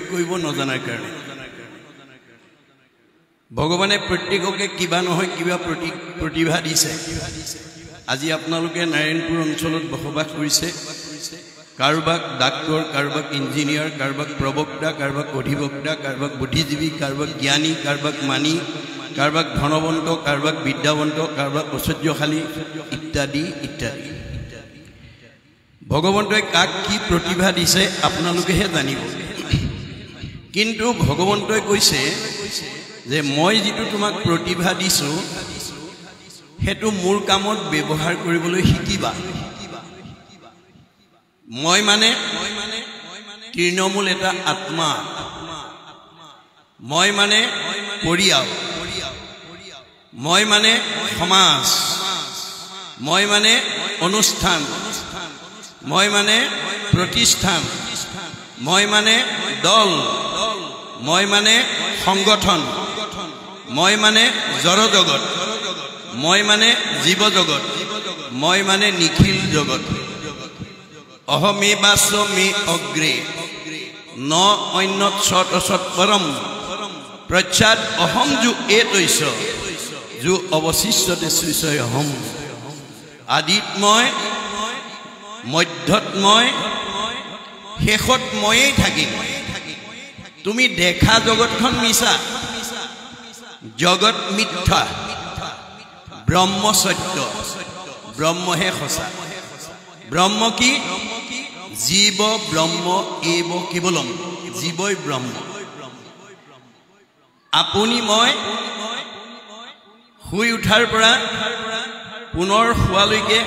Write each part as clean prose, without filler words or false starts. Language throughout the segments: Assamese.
কৰিব নজনাৰ কাৰণে ভগৱানে প্ৰত্যেককে কিবা নহয় কিবা প্ৰতিভা দিছে আজি আপোনালোকে নাৰায়ণপুৰ অঞ্চলত বসবাস কৰিছে কাৰোবাক ডাক্তৰ কাৰোবাক ইঞ্জিনিয়াৰ কাৰোবাক প্ৰবক্তা কাৰোবাক অধিবক্তা কাৰোবাক বুদ্ধিজীৱী কাৰোবাক জ্ঞানী কাৰোবাক মানি কাৰোবাক ধনৱন্ত কাৰোবাক বিদ্যাৱন্ত কাৰোবাক ঐশ্বৰ্যশালী ইত্যাদি ইত্যাদি ভগৱন্তই কাক কি প্ৰতিভা দিছে আপোনালোকেহে জানিব কিন্তু ভগৱন্তই কৈছে যে মই যেটো তোমাক প্ৰতিভা দিছো হেতু মোৰ কামত ব্যৱহাৰ কৰিবলৈ শিকিবা মই মানে তৃণমূল এটা আত্মা মই মানে পৰিয়াল মই মানে সমাজ মই মানে অনুষ্ঠান মই মানে প্ৰতিষ্ঠান মই মানে দল মই মানে সংগঠন মই মানে জড় জগত মই মানে জীৱ জগত মই মানে নিখিল জগত অহমে বাস্য মে অগ্ৰে ন অন্যত সৎ অসৎ পৰম প্ৰচ্ছাদ অহম যু এতৈছ যু অৱশিষ্টতে সুচয় অহম আদিত মই মধ্যত মই শেষত ময়েই থাকিম তুমি দেখা জগতখন মিছা জগত মিথ্যা ব্ৰহ্ম সত্য ব্ৰহ্মহে সঁচা ব্ৰহ্ম কি জীৱ ব্ৰহ্ম এব কেৱলম জীৱই ব্ৰহ্ম আপুনি মই শুই উঠাৰ পৰা পুনৰ শুৱালৈকে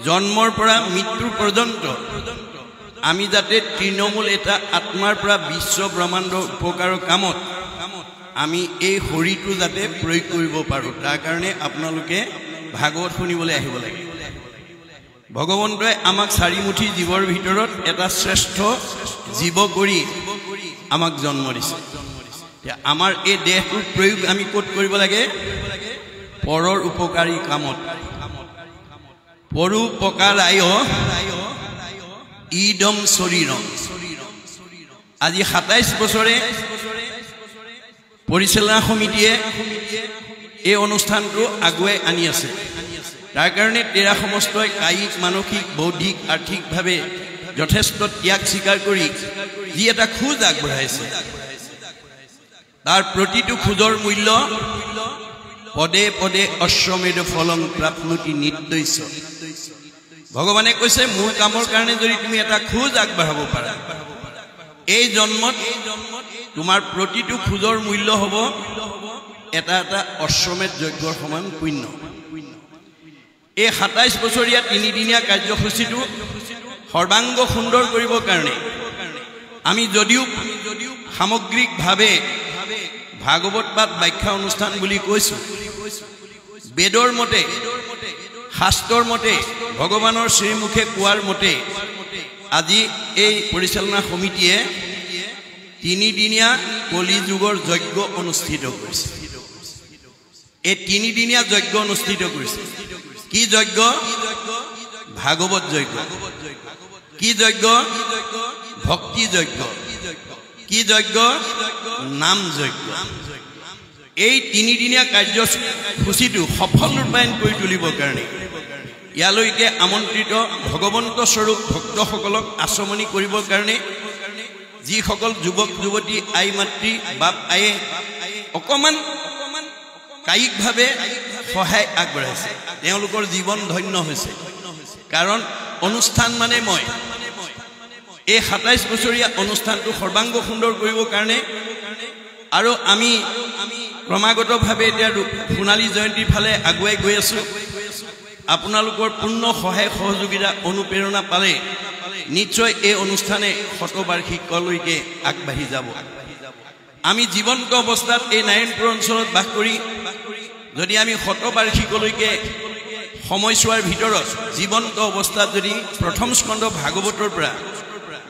জন্মৰ পৰা মৃত্যু পৰ্যন্ত আমি যাতে তৃণমূল এটা আত্মাৰ পৰা বিশ্ব ব্ৰহ্মাণ্ডৰ উপকাৰৰ কামত আমি এই শৰীৰটো যাতে প্ৰয়োগ কৰিব পাৰো তাৰ কাৰণে আপোনালোকে ভাগৱত শুনিবলৈ আহিব লাগে ভগৱন্তই আমাক চাৰিমুঠি জীৱৰ ভিতৰত এটা শ্ৰেষ্ঠ জীৱ কৰি আমাক জন্ম দিছে আমাৰ এই দেহটোৰ প্ৰয়োগ আমি ক'ত কৰিব লাগে পৰৰ উপকাৰী কামত পৰোপকাৰায় ইদম শৰীৰম আজি 27 বছৰে পৰিচালনা সমিতিয়ে এই অনুষ্ঠানটো আগুৱাই আনি আছে তাৰ কাৰণে তেৰা সমস্তই কায়িক মানসিক বৌদ্ধিক আৰ্থিকভাৱে যথেষ্ট ত্যাগ স্বীকাৰ কৰি যি এটা খোজ আগবঢ়াইছে তাৰ প্ৰতিটো খোজৰ মূল্য পদে পদে অশ্বমেধ ফলং প্ৰাপ্নুতি নিৰ্দস্য ভগৱানে কৈছে মোৰ কামৰ কাৰণে যদি তুমি এটা খোজ আগবঢ়াব পাৰা এই জন্মত তোমাৰ প্ৰতিটো খোজৰ মূল্য হ'ব এটা এটা অশ্বমেধ যজ্ঞৰ সমান পুণ্য এই 27 বছৰীয়া তিনিদিনীয়া কাৰ্যসূচীটো সৰ্বাংগ সুন্দৰ কৰিবৰ কাৰণে আমি যদিও সামগ্ৰিকভাৱে ভাগৱত পাঠ ব্যাখ্যা অনুষ্ঠান বুলি কৈছো বেদৰ মতে শাস্ত্ৰৰ মতে ভগৱানৰ শ্ৰীমুখে কোৱাৰ মতে আজি এই পৰিচালনা সমিতিয়ে তিনিদিনীয়া কলি যুগৰ যজ্ঞ অনুষ্ঠিত কৰিছে এই তিনিদিনীয়া যজ্ঞ অনুষ্ঠিত কৰিছে কি যজ্ঞ ভাগৱত যজ্ঞ কি যজ্ঞ ভক্তি যজ্ঞ কি যজ্ঞ নাম যজ্ঞ এই তিনিদিনীয়া কাৰ্যসূচীটো সফল ৰূপায়ণ কৰি তুলিবৰ কাৰণে ইয়ালৈকে আমন্ত্ৰিত ভগৱন্ত স্বৰূপ ভক্তসকলক আচমনি কৰিবৰ কাৰণে যিসকল যুৱক যুৱতী আই মাতৃ বাপ আয়ে অকমান কায়িকভাৱে সহায় আগবঢ়াইছে তেওঁলোকৰ জীৱন ধন্য হৈছে কাৰণ অনুষ্ঠান মানে মই এই 27 বছৰীয়া অনুষ্ঠানটো সৰ্বাংগ সুন্দৰ কৰিবৰ কাৰণে আৰু আমি ক্ৰমাগতভাৱে এতিয়া সোণালী জয়ন্তীৰ ফালে আগুৱাই গৈ আছো আপোনালোকৰ পূৰ্ণ সহায় সহযোগিতা অনুপ্ৰেৰণা পালে নিশ্চয় এই অনুষ্ঠানে শতবাৰ্ষিকলৈকে আগবাঢ়ি যাব আমি জীৱন্ত অৱস্থাত এই নাৰায়ণপুৰ অঞ্চলত বাস কৰি যদি আমি শতবাৰ্ষিকলৈকে সময়ছোৱাৰ ভিতৰত জীৱন্ত অৱস্থাত যদি প্ৰথম স্কন্ধ ভাগৱতৰ পৰা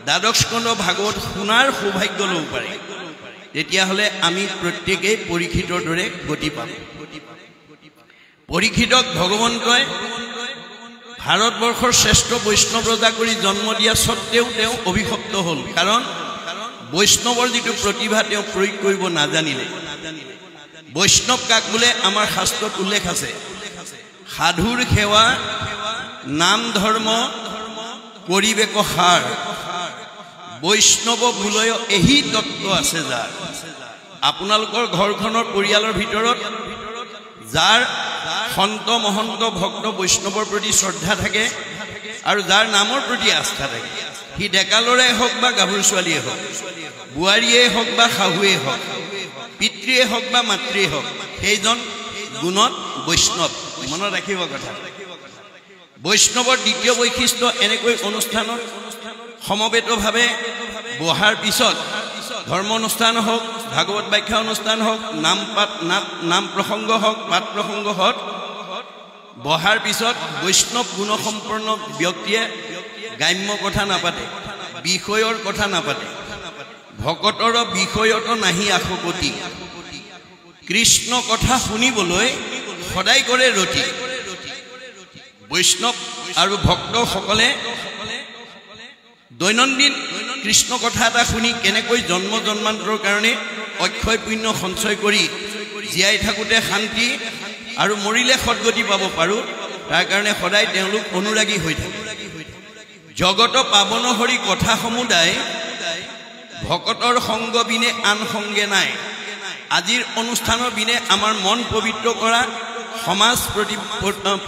দ্বাদশ স্কন্ধ ভাগৱত শুনাৰ সৌভাগ্য ল'ব পাৰে তেতিয়াহ'লে আমি প্ৰত্যেকেই পৰীক্ষিতৰ দৰে গতি পাম পৰীক্ষিতক ভগৱন্তই ভাৰতবৰ্ষৰ শ্ৰেষ্ঠ বৈষ্ণৱ ৰজা কৰি জন্ম দিয়া সত্ত্বেও তেওঁ অভিশপ্ত হ'ল কাৰণ বৈষ্ণৱৰ যিটো প্ৰতিভা তেওঁ প্ৰয়োগ কৰিব নাজানিলে বৈষ্ণৱ কাক বোলে আমাৰ শাস্ত্ৰত উল্লেখ আছে সাধুৰ সেৱা নাম ধৰ্ম কৰিবেক সাৰ বৈষ্ণৱ বোলয় এহি তত্ত্ব আছে যাৰ আপোনালোকৰ ঘৰখনৰ পৰিয়ালৰ ভিতৰত যাৰ সন্ত মহন্ত ভক্ত বৈষ্ণৱৰ প্ৰতি শ্ৰদ্ধা থাকে আৰু যাৰ নামৰ প্ৰতি আস্থা থাকে সি ডেকালৰে হওক বা গাভৰু ছোৱালীয়ে হওক বুৱাৰীয়ে হওক বা শাহুৱে হওক পিতৃয়ে হওক বা মাতৃয়ে হওক সেইজন গুণত বৈষ্ণৱ মনত ৰাখিব কথা বৈষ্ণৱৰ দ্বিতীয় বৈশিষ্ট্য এনেকৈ অনুষ্ঠানত সমবেতভাৱে বহাৰ পিছত ধৰ্ম অনুষ্ঠান হওক ভাগৱত ব্যাখ্যা অনুষ্ঠান হওক নাম প্ৰসংগ হওক পাঠ প্ৰসংগ হওক বহাৰ পিছত বৈষ্ণৱ গুণসম্পন্ন ব্যক্তিয়ে গ্ৰাম্য কথা নাপাতে বিষয়ৰ কথা নাপাতে ভকতৰ বিষয়ত নাহি আশকতি কৃষ্ণ কথা শুনিবলৈ সদায় কৰে ৰতি বৈষ্ণৱ আৰু ভক্তসকলে দৈনন্দিন কৃষ্ণ কথা এটা শুনি কেনেকৈ জন্ম জন্মান্তৰৰ কাৰণে অক্ষয় পুণ্য সঞ্চয় কৰি জীয়াই থাকোঁতে শান্তি আৰু মৰিলে সদ্গতি পাব পাৰোঁ তাৰ কাৰণে সদায় তেওঁলোক অনুৰাগী হৈ থাকে জগত পাৱন হৰি কথা সমুদায় ভকতৰ সংগ বিনে আন সংগে নাই আজিৰ অনুষ্ঠানৰ বিনে আমাৰ মন পবিত্ৰ কৰা সমাজ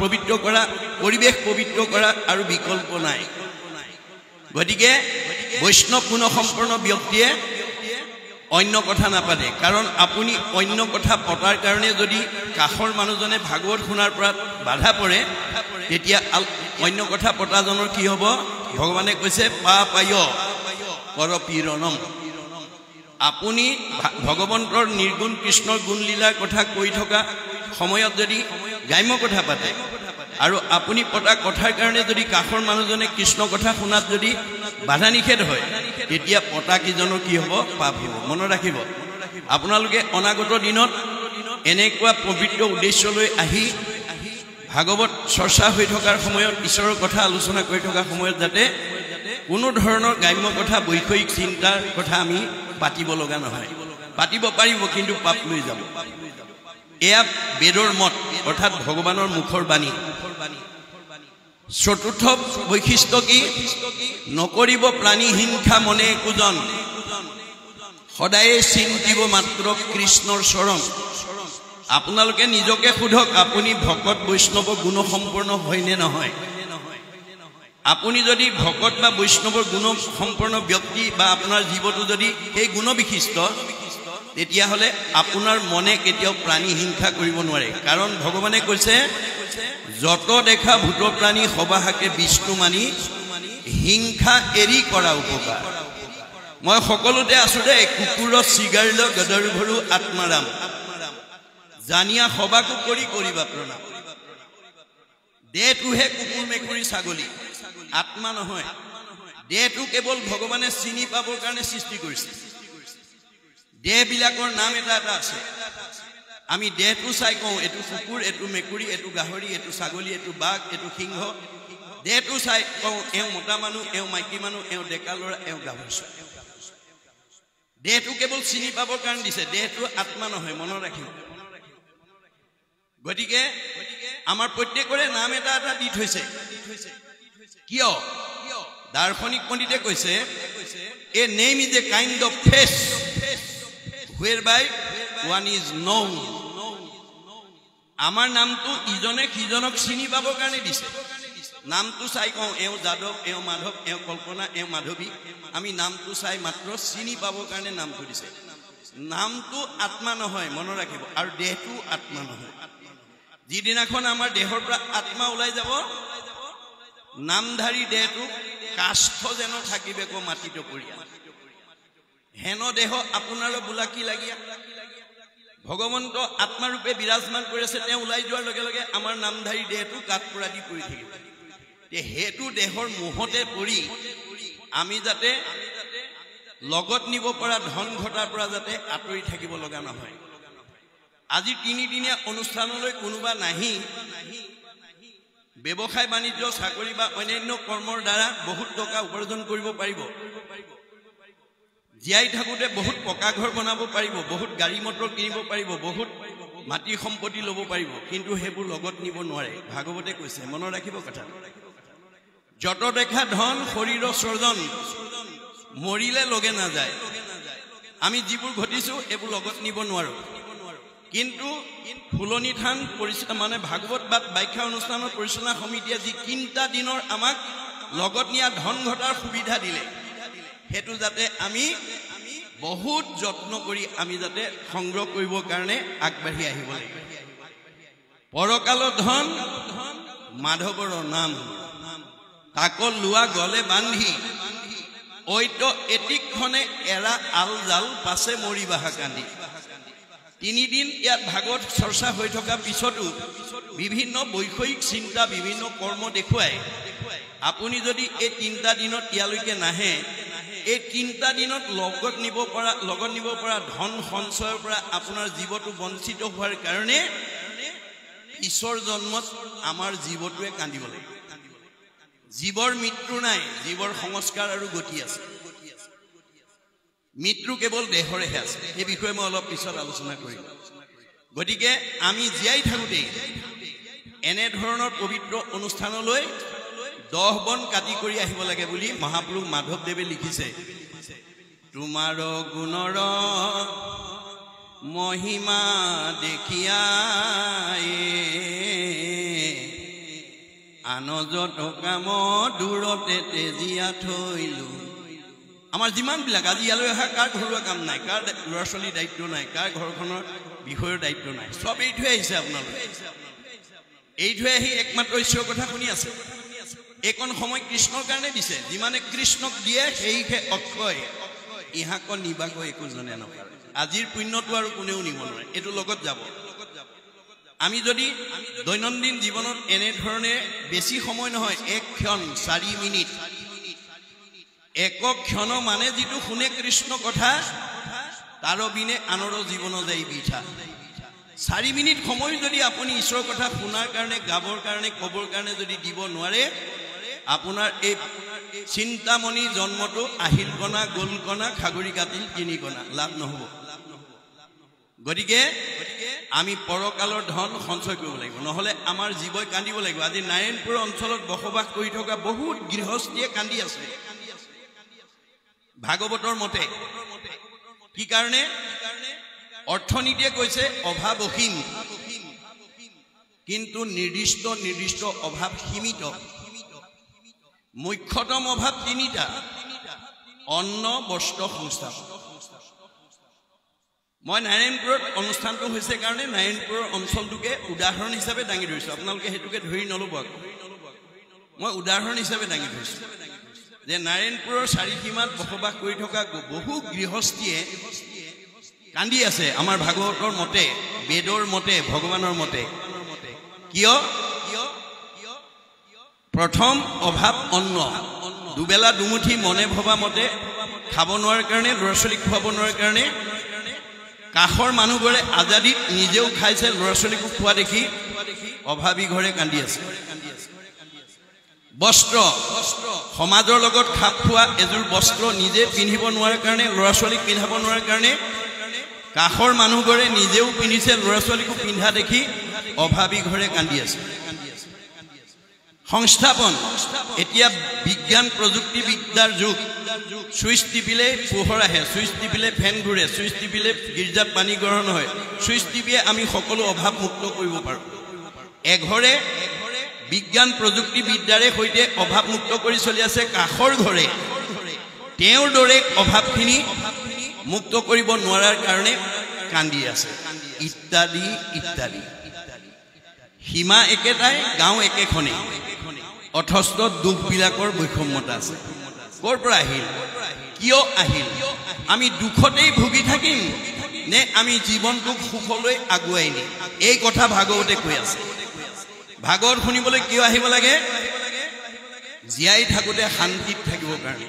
পবিত্ৰ কৰা পৰিৱেশ পবিত্ৰ কৰা আৰু বিকল্প নাই গতিকে বৈষ্ণৱ গুণসম্পন্ন ব্যক্তিয়ে অন্য কথা নাপাতে কাৰণ আপুনি অন্য কথা পতাৰ কাৰণে যদি কাষৰ মানুহজনে ভাগৱত শুনাৰ পৰা বাধা পৰে তেতিয়া অন্য কথা পতাজনৰ কি হ'ব ভগৱানে কৈছে পাপায় পৰপীড়নম আপুনি ভগৱন্তৰ নিৰ্গুণ কৃষ্ণৰ গুণলীলাৰ কথা কৈ থকা সময়ত যদি গ্ৰাম্য কথা পাতে আৰু আপুনি পতা কথাৰ কাৰণে যদি কাষৰ মানুহজনে কৃষ্ণ কথা শুনাত যদি বাধা নিষেধ হয় তেতিয়া পতা কিজনৰ কি হ'ব পাপ হ'ব মনত ৰাখিব আপোনালোকে অনাগত দিনত এনেকুৱা পবিত্ৰ উদ্দেশ্যলৈ আহি ভাগৱত চৰ্চা হৈ থকাৰ সময়ত ঈশ্বৰৰ কথা আলোচনা কৰি থকাৰ সময়ত যাতে কোনো ধৰণৰ গ্ৰাম্য কথা বৈষয়িক চিন্তাৰ কথা আমি পাতিব লগা নহয় পাতিব পাৰিব কিন্তু পাপ লৈ যাব এয়া বেদৰ মত অৰ্থাৎ ভগৱানৰ মুখৰ বাণী চতুৰ্থ বৈশিষ্ট্য কি নকৰিব প্ৰাণী হিংসা মনে একোজন সদায় চিন্তিব মাত্ৰ কৃষ্ণৰ চৰণ আপোনালোকে নিজকে সোধক আপুনি ভকত বৈষ্ণৱ গুণসম্পন্ন হয়নে নহয় আপুনি যদি ভকত বা বৈষ্ণৱৰ গুণসম্পন্ন ব্যক্তি বা আপোনাৰ জীৱটো যদি সেই গুণবিশিষ্ট তেতিয়াহ'লে আপোনাৰ মনে কেতিয়াও প্ৰাণী হিংসা কৰিব নোৱাৰে কাৰণ ভগৱানে কৈছে যত দেখা ভূত প্ৰাণী সবাহাকে বিষ্ণু মানি হিংসা এৰি কৰা উপকাৰ মই সকলোতে আছো দেই কুকুৰত চিগাৰিল গদৰ ভৰু আত্মাৰাম জানিয়া সবাকো কৰিবা প্ৰণাম দেহটোহে কুকুৰ মেকুৰী ছাগলী আত্মা নহয় দেহটো কেৱল ভগৱানে চিনি পাবৰ কাৰণে সৃষ্টি কৰিছে দেহবিলাকৰ নাম এটা আছে আমি দেহটো চাই কওঁ এইটো কুকুৰ এইটো মেকুৰী এইটো গাহৰি এইটো ছাগলী এইটো বাঘ এইটো সিংহ দেহটো চাই কওঁ এওঁ মতা মানুহ এওঁ মাইকী মানুহ এওঁ ডেকা ল'ৰা এওঁ গাভৰু দেহটো কেৱল চিনি পাবৰ কাৰণে দিছে দেহটো আত্মা নহয় মনত ৰাখিব গতিকে আমাৰ প্ৰত্যেকৰে নাম এটা দি থৈছে কিয় দাৰ্শনিক পণ্ডিতে কৈছে a name is a kind of face whereby one is known আমাৰ নামটো ইজনে সিজনক চিনি পাবৰ কাৰণে দিছে নামটো চাই কওঁ এওঁ যাদৱ এওঁ মাধৱ এওঁ কল্পনা এওঁ মাধৱী আমি নামটো চাই মাত্ৰ চিনি পাবৰ কাৰণে নামটো দিছে নামটো আত্মা নহয় মনত ৰাখিব আৰু দেহটো আত্মা নহয় যিদিনাখন আমাৰ দেহৰ পৰা আত্মা ওলাই যাব নামধাৰী দেহটো কাষ্ঠ যেন থাকিবে কো মাটিত পৰিয়া হেন দেহ আপোনাৰ বোলা কি লাগিয়া ভগৱন্ত আত্মাৰূপে বিৰাজমান কৰি আছে তেওঁ ওলাই যোৱাৰ লগে লগে আমাৰ নামধাৰী দেহটো কাঠ পৰা দি পৰি থাকিব সেইটো দেহৰ মোহতে পৰি আমি যাতে লগত নিব পৰা ধন ঘটাৰ পৰা যাতে আঁতৰি থাকিব লগা নহয় আজি তিনিদিনীয়া অনুষ্ঠানলৈ কোনোবা নাহি ব্যৱসায় বাণিজ্য চাকৰি বা অন্যান্য কৰ্মৰ দ্বাৰা বহুত টকা উপাৰ্জন কৰিব পাৰিব জীয়াই থাকোঁতে বহুত পকা ঘৰ বনাব পাৰিব, বহুত গাড়ী মটৰ কিনিব পাৰিব, বহুত মাটি সম্পত্তি ল'ব পাৰিব, কিন্তু সেইবোৰ লগত নিব নোৱাৰে। ভাগৱতে কৈছে, মনত ৰাখিব কথা। যত দেখা ধন শৰীৰৰ স্বজন, মৰিলে লগে নাযায়। আমি যিবোৰ ঘটিছোঁ এইবোৰ লগত নিব নোৱাৰোঁ। কিন্তু ফুলনি থান মানে ভাগৱত বাদ ব্যাখ্যা অনুষ্ঠানৰ পৰিচালনা সমিতিয়ে যি 3টা দিনৰ আমাক লগত নিয়া ধন ঘটাৰ সুবিধা দিলে, সেইটো যাতে আমি বহুত যত্ন কৰি আমি যাতে সংগ্ৰহ কৰিবৰ কাৰণে আগবাঢ়ি আহিব লাগিব। পৰকালৰ ধন মাধৱৰ নাম, তাক লোৱা গলে বান্ধি, ঐত এটিক্ষণে এৰা আল জাল পাছে মৰিবা কান্দি। 3 দিন ইয়াত ভাগৱত চৰ্চা হৈ থকা পিছতো বিভিন্ন বৈষয়িক চিন্তা, বিভিন্ন কৰ্ম দেখুৱাই আপুনি যদি এই 3টা দিনত ইয়ালৈকে নাহে, এই 3টা দিনত লগত নিব পৰা ধন সঞ্চয়ৰ পৰা আপোনাৰ জীৱটো বঞ্চিত হোৱাৰ কাৰণে পিছৰ জন্মত আমাৰ জীৱটোৱে কান্দিব লাগিব। জীৱৰ মৃত্যু নাই, জীৱৰ সংস্কাৰ আৰু গতি আছে। মৃত্যু কেৱল দেহৰেহে আছে। এই বিষয়ে মই অলপ পিছত আলোচনা কৰিম। গতিকে আমি জীয়াই থাকোঁতেই এনেধৰণৰ পবিত্ৰ অনুষ্ঠানলৈ 10 বন কাটি কৰি আহিব লাগে বুলি মহাপুৰুষ মাধৱদেৱে লিখিছে। তোমাৰ গুণৰ মহিমা দেখিয়াই আন যত কাম দূৰতে তেজিয়া থৈলো। আমাৰ যিমানবিলাক আজি ইয়ালৈ অহা কাৰ ঘৰুৱা কাম নাই, কাৰ ল'ৰা ছোৱালীৰ দায়িত্ব নাই, কাৰ ঘৰখনৰ বিষয়ৰ দায়িত্ব নাই, চব এই থৈ আহিছে আপোনালোকে। এই থৈ আহি একমাত্ৰ ঈশ্বৰৰ কথা শুনি আছে। এইকণ সময় কৃষ্ণৰ কাৰণে দিছে। যিমানে কৃষ্ণক দিয়ে সেইহে অক্ষয়, ইহাক নিবাকৈ একো জনে নপাৰে। আজিৰ পুণ্যটো আৰু কোনেও নিব নোৱাৰে, এইটো লগত যাব। আমি যদি দৈনন্দিন জীৱনত এনেধৰণে বেছি সময় নহয়, 1 ক্ষণ 4 মিনিট, একক ক্ষণ মানে যিটো শুনে কৃষ্ণ কথা, তাৰ বিনে আনৰ জীৱন যায় বৃথা। 4 মিনিট সময় যদি আপুনি ঈশ্বৰৰ কথা শুনাৰ কাৰণে, গাবৰ কাৰণে, ক'বৰ কাৰণে যদি দিব নোৱাৰে, আপোনাৰ এই চিন্তামণি জন্মটো আহিল কণা, গ'ল কণা, খাগৰি কাটিল 3 কণা, লাভ নহ'ব। গতিকে আমি পৰকালৰ ধন সঞ্চয় কৰিব লাগিব, নহ'লে আমাৰ জীৱই কান্দিব লাগিব। আজি নাৰায়ণপুৰ অঞ্চলত বসবাস কৰি থকা বহুত গৃহস্থীয়ে কান্দি আছে ভাগৱতৰ মতে। কি কাৰণে? অৰ্থনীতিয়ে কৈছে অভাৱ অসীম, কিন্তু নিৰ্দিষ্ট অভাৱ সীমিত। মুখ্যতম অভাৱ 3টা: অন্ন, বস্ত্ৰ, সংস্থাপন। মই নাৰায়ণপুৰত অনুষ্ঠানটো হৈছে কাৰণে নাৰায়ণপুৰৰ অঞ্চলটোকে উদাহৰণ হিচাপে দাঙি ধৰিছোঁ। আপোনালোকে সেইটোকে ধৰি নল'ব আকৌ, মই উদাহৰণ হিচাপে দাঙি ধৰিছোঁ যে নাৰায়ণপুৰৰ চাৰিসীমাত বসবাস কৰি থকা বহু গৃহস্থীয়ে কান্দি আছে আমাৰ ভাগৱতৰ মতে, বেদৰ মতে, ভগৱানৰ মতে। কিয়? প্ৰথম অভাৱ অন্ন। দুবেলা দুমুঠি মনে ভবা মতে খাব নোৱাৰাৰ কাৰণে, ল'ৰা ছোৱালীক খুৱাব নোৱাৰাৰ কাৰণে কাষৰ মানুহবোৰে আজাদিত নিজেও খাইছে, ল'ৰা ছোৱালীকো খোৱা দেখি অভাৱী ঘৰে কান্দি আছে। বস্ত্ৰ, সমাজৰ লগত খাপ খোৱা এযোৰ বস্ত্ৰ নিজে পিন্ধিব নোৱাৰাৰ কাৰণে, ল'ৰা ছোৱালীক পিন্ধাব নোৱাৰাৰ কাৰণে কাষৰ মানুহবোৰে নিজেও পিন্ধিছে, ল'ৰা ছোৱালীকো পিন্ধা দেখি অভাৱী ঘৰে কান্দি আছে। সংস্থাপন, এতিয়া বিজ্ঞান প্ৰযুক্তিবিদ্যাৰ যুগ। চুইচ টিপিলে পোহৰ আহে, চুইচ টিপিলে ফেন ঘূৰে, চুইচ টিপিলে গীৰ্জাত পানী গ্ৰহণ হয়, চুইচ টিপিয়ে আমি সকলো অভাৱ মুক্ত কৰিব পাৰোঁ। এঘৰে বিজ্ঞান প্ৰযুক্তিবিদ্যাৰে সৈতে অভাৱ মুক্ত কৰি চলি আছে, কাষৰ ঘৰে তেওঁৰ দৰে অভাৱখিনি মুক্ত কৰিব নোৱাৰাৰ কাৰণে কান্দি আছে, ইত্যাদি ইত্যাদি। সীমা একেটাই, গাঁও একেখনেই, অথচ দুখবিলাকৰ বৈষম্যতা আছে। ক'ৰ পৰা আহিল? কিয় আহিল? আমি দুখতেই ভুগি থাকিম নে আমি জীৱনটোক সুখলৈ আগুৱাই নিম? এই কথা ভাগৱতে কৈ আছে। ভাগৱত শুনিবলৈ কিয় আহিব লাগে? জীয়াই থাকোঁতে শান্তিত থাকিবৰ কাৰণে,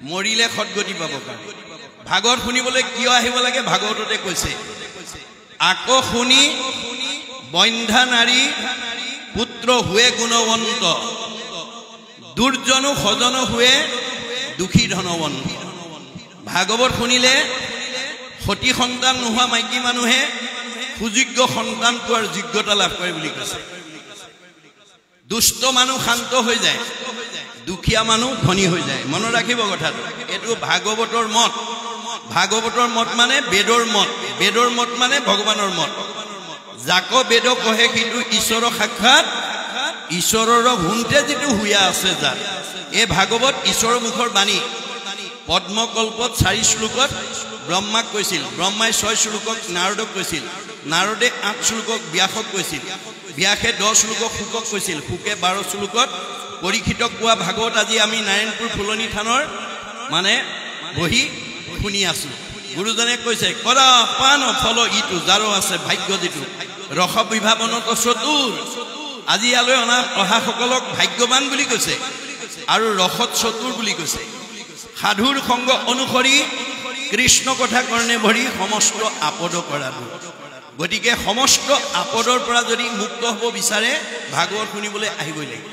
মৰিলে সদগতি পাবৰ কাৰণে। ভাগৱত শুনিবলৈ কিয় আহিব লাগে? ভাগৱততে কৈছে, আকৌ শুনি বন্ধ্যা নাৰী পুত্ৰ হুৱে গুণৱন্ত, দুৰ্জনো সজন হুৱে দুখী ধনৱন্ত। ভাগৱত শুনিলে সতী সন্তান নোহোৱা মাইকী মানুহে সুযোগ্য সন্তান পোৱাৰ যোগ্যতা লাভ কৰে বুলি কৈছে। দুষ্ট মানুহ শান্ত হৈ যায়, দুখীয়া মানুহ ধনী হৈ যায়। মনত ৰাখিব কথাটো, এইটো ভাগৱতৰ মত। ভাগৱতৰ মত মানে বেদৰ মত, বেদৰ মত মানে ভগৱানৰ মত। যাক বেদ কহে কিন্তু ঈশ্বৰৰ সাক্ষাৎ, ঈশ্বৰৰ হুন্তে যিটো হুয়া আছে যাত। এই ভাগৱত ঈশ্বৰৰ মুখৰ বাণী। পদ্মকল্পত 4 শ্লোকত ব্ৰহ্মাক কৈছিল, ব্ৰহ্মাই 6 শ্লোকক নাৰদক কৈছিল, নাৰদে 8 শ্লোকক ব্যাসক কৈছিল, ব্যাসে 10 শ্লোকক শুকক কৈছিল, শুকে 12 শ্লোকত পৰীক্ষিতক কোৱা ভাগৱত আজি আমি নাৰায়ণপুৰ ফুলনি থানৰ মানে বহি শুনি আছো। গুৰুজনে কৈছে কৰা পান ফল ইটো যাৰো আছে ভাগ্য যিটো, ৰস বিভাৱনত চতুৰ। আজি ইয়ালৈ অহা সকলক ভাগ্যৱান বুলি কৈছে আৰু ৰসত চতুৰ বুলি কৈছে। সাধুৰ সংগ অনুসৰি কৃষ্ণ কথা কৰ্ণে ভৰি সমস্ত আপদ কৰা দূৰ। গতিকে সমস্ত আপদৰ পৰা যদি মুক্ত হ'ব বিচাৰে ভাগৱত শুনিবলৈ আহিবই লাগিব।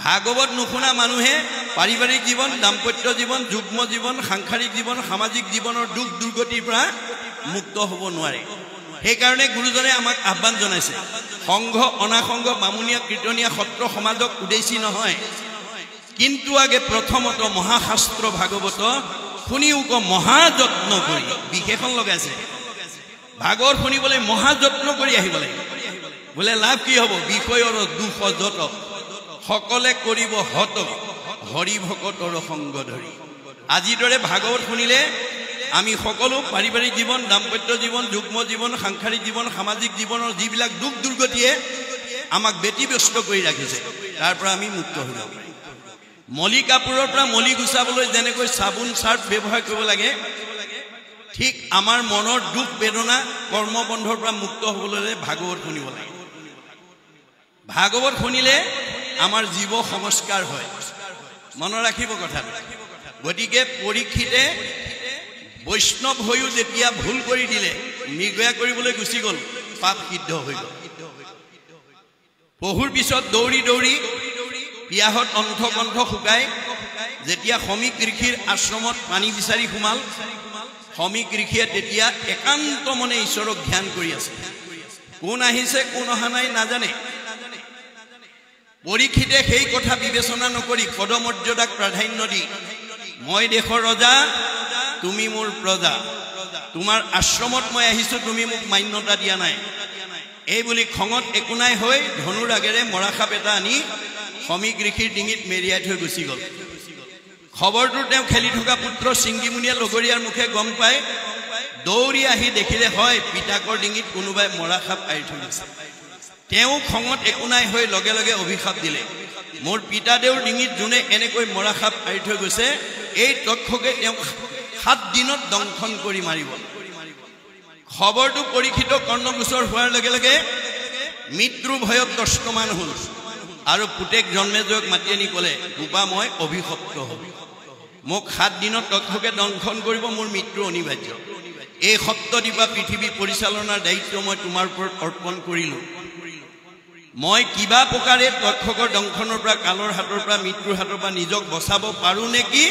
ভাগৱত নুশুনা মানুহে পাৰিবাৰিক জীৱন, দাম্পত্য জীৱন, যুগ্ম জীৱন, সাংসাৰিক জীৱন, সামাজিক জীৱনৰ দুখ দুৰ্গতিৰ পৰা মুক্ত হ'ব নোৱাৰে। সেইকাৰণে গুৰুজনে আমাক আহ্বান জনাইছে, সংঘ অনাসংঘ বামুণীয়া কীৰ্তনীয়া সত্ৰ সমাজক উদ্দেশ্যি নহয়, কিন্তু আগে প্ৰথমত মহাশাস্ত্ৰ ভাগৱত শুনিও মহাযত্ন কৰি, বিশেষণ লগাইছে ভাগৱত শুনিবলৈ মহাযত্ন কৰি আহিব লাগিব। বোলে লাভ কি হ'ব? বিষয়ৰ দুখ যত সকলে কৰিব হত হৰি ভকতৰ সংগ ধৰি। আজিৰ দৰে ভাগৱত শুনিলে আমি সকলো পাৰিবাৰিক জীৱন, দাম্পত্য জীৱন, যুগ্ম জীৱন, সাংসাৰিক জীৱন, সামাজিক জীৱনৰ যিবিলাক দুখ দুৰ্গতিয়ে আমাক ব্যতিব্যস্ত কৰি ৰাখিছে তাৰ পৰা আমি মুক্ত হৈ যাব পাৰিম। মলি কাপোৰৰ পৰা মলি গুচাবলৈ যেনেকৈ চাবোন চাৰ্ফ ব্যৱহাৰ কৰিব লাগে, ঠিক আমাৰ মনৰ দুখ বেদনা কৰ্মবন্ধৰ পৰা মুক্ত হ'বলৈ ভাগৱত শুনিব লাগে। ভাগৱত শুনিলে আমাৰ জীৱ সংস্কাৰ হয়। মনত ৰাখিব কথাটো। গতিকে পৰীক্ষিতে বৈষ্ণৱ হৈও যেতিয়া ভুল কৰি দিলে, নিৰ্গয়া কৰিবলৈ গুচি গ'ল, পাপ সিদ্ধ হৈ গ'ল। পহুৰ পিছত দৌৰি দৌৰি পিয়াহত অন্থকণ্ঠ শুকাই যেতিয়া সমীক ঋষিৰ আশ্ৰমত পানী বিচাৰি সোমাল, সমীক ঋষিয়ে তেতিয়া একান্ত মনে ঈশ্বৰক ধ্যান কৰি আছে। কোন আহিছে কোন অহা নাই নাজানে। পৰীক্ষিতে সেই কথা বিবেচনা নকৰি পদমৰ্যাদাক প্ৰাধান্য দি, মই দেশৰ ৰজা, তুমি মোৰ প্ৰজা, তোমাৰ আশ্ৰমত মই আহিছো, তুমি মোক মান্যতা দিয়া নাই, এই বুলি খঙত একো নাই হৈ ধনুৰ আগেৰে মৰাসাপ এটা আনি সমীক ঋষিৰ ডিঙিত মেৰিয়াই থৈ গুচি গ'ল। খবৰটো তেওঁ খেলি থকা পুত্ৰ চিংগিমুনিয়ে লগৰীয়াৰ মুখে গম পাই দৌৰি আহি দেখিলে হয় পিতাকৰ ডিঙিত কোনোবাই মৰাসাপ আঁৰি থৈ গৈছে। তেওঁ খঙত একো নাই হৈ লগে লগে অভিশাপ দিলে, মোৰ পিতাদেউৰ ডিঙিত যোনে এনেকৈ মৰাসাপ আঁৰি থৈ গৈছে, এই তক্ষকে তেওঁক 7 দিনত দংশন কৰি মাৰিব। খবৰটো পৰীক্ষিত কৰ্ণগোচৰ হোৱাৰ লগে লগে মৃত্যুৰ ভয়ত দষ্টমান হ'ল আৰু পুতেক জন্মেজয়ক মাতি আনি ক'লে, গোপা মই অভিশপ্ত হ'ম, মোক 7 দিনত তক্ষকে দংশন কৰিব, মোৰ মৃত্যু অনিবাৰ্য। এই সপ্তদ্বীপা পৃথিৱী পৰিচালনাৰ দায়িত্ব মই তোমাৰ ওপৰত অৰ্পণ কৰিলোঁ। মই কিবা প্ৰকাৰে তক্ষকৰ দংশনৰ পৰা, কালৰ হাতৰ পৰা, মৃত্যুৰ হাতৰ পৰা নিজক বচাব পাৰোঁ নেকি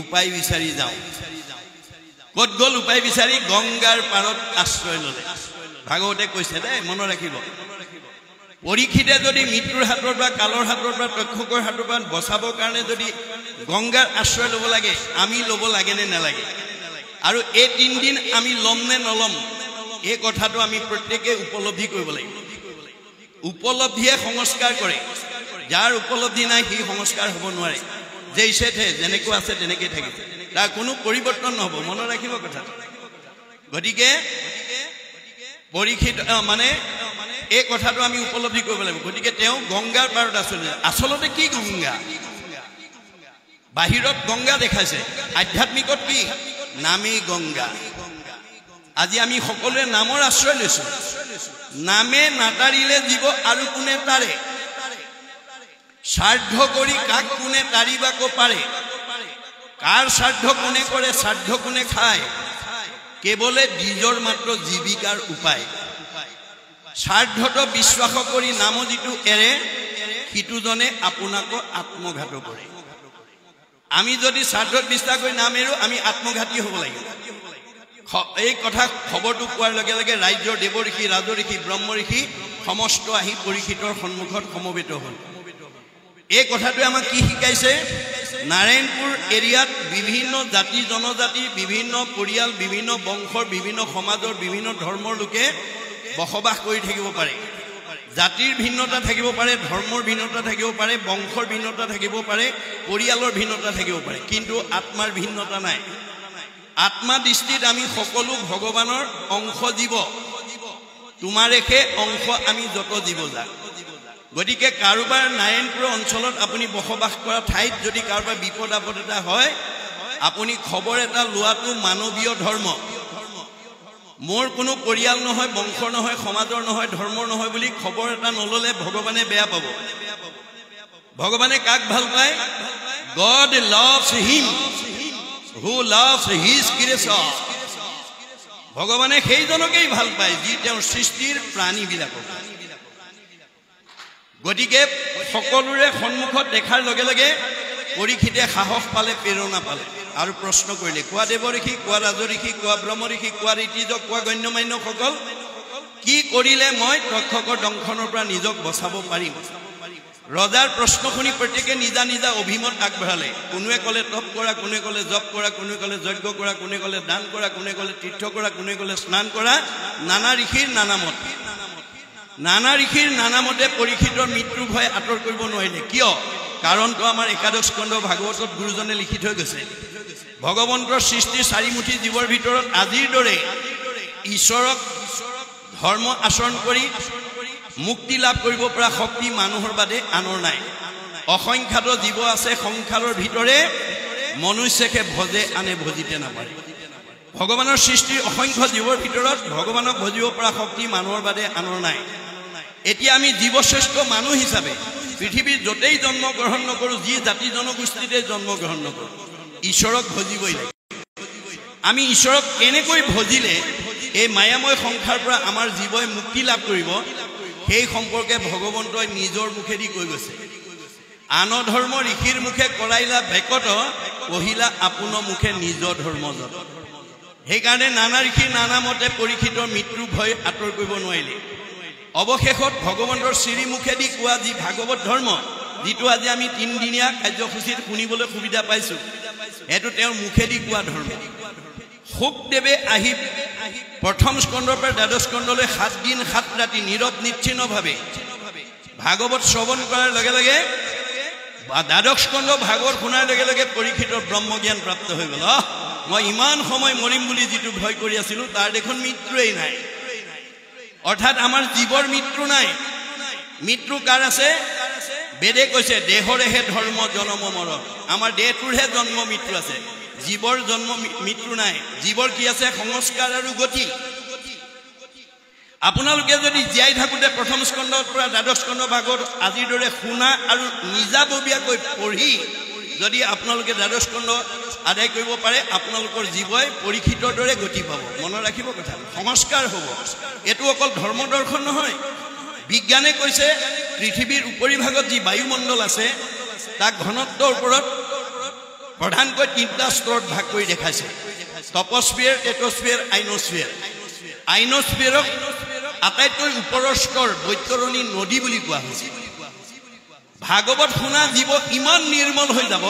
উপায় বিচাৰি যাওঁ। ক'ত গ'ল উপায় বিচাৰি? গংগাৰ পাৰত আশ্ৰয় ল'লে। ভাগৱতে কৈছে দেই, মনত ৰাখিব। পৰীক্ষিতে যদি মৃত্যুৰ হাতৰ পৰা, কালৰ হাতৰ পৰা, তক্ষকৰ হাতৰ পৰা বচাবৰ কাৰণে যদি গংগাৰ আশ্ৰয় ল'ব লাগে, আমি ল'ব লাগে নে নালাগে? আৰু এই 3 দিন আমি ল'ম নে নল'ম, এই কথাটো আমি প্ৰত্যেকে উপলব্ধি কৰিব লাগিব। উপলব্ধিয়ে সংস্কাৰ কৰে, যাৰ উপলব্ধি নাই সি সংস্কাৰ হ'ব নোৱাৰে। যেইছে যেনেকৈ আছে তেনেকৈ থাকিব, তাৰ কোনো পৰিৱৰ্তন নহ'ব। মনত ৰাখিব কথাটো। গতিকে পৰীক্ষিত মানে এই কথাটো আমি উপলব্ধি কৰিব লাগিব। গতিকে তেওঁ গংগাৰ পাৰত আচলতে কি গংগা? বাহিৰত গংগা দেখাইছে, আধ্যাত্মিকত কি? নামেই গংগা। আজি আমি সকলোৱে নামৰ আশ্ৰয় লৈছো। নামে নাতাৰিলে জীৱ আৰু কোনে তাৰে, শ্ৰাদ্ধ কৰি কাক কোনে তাৰিবাক পাৰে, কাৰ শ্ৰাদ্ধ কোনে কৰে, শ্ৰাদ্ধ কোনে খায়, কেৱলে নিজৰ মাত্ৰ জীৱিকাৰ উপায়। শ্ৰাদ্ধত বিশ্বাস কৰি নাম যিটো এৰে, সিটোজনে আপোনাক আত্মঘাত কৰে। আমি যদি স্বাৰ্থত বিশ্বাস কৰি নাম এৰো আমি আত্মঘাতী হ'ব লাগিব এই কথা খবৰটো পোৱাৰ লগে লগে ৰাজ্যৰ দেৱঋষি ৰাজঋষি ব্ৰহ্মঋষি সমস্ত আহি পৰীক্ষিতৰ সন্মুখত সমবেত হ'ল এই কথাটোৱে আমাক কি শিকাইছে নাৰায়ণপুৰ এৰিয়াত বিভিন্ন জাতি জনজাতি বিভিন্ন পৰিয়াল বিভিন্ন বংশৰ বিভিন্ন সমাজৰ বিভিন্ন ধৰ্মৰ লোকে বসবাস কৰি থাকিব পাৰে জাতিৰ ভিন্নতা থাকিব পাৰে ধৰ্মৰ ভিন্নতা থাকিব পাৰে বংশৰ ভিন্নতা থাকিব পাৰে পৰিয়ালৰ ভিন্নতা থাকিব পাৰে কিন্তু আত্মাৰ ভিন্নতা নাই আত্মা দৃষ্টিত আমি সকলো ভগৱানৰ অংশ জীৱ তোমাৰেহে অংশ আমি যত জীৱ যাক গতিকে কাৰোবাৰ নাৰায়ণপুৰ অঞ্চলত আপুনি বসবাস কৰা ঠাইত যদি কাৰোবাৰ বিপদ আপদ এটা হয় আপুনি খবৰ এটা লোৱাটো মানৱীয় ধৰ্ম মোৰ কোনো পৰিয়াল নহয় বংশৰ নহয় সমাজৰ নহয় ধৰ্মৰ নহয় বুলি খবৰ এটা নললে ভগৱানে বেয়া পাব ভগৱানে কাক ভাল পায় God loves him who loves his creation ভগৱানে সেইজনকেই ভাল পায় যি তেওঁৰ সৃষ্টিৰ প্ৰাণীবিলাকক গতিকে সকলোৰে সন্মুখত দেখাৰ লগে লগে পৰীক্ষিতে সাহস পালে প্ৰেৰণা পালে আৰু প্ৰশ্ন কৰিলে কোৱা দেৱঋষি কোৱা ৰাজঋষি কোৱা ব্ৰহ্মঋষি কোৱা ঋতিজক কোৱা গণ্যমান্যসকল কি কৰিলে মই তক্ষকৰ দংশনৰ পৰা নিজক বচাব পাৰিম ৰজাৰ প্ৰশ্ন শুনি প্ৰত্যেকে নিজা নিজা অভিমত আগবঢ়ালে কোনোৱে ক'লে তপ কৰা কোনোৱে ক'লে জপ কৰা কোনোৱে ক'লে যজ্ঞ কৰা কোনোৱে ক'লে দান কৰা কোনোৱে ক'লে তীৰ্থ কৰা কোনোৱে ক'লে স্নান কৰা নানা ঋষিৰ নানা ঋষিৰ নানা মতে পৰীক্ষিতৰ মৃত্যু ভয় আঁতৰ কৰিব নোৱাৰিলে কিয় কাৰণটো আমাৰ একাদশ স্কন্ধ ভাগৱতত গুৰুজনে লিখি থৈ গৈছে ভগৱন্তৰ সৃষ্টি চাৰিমুঠি জীৱৰ ভিতৰত আজিৰ দৰে ঈশ্বৰক ধৰ্ম আচৰণ কৰি মুক্তি লাভ কৰিব পৰা শক্তি মানুহৰ বাদে আনৰ নাই অসংখ্যাত জীৱ আছে সংসাৰৰ ভিতৰে মনুষ্যকে ভজে আনে ভজিতে নাপাৰে ভগৱানৰ সৃষ্টিৰ অসংখ্য জীৱৰ ভিতৰত ভগৱানক ভজিব পৰা শক্তি মানুহৰ বাদে আনৰ নাই এতিয়া আমি জীৱশ্ৰেষ্ঠ মানুহ হিচাপে পৃথিৱীৰ য'তেই জন্ম গ্ৰহণ নকৰোঁ যি জাতি জনগোষ্ঠীতে জন্ম গ্ৰহণ নকৰোঁ ঈশ্বৰক ভজিবই লাগে আমি ঈশ্বৰক কেনেকৈ ভজিলে এই মায়াময় সংসাৰৰ পৰা আমাৰ জীৱই মুক্তি লাভ কৰিব সেই সম্পৰ্কে ভগৱন্তই নিজৰ মুখেদি কৈ গৈছে আন ধৰ্ম ঋষিৰ মুখে কৰাইলা ভেকত কহিলা আপোন মুখে নিজ ধৰ্ম যত সেইকাৰণে নানা ঋষিৰ নানা মতে পৰীক্ষিতৰ মৃত্যু ভয় আঁতৰ কৰিব নোৱাৰিলে অৱশেষত ভগৱন্তৰ শ্ৰীমুখেদি কোৱা যি ভাগৱত ধৰ্ম যিটো আজি আমি 3 দিনীয়া কাৰ্যসূচীত শুনিবলৈ সুবিধা পাইছোঁ সেইটো তেওঁৰ মুখেদি কোৱা ধৰ্ম শুকদেৱে আহি প্ৰথম স্কন্ধৰ পৰা দ্বাদশ স্কন্ধলৈ 7 দিন 7 ৰাতি নীৰৱ নিশ্চিহ্নভাৱে ভাগৱত শ্ৰৱণ কৰাৰ লগে লগে দ্বাদশ স্কন্ধ ভাগৱত শুনাৰ লগে লগে পৰীক্ষিতৰ ব্ৰহ্মজ্ঞান প্ৰাপ্ত হৈ গ'ল মই ইমান সময় মৰিম বুলি যিটো ভয় কৰি আছিলোঁ তাৰ দেখোন মৃত্যুৱেই নাই অৰ্থাৎ আমাৰ জীৱৰ মৃত্যু নাই মৃত্যু কাৰ আছে বেদে কৈছে দেহৰেহে ধৰ্ম জন্ম মৰণ আমাৰ দেহটোৰহে জন্ম মৃত্যু আছে জীৱৰ জন্ম মৃত্যু নাই জীৱৰ কি আছে সংস্কাৰ আৰু গতি আপোনালোকে যদি জীয়াই থাকোঁতে প্ৰথম স্কন্ধৰ পৰা দ্বাদশ স্কন্ধ ভাগত আজিৰ দৰে শুনা আৰু নিজাববীয়াকৈ পঢ়ি যদি আপোনালোকে দ্বাদশ স্কন্ধ আদায় কৰিব পাৰে আপোনালোকৰ জীৱই পৰীক্ষিতৰ দৰে গতি পাব মনত ৰাখিব কথা সংস্কাৰ হ'ব এইটো অকল ধৰ্ম দৰ্শন নহয় বিজ্ঞানে কৈছে পৃথিৱীৰ উপৰিভাগত যি বায়ুমণ্ডল আছে তাক ঘনত্বৰ ওপৰত প্ৰধানকৈ 3টা স্তৰত ভাগ কৰি দেখাইছে টপস্ফিয়াৰ টেট্ৰস্ফিয়াৰ আইনস্ফিয়াৰক আটাইতকৈ ওপৰৰ স্তৰ বৈতৰণী নদী বুলি কোৱা হৈছে ভাগৱত শুনা জীৱ ইমান নিৰ্মল হৈ যাব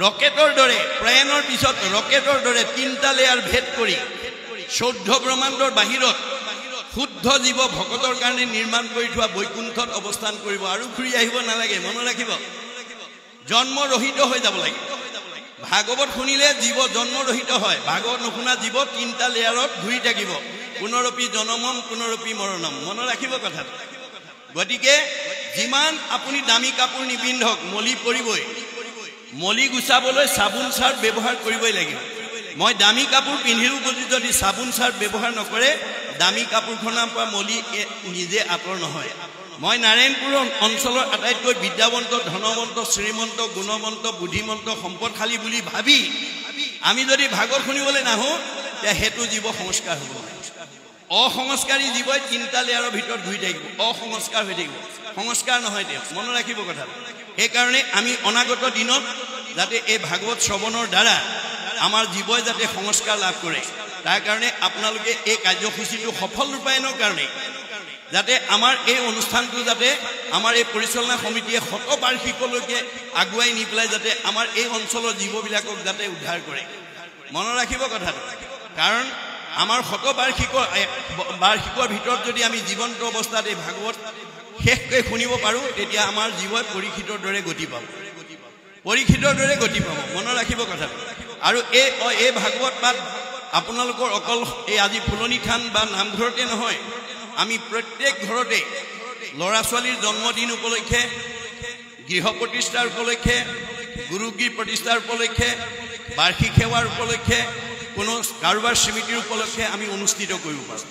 ৰকেটৰ দৰে প্ৰয়াণৰ পিছত ৰকেটৰ দৰে 3টা লেয়াৰ ভেদ কৰি 14 ব্ৰহ্মাণ্ডৰ বাহিৰত শুদ্ধ জীৱ ভকতৰ কাৰণে নিৰ্মাণ কৰি থোৱা বৈকুণ্ঠত অৱস্থান কৰিব আৰু ঘূৰি আহিব নালাগে মনত ৰাখিব জন্ম ৰহিত হৈ যাব লাগে ভাগৱত শুনিলে জীৱ জন্ম ৰহিত হয় ভাগৱত নুশুনা জীৱ 3টা লেয়াৰত ঘূৰি থাকিব পুনৰপি জনমম পুনৰপি মৰণম মনত ৰাখিব কথা গতিকে যিমান আপুনি দামী কাপোৰ নিপিন্ধক মলি পৰিবই মলি গুচাবলৈ চাবোন চাৰ্ফ ব্যৱহাৰ কৰিবই লাগিব মই দামী কাপোৰ পিন্ধিলোঁ বুলি যদি চাবোন চাৰ্ফ ব্যৱহাৰ নকৰে দামী কাপোৰখনৰ পৰা মলি নিজে আঁতৰ নহয় মই নাৰায়ণপুৰ অঞ্চলৰ আটাইতকৈ বিদ্যাৱন্ত ধনৱন্ত শ্ৰীমন্ত গুণৱন্ত বুদ্ধিমন্ত সম্পদশালী বুলি ভাবি আমি যদি ভাগৱত শুনিবলৈ নাহোঁ তেতিয়া সেইটো জীৱ সংস্কাৰ হ'ব অসংস্কাৰী জীৱই 3টা লেয়াৰৰ ভিতৰত ঘূৰি থাকিব অসংস্কাৰ হৈ থাকিব সংস্কাৰ নহয় তেওঁ মনত ৰাখিব কথা সেইকাৰণে আমি অনাগত দিনত যাতে এই ভাগৱত শ্ৰৱণৰ দ্বাৰা আমাৰ জীৱই যাতে সংস্কাৰ লাভ কৰে তাৰ কাৰণে আপোনালোকে এই কাৰ্যসূচীটো সফল ৰূপায়ণৰ কাৰণে যাতে আমাৰ এই অনুষ্ঠানটো যাতে আমাৰ এই পৰিচালনা সমিতিয়ে শতবাৰ্ষিকলৈকে আগুৱাই নি পেলাই যাতে আমাৰ এই অঞ্চলৰ জীৱবিলাকক যাতে উদ্ধাৰ কৰে মনত ৰাখিব কথাটো কাৰণ আমাৰ শতবাৰ্ষিকৰ ভিতৰত যদি আমি জীৱন্ত অৱস্থাত এই ভাগৱত শেষকৈ শুনিব পাৰোঁ তেতিয়া আমাৰ জীৱই পৰীক্ষিতৰ দৰে গতি পাব মনত ৰাখিব কথাটো আৰু এই ভাগৱত পাঠ আপোনালোকৰ অকল এই আজি ফুলনি থান বা নামঘৰতে নহয় আমি প্ৰত্যেক ঘৰতে ল'ৰা ছোৱালীৰ জন্মদিন উপলক্ষে গৃহ প্ৰতিষ্ঠাৰ উপলক্ষে গুৰুগৃহ প্ৰতিষ্ঠাৰ উপলক্ষে বাৰ্ষিক সেৱাৰ উপলক্ষে কোনো কাৰোবাৰ স্মৃতিৰ উপলক্ষে আমি অনুষ্ঠিত কৰিব পাৰোঁ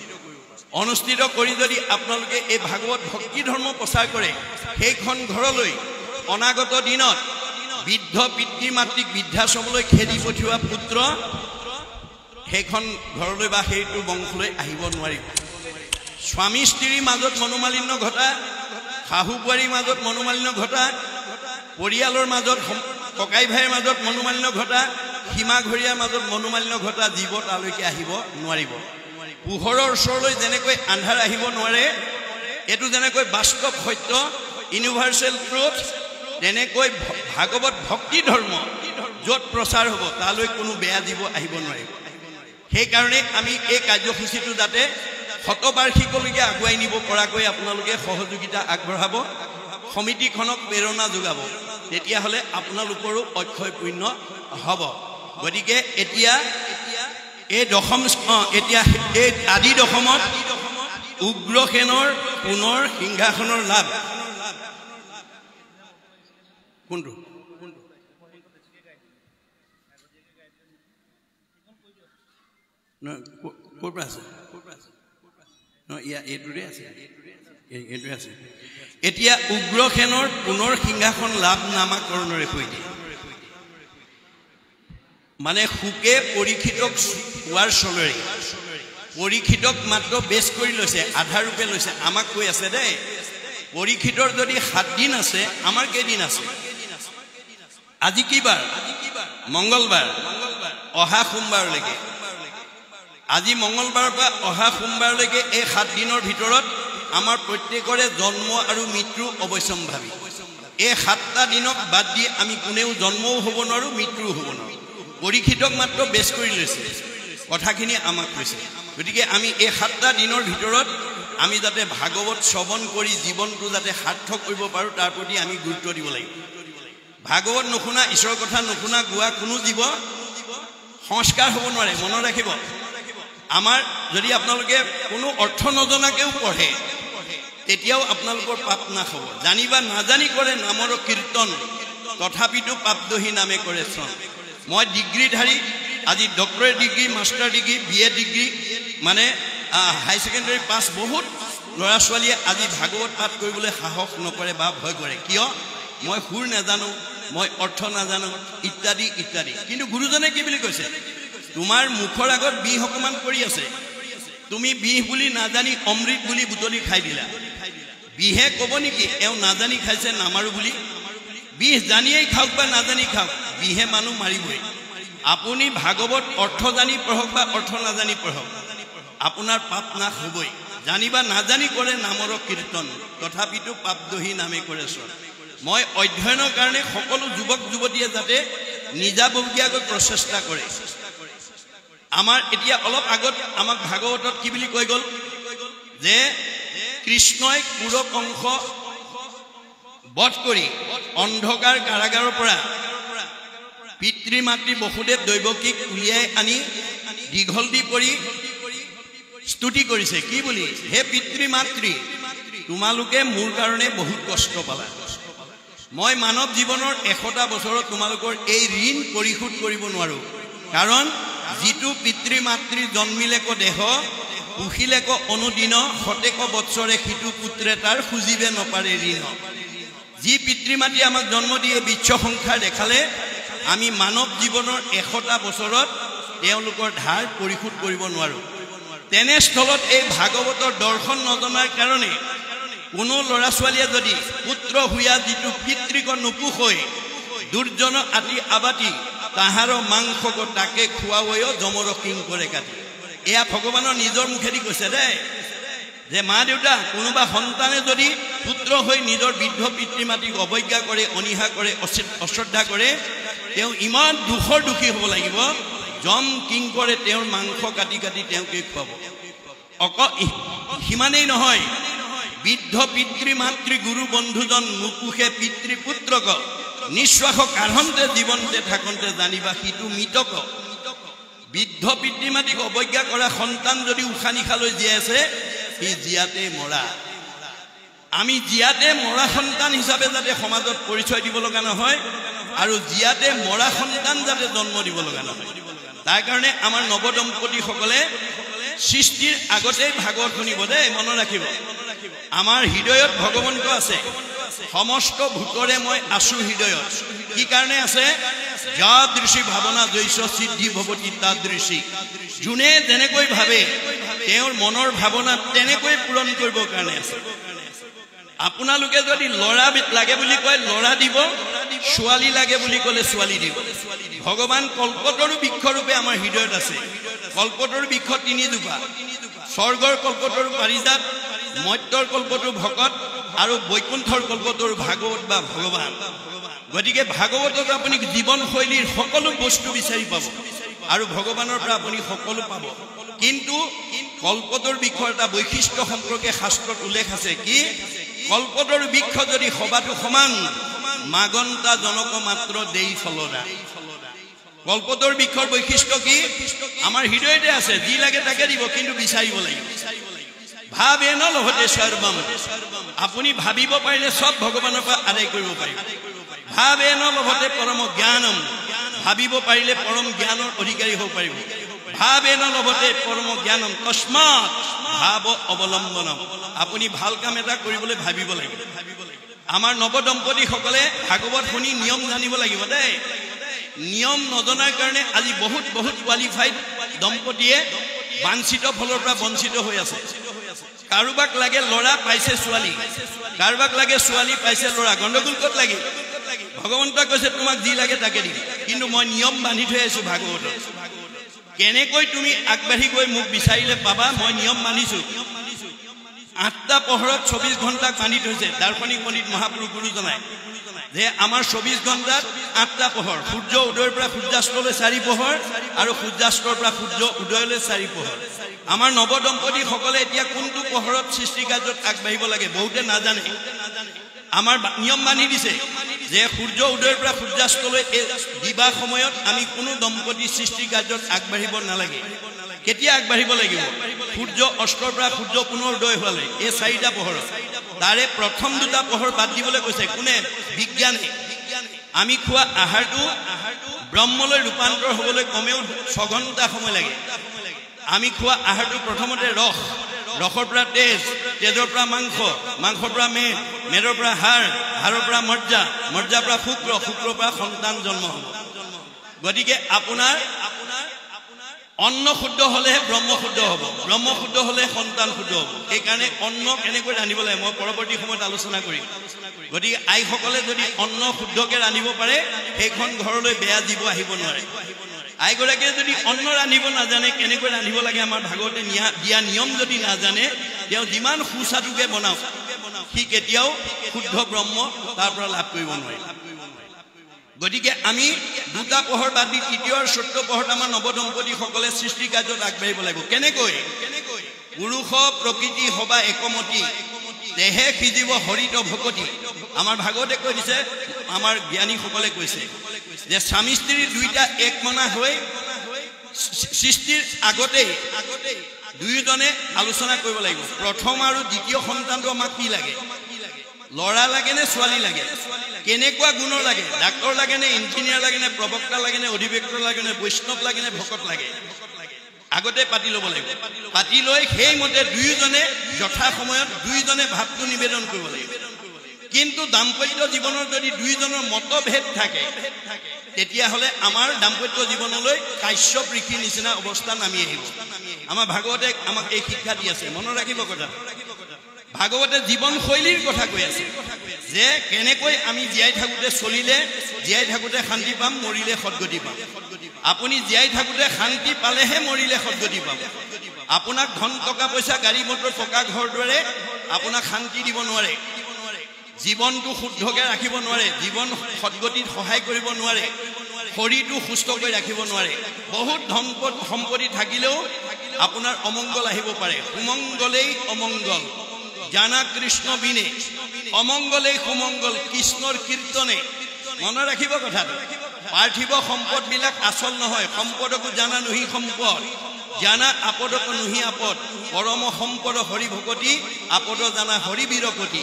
অনুষ্ঠিত কৰি যদি আপোনালোকে এই ভাগৱত ভক্তি ধৰ্ম প্ৰচাৰ কৰে সেইখন ঘৰলৈ অনাগত দিনত বৃদ্ধ পিতৃ মাতৃক বৃদ্ধাশ্ৰমলৈ খেদি পঠিওৱা পুত্ৰ সেইখন ঘৰলৈ বা সেইটো বংশলৈ আহিব নোৱাৰিব স্বামী স্ত্ৰীৰ মাজত মনোমালিন্য ঘটা শাহু বোৱাৰীৰ মাজত মনোমালিন্য ঘটা পৰিয়ালৰ মাজত ককাই ভাইৰ মাজত মনোমালিন্য ঘটা সীমা ঘৰীয়াৰ মাজত মনোমালিন্য ঘটা জীৱ তালৈকে আহিব নোৱাৰিব পোহৰৰ ওচৰলৈ যেনেকৈ আন্ধাৰ আহিব নোৱাৰে এইটো যেনেকৈ বাস্তৱ সত্য ইউনিভাৰ্চেল ট্ৰুথ তেনেকৈ ভাগৱত ভক্তি ধৰ্ম য'ত প্ৰচাৰ হ'ব তালৈ কোনো বেয়া জীৱ আহিব নোৱাৰিব সেইকাৰণে আমি এই কাৰ্যসূচীটো যাতে শতবাৰ্ষিকলৈকে আগুৱাই নিব পৰাকৈ আপোনালোকে সহযোগিতা আগবঢ়াব সমিতিখনক প্ৰেৰণা যোগাব তেতিয়াহ'লে আপোনালোকৰো অক্ষয় পুণ্য হ'ব গতিকে এতিয়া এই আদি দশমত উগ্ৰসেনৰ পুনৰ সিংহাসনৰ লাভ কোনটো ক'ৰ পৰা আছে এইটোৱে আছে এতিয়া উগ্ৰসেনৰ পুনৰ সিংহাসন লাভ নামাকৰণৰে সৈতে মানে সুকে পৰীক্ষিতক কোৱাৰ চলৰে পৰীক্ষিতক মাত্ৰ বেছ কৰি লৈছে আধা ৰূপে লৈছে আমাক কৈ আছে দেই পৰীক্ষিতৰ যদি 7 দিন আছে আমাৰ কেইদিন আছে আজি কি বাৰ মঙ্গলবাৰ অহা সোমবাৰলৈকে আজি মঙ্গলবাৰৰ পৰা অহা সোমবাৰলৈকে এই 7 দিনৰ ভিতৰত আমাৰ প্ৰত্যেকৰে জন্ম আৰু মৃত্যু অৱশ্যম্ভাৱী এই 7টা দিনক বাদ দি আমি কোনেও জন্মও হ'ব নোৱাৰো মৃত্যুও হ'ব নোৱাৰো পৰীক্ষিতক মাত্ৰ বেছ কৰি লৈছে কথাখিনি আমাক কৈছে গতিকে আমি এই 7টা দিনৰ ভিতৰত আমি যাতে ভাগৱত শ্ৰৱণ কৰি জীৱনটো যাতে সাৰ্থক কৰিব পাৰোঁ তাৰ প্ৰতি আমি গুৰুত্ব দিব লাগিব ভাগৱত নুশুনা ঈশ্বৰৰ কথা নুশুনা গোৱা কোনো জীৱ সংস্কাৰ হ'ব নোৱাৰে মনত ৰাখিব আমাৰ যদি আপোনালোকে কোনো অৰ্থ নজনাকেও পঢ়ে তেতিয়াও আপোনালোকৰ পাপ নাশ হ'ব জানিবা নাজানি কৰে নামৰ কীৰ্তন তথাপিতো পাপ দহি নামে কৰে শ্ৰণ মই ডিগ্ৰীধাৰী আজি doctorate degree master degree BA degree মানে হাই ছেকেণ্ডাৰী পাছ বহুত ল'ৰা ছোৱালীয়ে আজি ভাগৱত পাঠ কৰিবলৈ সাহস নকৰে বা ভয় কৰে কিয় মই সুৰ নাজানো মই অৰ্থ নাজানো ইত্যাদি ইত্যাদি কিন্তু গুৰুজনে কি বুলি কৈছে তোমাৰ মুখৰ আগত বিষ অকমান কৰি আছে তুমি বিষ বুলি নাজানি অমৃত বুলি বুটলি খাই দিলা বিহে ক'ব নেকি এওঁ নাজানি খাইছে নামাৰো বুলি বিষ জানিয়েই খাওক বা নাজানি খাওক বিহে মানুহ মাৰিবই আপুনি ভাগৱত অৰ্থ জানি পঢ়ক বা অৰ্থ নাজানি পঢ়ক আপোনাৰ পাপ নাশ হ'বই জানিবা নাজানি কৰে নামৰ কীৰ্তন তথাপিতো পাপ দহি নামে কৰে শ্ৰণ মই অধ্যয়নৰ কাৰণে সকলো যুৱক যুৱতীয়ে যাতে নিজাববীয়াকৈ প্ৰচেষ্টা কৰে আমাৰ এতিয়া অলপ আগত আমাক ভাগৱতত কি বুলি কৈ গ'ল যে কৃষ্ণই কুৰকংশ বধ কৰি অন্ধকাৰ কাৰাগাৰৰ পৰা পিতৃ মাতৃ বসুদেৱ দৈৱকীক উলিয়াই আনি দীঘল দি পৰি স্তুতি কৰিছে কি বুলি হে পিতৃ মাতৃ তোমালোকে মোৰ কাৰণে বহুত কষ্ট পালা মই মানৱ জীৱনৰ 100টা বছৰত তোমালোকৰ এই ঋণ পৰিশোধ কৰিব নোৱাৰো কাৰণ যিটো পিতৃ মাতৃ জন্মিলেক দেহ পুহিলেক অনুদিন শতেক বৎসৰে সিটো পুত্ৰে তাৰ খুজিবে নপাৰে ঋণ যি পিতৃ মাতৃ আমাক জন্ম দিয়ে বিচ্ছ সংখ্যাৰ দেখালে আমি মানৱ জীৱনৰ 100টা বছৰত তেওঁলোকৰ ধাৰ পৰিশোধ কৰিব নোৱাৰো তেনেস্থলত এই ভাগৱতৰ দৰ্শন নজনাৰ কাৰণে কোনো ল'ৰা ছোৱালীয়ে যদি পুত্ৰ হুয়া যিটো পিতৃক নুপুষৈ দুৰ্জন আতি আবাতি তাহাৰ মাংসক তাকে খুৱাবয়ো যমৰ কিং কৰে কাটি এয়া ভগৱানৰ নিজৰ মুখেদি কৈছে দেই যে মা দেউতা কোনোবা সন্তানে যদি পুত্ৰ হৈ নিজৰ বৃদ্ধ পিতৃ মাতৃক অৱজ্ঞা কৰে অনিহা কৰে অশ্ৰদ্ধা কৰে তেওঁ ইমান দুখৰ দুখী হ'ব লাগিব যম কিং কৰে তেওঁৰ মাংস কাটি কাটি তেওঁকে খুৱাব সিমানেই নহয় বৃদ্ধ পিতৃ মাতৃ গুৰু বন্ধুজন মুকুখে পিতৃ পুত্ৰক নিশ্বাস কাঢ়ন্তে জীৱনতে থাকন্তে জানিবা সিটো মৃতক বৃদ্ধ পিতৃ মাতৃক অৱজ্ঞা কৰা সন্তান যদি উশাহ নিশালৈ জীয়াই আছে সি জীয়াতে মৰা আমি জীয়াতে মৰা সন্তান হিচাপে যাতে সমাজত পৰিচয় দিব লগা নহয় আৰু জীয়াতে মৰা সন্তান যাতে জন্ম দিব লগা নহয় তাৰ কাৰণে আমাৰ নৱদম্পতিসকলে সৃষ্টিৰ আগতে ভাগৱত শুনিব দেই মনত ৰাখিব আমাৰ হৃদয়ত ভগৱন্ত আছে সমস্ত ভূতৰে মই আছো হৃদয়ত কি কাৰণে আছে যাদৃশী ভাৱনা জৈস সিদ্ধি ভৱতি তাদৃশী যোনে যেনেকৈ ভাবে তেওঁৰ মনৰ ভাৱনা তেনেকৈ পূৰণ কৰিবৰ কাৰণে আছে আপোনালোকে যদি ল'ৰা লাগে বুলি কয় ল'ৰা দিব ছোৱালী লাগে বুলি ক'লে ছোৱালী দিব ভগৱান কল্পতৰু বৃক্ষৰূপে আমাৰ হৃদয়ত আছে কল্পতৰু বৃক্ষ তিনিজোপা স্বৰ্গৰ কল্পতৰু পাৰিজাত মৰ্ত্যৰ কল্পতৰু ভকত আৰু বৈকুণ্ঠৰ কল্পতৰু ভাগৱত বা ভগৱান গতিকে ভাগৱতত আপুনি জীৱনশৈলীৰ সকলো বস্তু বিচাৰি পাব আৰু ভগৱানৰ পৰা আপুনি সকলো পাব কিন্তু কল্পতৰু বৃক্ষৰ এটা বৈশিষ্ট্য সম্পৰ্কে শাস্ত্ৰত উল্লেখ আছে কি কল্পতৰু বৃক্ষ যদি সবাটো সমান মাগন্তা জনক মাত্ৰ দেই ফলৰা কল্পতৰু বৃক্ষৰ বৈশিষ্ট্য কি আমাৰ হৃদয়তে আছে যি লাগে তাকে দিব কিন্তু বিচাৰিব লাগিব ভাবে ন লভতে সৰ্বম আপুনি ভাবিব পাৰিলে সব ভগৱানৰ পৰা আদায় কৰিব পাৰিব ভাবে ন লভতে পৰম জ্ঞানম ভাবিব পাৰিলে পৰম জ্ঞানৰ অধিকাৰী হ'ব পাৰিব ভাবে ন লভতে পৰম জ্ঞানম তস্মাৎ ভাব অৱলম্বনম আপুনি ভাল কাম এটা কৰিবলৈ ভাবিব লাগিব আমাৰ নৱদম্পতিসকলে ভাগৱত শুনি নিয়ম জানিব লাগিব দেই নিয়ম নজনাৰ কাৰণে আজি বহুত বহুত কোৱালিফাইড দম্পতিয়ে বাঞ্ছিত ফলৰ পৰা বঞ্চিত হৈ আছে কাৰোবাক লাগে ল'ৰা পাইছে ছোৱালী কাৰোবাক লাগে ছোৱালী পাইছে ল'ৰা গণ্ডগোল ক'ত লাগে ভগৱন্তই কৈছে তোমাক যি লাগে তাকে দিম কিন্তু মই নিয়ম বান্ধি থৈ আছো ভাগৱতত কেনেকৈ তুমি আগবাঢ়ি গৈ মোক বিচাৰিলে পাবা মই নিয়ম মানিছো 8টা পহৰত 24 ঘণ্টা বান্ধি থৈছে দাৰ্শনিক পণ্ডিত মহাপুৰুষ গুৰুজনাই যে আমাৰ 24 ঘণ্টাত 8টা পহৰ সূৰ্য উদয়ৰ পৰা সূৰ্যাস্তলৈ 4 পহৰ আৰু সূৰ্যাস্তৰ পৰা সূৰ্য উদয়লৈ 4 পহৰ আমাৰ নৱদম্পতিসকলে এতিয়া কোনটো পহৰত সৃষ্টি কাৰ্যত আগবাঢ়িব লাগে বহুতে নাজানে আমাৰ নিয়ম বান্ধি দিছে যে সূৰ্য উদয়ৰ পৰা সূৰ্যাস্তলৈ দিবা সময়ত আমি কোনো দম্পতি সৃষ্টি কাৰ্যত আগবাঢ়িব নালাগে কেতিয়া আগবাঢ়িব লাগিব সূৰ্য অস্তৰ পৰা সূৰ্য পুনৰ উদয় হোৱালৈ এই 4টা পহৰ তাৰে প্ৰথম 2টা পহৰ বাদ দিবলৈ কৈছে কোনে বিজ্ঞানে আমি খোৱা আহাৰটো ব্ৰহ্মলৈ ৰূপান্তৰ হ'বলৈ কমেও 6 ঘণ্টা সময় লাগে আমি খোৱা আহাৰটো প্ৰথমতে ৰসৰ পৰা তেজৰ পৰা মাংসৰ পৰা মেদৰ পৰা হাড়ৰ পৰা মজ্জাৰ পৰা শুক্ৰৰ পৰা সন্তান জন্ম হ'ব গতিকে আপোনাৰ অন্ন শুদ্ধ হলে ব্ৰহ্ম শুদ্ধ হ'ব ব্ৰহ্ম শুদ্ধ হলে সন্তান শুদ্ধ হ'ব এই কাৰণে অন্ন কেনেকৈ ৰান্ধিব লাগে মই পৰৱৰ্তী সময়ত আলোচনা কৰিম গতিকে আইসকলে যদি অন্ন শুদ্ধকৈ ৰান্ধিব পাৰে সেইখন ঘৰলৈ বেয়া জীৱ আহিব নোৱাৰে আইগৰাকীয়ে যদি অন্ন ৰান্ধিব নাজানে কেনেকৈ ৰান্ধিব লাগে আমাৰ ভাগৱতে দিয়া নিয়ম যদি নাজানে তেওঁ যিমান সুস্বাদুকৈ বনাওক সি কেতিয়াও শুদ্ধ ব্ৰহ্ম তাৰ পৰা লাভ কৰিব নোৱাৰে গতিকে আমি 2টা পহৰ বাদ দি 3য় আৰু 4ৰ্থ পহৰত আমাৰ নৱদম্পতিসকলে সৃষ্টি কাৰ্যত আগবাঢ়িব লাগিব কেনেকৈ পুৰুষ প্ৰকৃতি হবা একমতি দেহে সিজিব হৰিত ভকতি আমাৰ ভাগৱতে কৈ দিছে আমাৰ জ্ঞানীসকলে কৈছে যে স্বামী স্ত্ৰী দুইটা এক মনা হৈ সৃষ্টিৰ আগতেই দুয়োজনে আলোচনা কৰিব লাগিব প্ৰথম আৰু দ্বিতীয় সন্তানটো আমাক কি লাগে ল'ৰা লাগে নে ছোৱালী লাগে কেনেকুৱা গুণৰ লাগে ডাক্তৰ লাগে নে ইঞ্জিনিয়াৰ লাগে নে প্ৰবক্তা লাগে নে অধিবেক্তৰ লাগে নে বৈষ্ণৱ লাগে নে ভকত লাগে আগতে পাতি ল'ব লাগিব পাতি লৈ সেইমতে দুয়োজনে যথা সময়ত দুয়োজনে ভাৱটো নিবেদন কৰিব লাগিব কিন্তু দাম্পত্য জীৱনৰ যদি দুয়োজনৰ মতভেদ থাকে তেতিয়াহ'লে আমাৰ দাম্পত্য জীৱনলৈ কাশ্যপ ঋষিৰ নিচিনা অৱস্থা নামি আহিব আমাৰ ভাগৱতে আমাক এই শিক্ষা দি আছে মনত ৰাখিব কথা ভাগৱতে জীৱনশৈলীৰ কথা কৈ আছে যে কেনেকৈ আমি জীয়াই থাকোঁতে চলিলে জীয়াই থাকোঁতে শান্তি পাম, মৰিলে সদ্গতি পাম। আপুনি জীয়াই থাকোঁতে শান্তি পালেহে মৰিলে সদ্গতি পাম। আপোনাক ধন টকা পইচা গাড়ী মটৰ পকা ঘৰ দৰে আপোনাক শান্তি দিব নোৱাৰে, জীৱনটো শুদ্ধকৈ ৰাখিব নোৱাৰে, জীৱন সদ্গতিত সহায় কৰিব নোৱাৰে, শৰীৰটো সুস্থ কৰি ৰাখিব নোৱাৰে। বহুত ধন সম্পত্তি থাকিলেও আপোনাৰ অমংগল আহিব পাৰে। সুমংগলেই অমংগল, জানা কৃষ্ণ বিনে অমংগলেই সুমংগল, কৃষ্ণৰ কীৰ্তনে। মনত ৰাখিব কথাটো। পাৰ্থিৱ সম্পদবিলাক আচল নহয়। সম্পদকো জানা নুহি সম্পদ, জানা আপদকো নুহি আপদ, পৰম সম্পদ হৰি ভকতি, আপদ জানা হৰি বিৰকতি।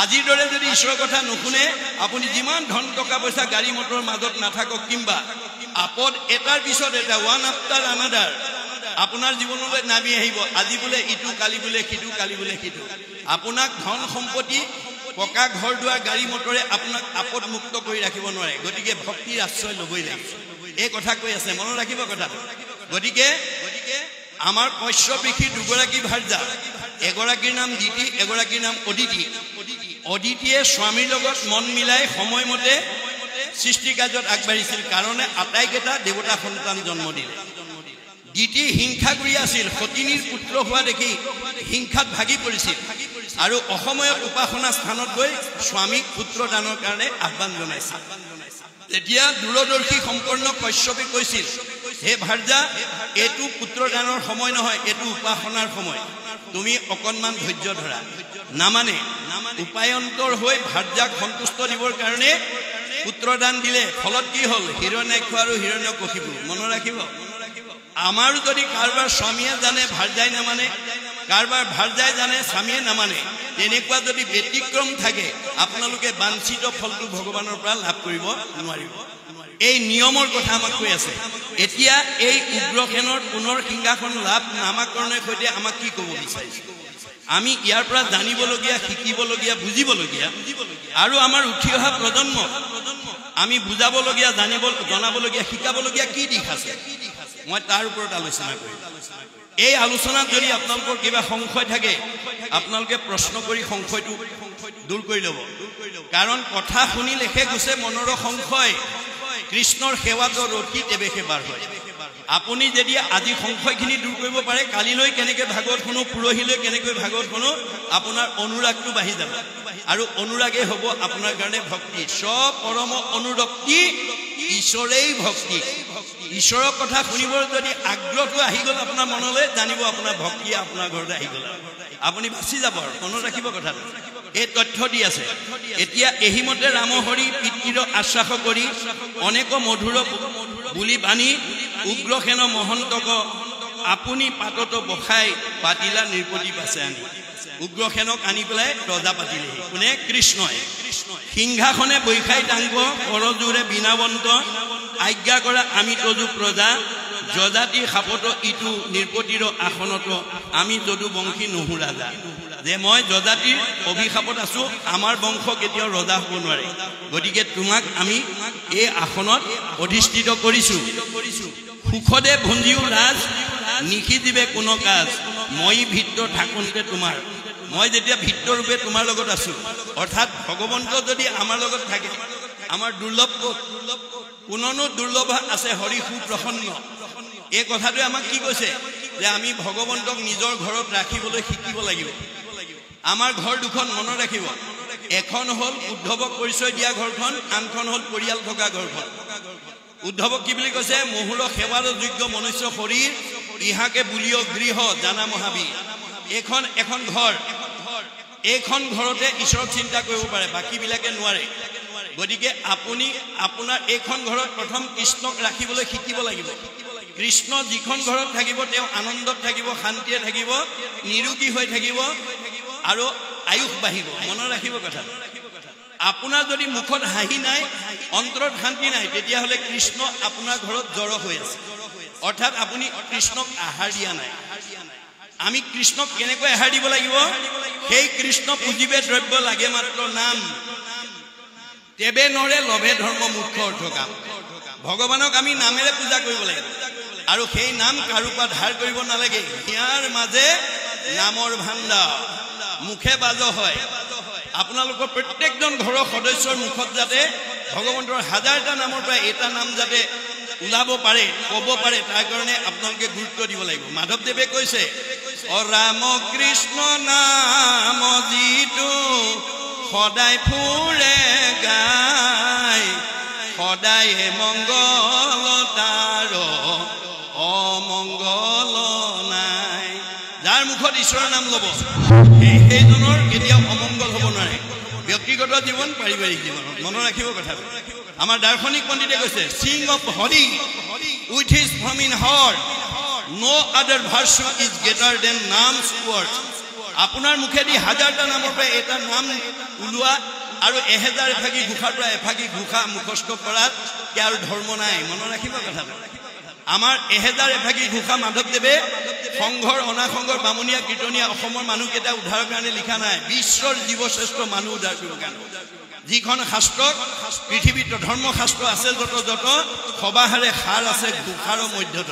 আজিৰ দৰে যদি ঈশ্বৰৰ কথা নুশুনে, আপুনি যিমান ধন টকা পইচা গাড়ী মটৰৰ মাজত নাথাকক কিম্বা আপদ এটাৰ পিছত এটা, ওৱান আফটাৰ আনাডাৰ আপোনাৰ জীৱনলৈ নামি আহিব। আজি বোলে ইটো, কালি বোলে সিটো, কালি বোলে সিটো। আপোনাক ধন সম্পত্তি পকা ঘৰ দুৱাৰ গাড়ী মটৰে আপোনাক আপদ মুক্ত কৰি ৰাখিব নোৱাৰে। গতিকে ভক্তিৰ আশ্ৰয় ল'বই লাগিব। এই কথা কৈ আছে, মনত ৰাখিব কথাটো। গতিকে আমাৰ কশ্যপ ঋষিৰ দুগৰাকী ভাৰ্যা, এগৰাকীৰ নাম দিতি, এগৰাকীৰ নাম অদিতি। অদিতিয়ে স্বামীৰ লগত মন মিলাই সময়মতে সৃষ্টি কাৰ্যত আগবাঢ়িছিল কাৰণে আটাইকেইটা দেৱতা সন্তান জন্ম দিলে। দিতি হিংসাগুৰি আছিল, সতিনীৰ পুত্ৰ হোৱা দেখি হিংসাত ভাগি পৰিছিল আৰু অসময়ত উপাসনা স্থানত গৈ স্বামীক পুত্ৰ দানৰ কাৰণে আহ্বান জনাইছিল। তেতিয়া দূৰদৰ্শী সম্পন্ন কশ্যপে কৈছিল, হে ভাৰ্যা, এইটো পুত্ৰ দানৰ সময় নহয়, এইটো উপাসনাৰ সময়, তুমি অকণমান ধৈৰ্য ধৰা। নামানে উপায়ন্তৰ হৈ ভাৰ্যাক সন্তুষ্ট দিবৰ কাৰণে পুত্ৰদান দিলে। ফলত কি হ'ল? হিৰণ্যাক্ষ আৰু হিৰণ্যকশিপু। মনত ৰাখিব, আমাৰো যদি কাৰোবাৰ স্বামীয়ে জানে ভাৰ্যাই নামানে, কাৰোবাৰ ভাৰ্যাই জানে স্বামীয়ে নামানে, তেনেকুৱা যদি ব্যতিক্ৰম থাকে, আপোনালোকে বাঞ্ছিত ফলটো ভগৱানৰ পৰা লাভ কৰিব নোৱাৰিব। এই নিয়মৰ কথা আমাক কৈ আছে। এতিয়া এই উগ্ৰসেনৰ পুনৰ সিংহাসন লাভ নামাকৰণৰ সৈতে আমাক কি ক'ব বিচাৰিছে? আমি ইয়াৰ পৰা জানিবলগীয়া, শিকিবলগীয়া, বুজিবলগীয়া আৰু আমাৰ উঠি অহা প্ৰজন্ম আমি বুজাবলগীয়া, জনাবলগীয়া, শিকাবলগীয়া কি দিশ আছে, মই তাৰ ওপৰত আলোচনা কৰিম। এই আলোচনাত যদি আপোনালোকৰ কিবা সংশয় থাকে, আপোনালোকে প্ৰশ্ন কৰি সংশয়টো দূৰ কৰি ল'ব। কাৰণ কথা শুনিলেহে গৈছে মনৰ সংশয়, কৃষ্ণৰ সেৱাত ৰতি তেবে সেৱাৰ হয়। আপুনি যেতিয়া আজি সংশয়খিনি দূৰ কৰিব পাৰে, কালিলৈ কেনেকৈ ভাগৱত শুনো, পৰহিলৈ কেনেকৈ ভাগৱত শুনো, আপোনাৰ অনুৰাগটো বাঢ়ি যাব আৰু অনুৰাগে হ'ব আপোনাৰ কাৰণে ভক্তি। স্ব পৰম অনুৰক্তি ঈশ্বৰেই ভক্তি। ঈশ্বৰৰ কথা শুনিবৰ যদি আগ্ৰহটো আহি গ'ল আপোনাৰ মনলৈ, জানিব আপোনাৰ ভক্তি আপোনাৰ ঘৰলৈ আহি গ'ল, আপুনি বাচি যাব। মনত ৰাখিব কথাটো। এই তথ্য দি আছে। এতিয়া এহিমতে ৰাম হৰি পিতৃৰ আশ্বাস কৰি অনেক মধুৰ বুলি বাণী উগ্ৰসেন মহন্তক আপুনি পাতত বসাই পাতিলা নিৰ্পতি পাছে আনি। উগ্ৰসেনক আনি পেলাই ৰজা পাতিলেহি। কোনে? কৃষ্ণই। সিংহাসনে বৈখাই টাংগ কৰজোৰে বিনাবন্ত, আজ্ঞা কৰা আমি তজু প্ৰজা, যজাতি সাপত ইটো নিৰ্পতিৰ আসনত, আমি যদু বংশী নহু ৰাজা। যে মই যজাতিৰ অভিশাপত আছো, আমাৰ বংশ কেতিয়াও ৰজা হ'ব নোৱাৰে। গতিকে তোমাক আমি এই আসনত অধিষ্ঠিত কৰিছো। সুখদে ভঞ্জিও ৰাজ, নিশিজিবে কোনো কাজ, মই ভিত্ৰ থাকোঁতে তোমাৰ। মই যেতিয়া ভিত্তৰূপে তোমাৰ লগত আছো, অৰ্থাৎ ভগৱন্ত যদি আমাৰ লগত থাকে, আমাৰ দুৰ্লভ কোননো দুৰ্লভ আছে হৰি সুপ্ৰসন্ন। এই কথাটোৱে আমাক কি কৈছে? যে আমি ভগৱন্তক নিজৰ ঘৰত ৰাখিবলৈ শিকিব লাগিব। আমাৰ ঘৰ দুখন, মনত ৰাখিব। এখন হ'ল উদ্ধৱক পৰিচয় দিয়া ঘৰখন, আনখন হ'ল পৰিয়াল থকা ঘৰখন। উদ্ধৱক কি বুলি কৈছে? মহুৰ সেৱাৰ যোগ্য মনুষ্য শৰীৰ, ইহাকে বুলিও গৃহ জানা মহাবীৰ। এইখন এখন ঘৰ, এইখন ঘৰতে ঈশ্বৰক চিন্তা কৰিব পাৰে, বাকীবিলাকে নোৱাৰে। গতিকে আপুনি আপোনাৰ এইখন ঘৰত প্ৰথম কৃষ্ণক ৰাখিবলৈ শিকিব লাগিব। কৃষ্ণ যিখন ঘৰত থাকিব, তেওঁ আনন্দত থাকিব, শান্তিয়ে থাকিব, নিৰোগী হৈ থাকিব আৰু আয়ুস বাঢ়িব। মনত ৰাখিব কথা। আপোনাৰ যদি মুখত হাঁহি নাই, অন্তৰত শান্তি নাই, তেতিয়াহ'লে কৃষ্ণ আপোনাৰ ঘৰত জড় হৈ আছে, অৰ্থাৎ আপুনি কৃষ্ণক আহাৰ দিয়া নাই। আমি কৃষ্ণক কেনেকৈ আহাৰ দিব লাগিব? সেই কৃষ্ণ পুজিবে দ্ৰব্য লাগে মাত্ৰ নাম, তেবে নৰে লভে ধৰ্ম মুখ্য অৰ্থ কাম। ভগৱানক আমি নামেৰে পূজা কৰিব লাগিব আৰু সেই নাম কাৰো পৰা ধাৰ কৰিব নালাগে। হিয়াৰ মাজে নামৰ ভাণ্ডাৰ, মুখে বাজ হয়, আপোনালোকৰ প্ৰত্যেকজন ঘৰৰ সদস্যৰ মুখত যাতে ভগৱন্তৰ হাজাৰটা নামৰ পৰা এটা নাম যাতে ওলাব পাৰে ক'ব পাৰে তাৰ কাৰণে আপোনালোকে গুৰুত্ব দিব লাগিব মাধৱদেৱে কৈছে অ ৰাম কৃষ্ণ নাম যিটো সদায় ফুৰে গাই সদায় মংগল তাৰ অমংগল নাই যাৰ মুখত ঈশ্বৰৰ নাম ল'ব সেইজনৰ কেতিয়াও অমংগল হ'ব নোৱাৰে ব্যক্তিগত জীৱন পাৰিবাৰিক জীৱনত মনত ৰাখিব কথাটো আমাৰ দাৰ্শনিক পণ্ডিতে কৈছে sing of Hari with his from in heart no other virtue is greater than names word আপোনাৰ মুখেদি হাজাৰটা নামৰ পৰা এটা নাম ওলোৱা আৰু 1000 এফাকি ঘোষাৰ পৰা এফাকি ঘোষা মুখস্থ কৰাত আৰু ধৰ্ম নাই মনত ৰাখিব কথাটো আমাৰ 1000 এফাকি ঘোষা মাধৱদেৱে সংঘৰ অনাসংঘৰ বামুণীয়া কীৰ্তনীয়া অসমৰ মানুহকেইটা উদ্ধাৰৰ কাৰণে লিখা নাই বিশ্বৰ জীৱশ্ৰেষ্ঠ মানুহ উদ্ধাৰ কৰিবৰ কাৰণে যিখন শাস্ত্ৰক পৃথিৱীত ধৰ্মশাস্ত্ৰ আছে যত সবাহাৰে সাৰ আছে ঘোষাৰ মধ্যত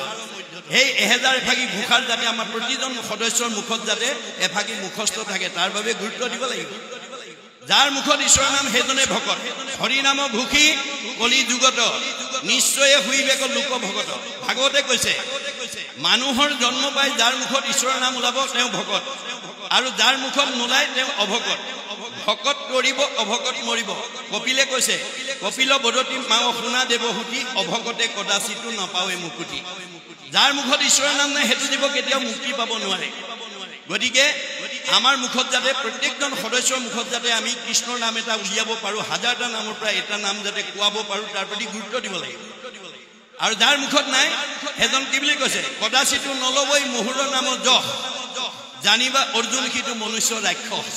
সেই 1000 এফাকি ঘোষাৰ যাতে আমাৰ প্ৰতিজন সদস্যৰ মুখত যাতে এফাকি মুখস্থ থাকে তাৰ বাবে গুৰুত্ব দিব লাগিব যাৰ মুখত ঈশ্বৰৰ নাম সেইজনে ভকত হৰি নাম ঘোষি কলি যুগত নিশ্চয় হুইবেক লোক ভকত ভাগৱতে কৈছে মানুহৰ জন্ম পাই যাৰ মুখত ঈশ্বৰৰ নাম ওলাব তেওঁ ভকত আৰু যাৰ মুখত নোলায় তেওঁ অভকত ভকত কৰিব অভকত মৰিব কপিলে কৈছে কপিল বদতি মাও শুনা দেৱহুতি অভকতে কদাচিতো নাপাৱে মুকুতি যাৰ মুখত ঈশ্বৰৰ নাম নাই হেতু জীৱ কেতিয়াও মুক্তি পাব নোৱাৰে গতিকে আমাৰ মুখত যাতে প্ৰত্যেকজন সদস্যৰ মুখত যাতে আমি কৃষ্ণৰ নাম এটা উলিয়াব পাৰো হাজাৰটা নামৰ পৰা এটা নাম যাতে কোৱাব পাৰো তাৰ প্ৰতি গুৰুত্ব দিব লাগিব আৰু যাৰ মুখত নাই এজন কি বুলি কৈছে কদাচিতো নলবই মুহুৰ নাম যশ জানিবা অৰ্জুন কিটো মনুষ্য ৰাক্ষস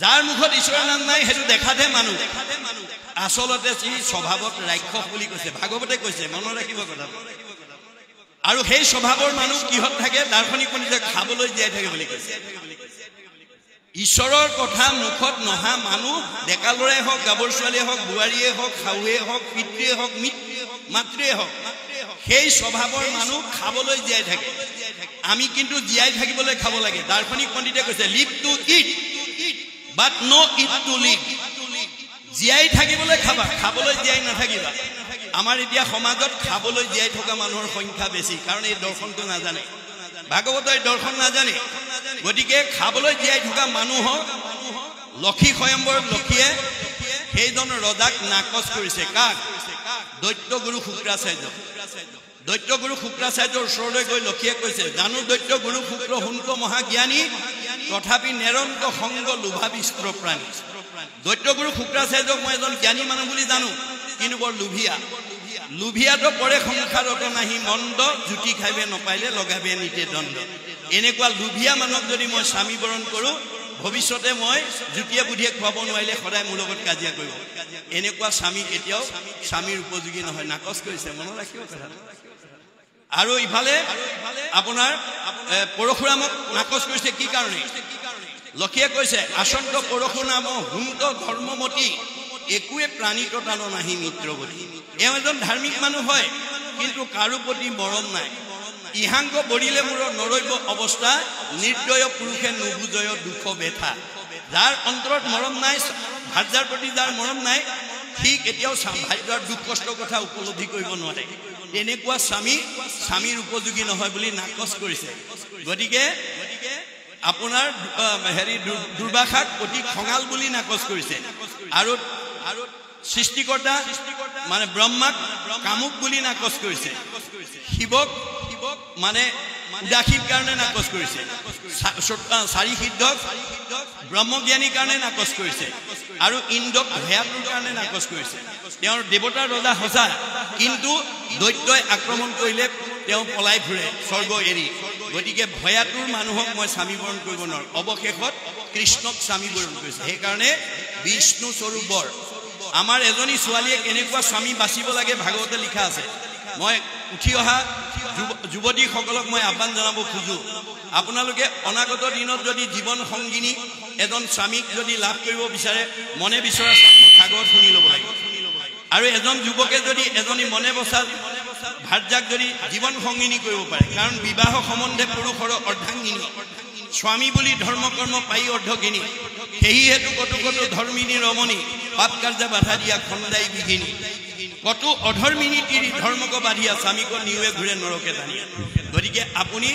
যাৰ মুখত ঈশ্বৰৰ নাম নাই হেতু দেখাতে মানুহ আসলতে সি স্বভাৱত ৰাক্ষস বুলি কৈছে ভাগৱতে কৈছে মনত ৰাখিব কথাটো আৰু সেই স্বভাৱৰ মানুহ কিহত থাকে দাৰ্শনিক পণ্ডিতে খাবলৈ জীয়াই থাকে বুলি কৈছে ঈশ্বৰৰ কথা মুখত নহা মানুহ ডেকা ল'ৰাই হওক গাভৰু ছোৱালীয়ে হওক বোৱাৰীয়ে হওক শাহুৱে হওক পিতৃয়ে হওক মাতৃয়ে হওক সেই স্বভাৱৰ মানুহ খাবলৈ জীয়াই থাকে আমি কিন্তু জীয়াই থাকিবলৈ খাব লাগে দাৰ্শনিক পণ্ডিতে কৈছে live to eat but no eat to live জীয়াই থাকিবলৈ খাবা খাবলৈ জীয়াই নাথাকিবা আমাৰ এতিয়া সমাজত খাবলৈ জীয়াই থকা মানুহৰ সংখ্যা বেছি কাৰণ এই দৰ্শনটো নাজানে ভাগৱতৰ দৰ্শন নাজানে গতিকে খাবলৈ জীয়াই থকা মানুহক লক্ষী স্বয়ম্বৰ লক্ষীয়ে সেইজন ৰজাক নাকচ কৰিছে কাক দৈত্যগুৰু শুক্ৰাচাৰ্যৰ ওচৰলৈ গৈ লক্ষীয়ে কৈছে জানো দৈত্যগুৰু শুক্ৰ শুন্ত মহাজ্ঞানী তথাপি নেৰন্ত সংগ লোভা বিস্ত্ৰ প্ৰাণী দৈত্যগুৰু শুক্ৰাচাৰ্যক মই এজন জ্ঞানী মানুহ বুলি জানো কিন্তু বৰ লোভিয়াটো পৰে সংসাৰত নাহি মন্দ জুতি খাইবে নপাইলে লগাবে নিতে দণ্ড এনেকুৱা লোভিয়া মানুহক যদি মই স্বামী বৰণ কৰোঁ ভৱিষ্যতে মই জুতিয়ে বুদ্ধিয়ে খুৱাব নোৱাৰিলে সদায় মোৰ লগত কাজিয়া কৰিব এনেকুৱা স্বামী কেতিয়াও স্বামীৰ উপযোগী নহয় নাকচ কৰিছে মনত ৰাখিব কথাটো আৰু ইফালে আপোনাৰ পৰশুৰামক নাকচ কৰিছে কি কাৰণে লক্ষীয়ে কৈছে আচন্ত পৰশুৰাম হুন্ত ধৰ্মমতী একোৱে প্ৰাণীত টানো নাহি মিত্ৰৱতী এওঁ এজন ধাৰ্মিক মানুহ হয় কিন্তু কাৰো প্ৰতি মৰম নাই ইহাংগ বৰিলে মোৰ নৰৈব অৱস্থা নিৰ্দয় পুৰুষে নুবুজয় দুখ বেথা যাৰ অন্তৰত মৰম নাই ভাৰ্যাৰ প্ৰতি যাৰ মৰম নাই সি কেতিয়াও ভাৰ্যাৰ দুখ কষ্টৰ কথা উপলব্ধি কৰিব নোৱাৰে এনেকুৱা স্বামীৰ উপযোগী নহয় বুলি নাকচ কৰিছে গতিকে আপোনাৰ দুৰ্বাসাক অতি খঙাল বুলি নাকচ কৰিছে আৰু সৃষ্টিকৰ্তা মানে ব্ৰহ্মাক কামুক বুলি নাকচ কৰিছে শিৱক মানে উদাসীৰ কাৰণে নাকচ কৰিছে চাৰি সিদ্ধক ব্ৰহ্মজ্ঞানীৰ কাৰণে নাকচ কৰিছে আৰু ইন্দ্ৰক ভয়াতুৰ কাৰণে নাকচ কৰিছে তেওঁৰ দেৱতাৰ ৰজা সঁচা কিন্তু দৈত্যই আক্ৰমণ কৰিলে তেওঁ পলাই ফুৰে স্বৰ্গ এৰি গতিকে ভয়াতুৰ মানুহক মই স্বামী বৰণ কৰিব নোৱাৰো অৱশেষত কৃষ্ণক স্বামী বৰণ কৰিছে সেইকাৰণে বিষ্ণু স্বৰূপৰ আমাৰ এজনী ছোৱালীয়ে কেনেকুৱা স্বামী বাচিব লাগে ভাগৱতে লিখা আছে মই উঠি অহা যুৱতীসকলক মই আহ্বান জনাব খোজো আপোনালোকে অনাগত দিনত যদি জীৱন সংগিনী এজন স্বামীক যদি লাভ কৰিব বিচাৰে মনে বিচৰা ভাগৱত শুনি ল'ব লাগিব আৰু এজন যুৱকে যদি এজনী মনে বচা ভাৰ্যাক যদি জীৱন সংগিনী কৰিব পাৰে কাৰণ বিবাহ সম্বন্ধে পুৰুষৰ অৰ্ধাংগিনী স্বামী বুলি ধৰ্মকৰ্ম পাই অৰ্ধগিনী সেই হেতু কটু কটু ধৰ্মিনী ৰমণী পাপ কাৰ্য বাধা দিয়া খন্দাই বিঘিনী কটু অধৰ্মিনী তিৰি ধৰ্মক বাধিয়া স্বামীক নিউৱে ঘূৰে নৰকে টানিয়া গতিকে আপুনি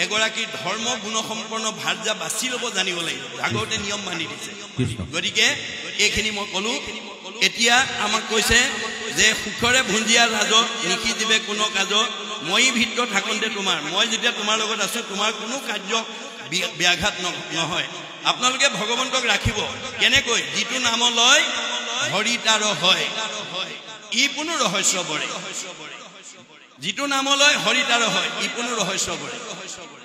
এগৰাকী ধৰ্ম গুণসম্পন্ন ভাৰ্যা বাছি ল'ব জানিব লাগিব ভাগৱতে নিয়ম মানি দিছে গতিকে এইখিনি মই ক'লো এতিয়া আমাক কৈছে যে সুখৰে ভুঞ্জিয়া ৰাজ নিশিজিবে কোনো কাজ মই ভিতৰত থাকোঁতে তোমাৰ মই যেতিয়া তোমাৰ লগত আছো তোমাৰ কোনো কাৰ্য ব্যাঘাত নহয় আপোনালোকে ভগৱন্তক ৰাখিব কেনেকৈ যিটো নাম লয় হৰি তাৰ হয় ই কোনো ৰহস্য বৰে যিটো নাম লয় হৰি তাৰ হয় ই কোনো ৰহস্য বৰে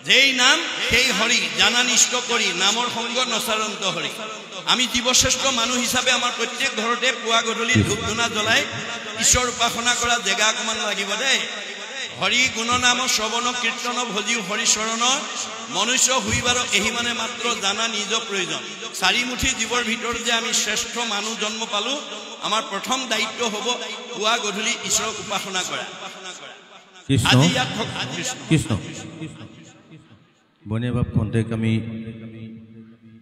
যেই নাম সেই হৰি জানা নিষ্ঠ কৰি নামৰ সংগ নচাৰন্ত হৰি আমি জীৱশ্ৰেষ্ঠ মানুহ হিচাপে আমাৰ প্ৰত্যেক ঘৰতে পুৱা গধূলি ধূপ ধূনা জ্বলাই ঈশ্বৰ উপাসনা কৰা জেগা অকণমান লাগিব দেই হৰি গুণ নাম শ্ৰৱণ কীৰ্তন ভজি হৰি চৰণ মনুষ্য হুইবাৰ এহি মানে মাত্ৰ জানা নিজ প্ৰয়োজন চাৰিমুঠি জীৱৰ ভিতৰত যে আমি শ্ৰেষ্ঠ মানুহ জন্ম পালো আমাৰ প্ৰথম দায়িত্ব হ'ব পুৱা গধূলি ঈশ্বৰক উপাসনা কৰা কৃষ্ণ বনিয়াবাব কণ্টেক আমি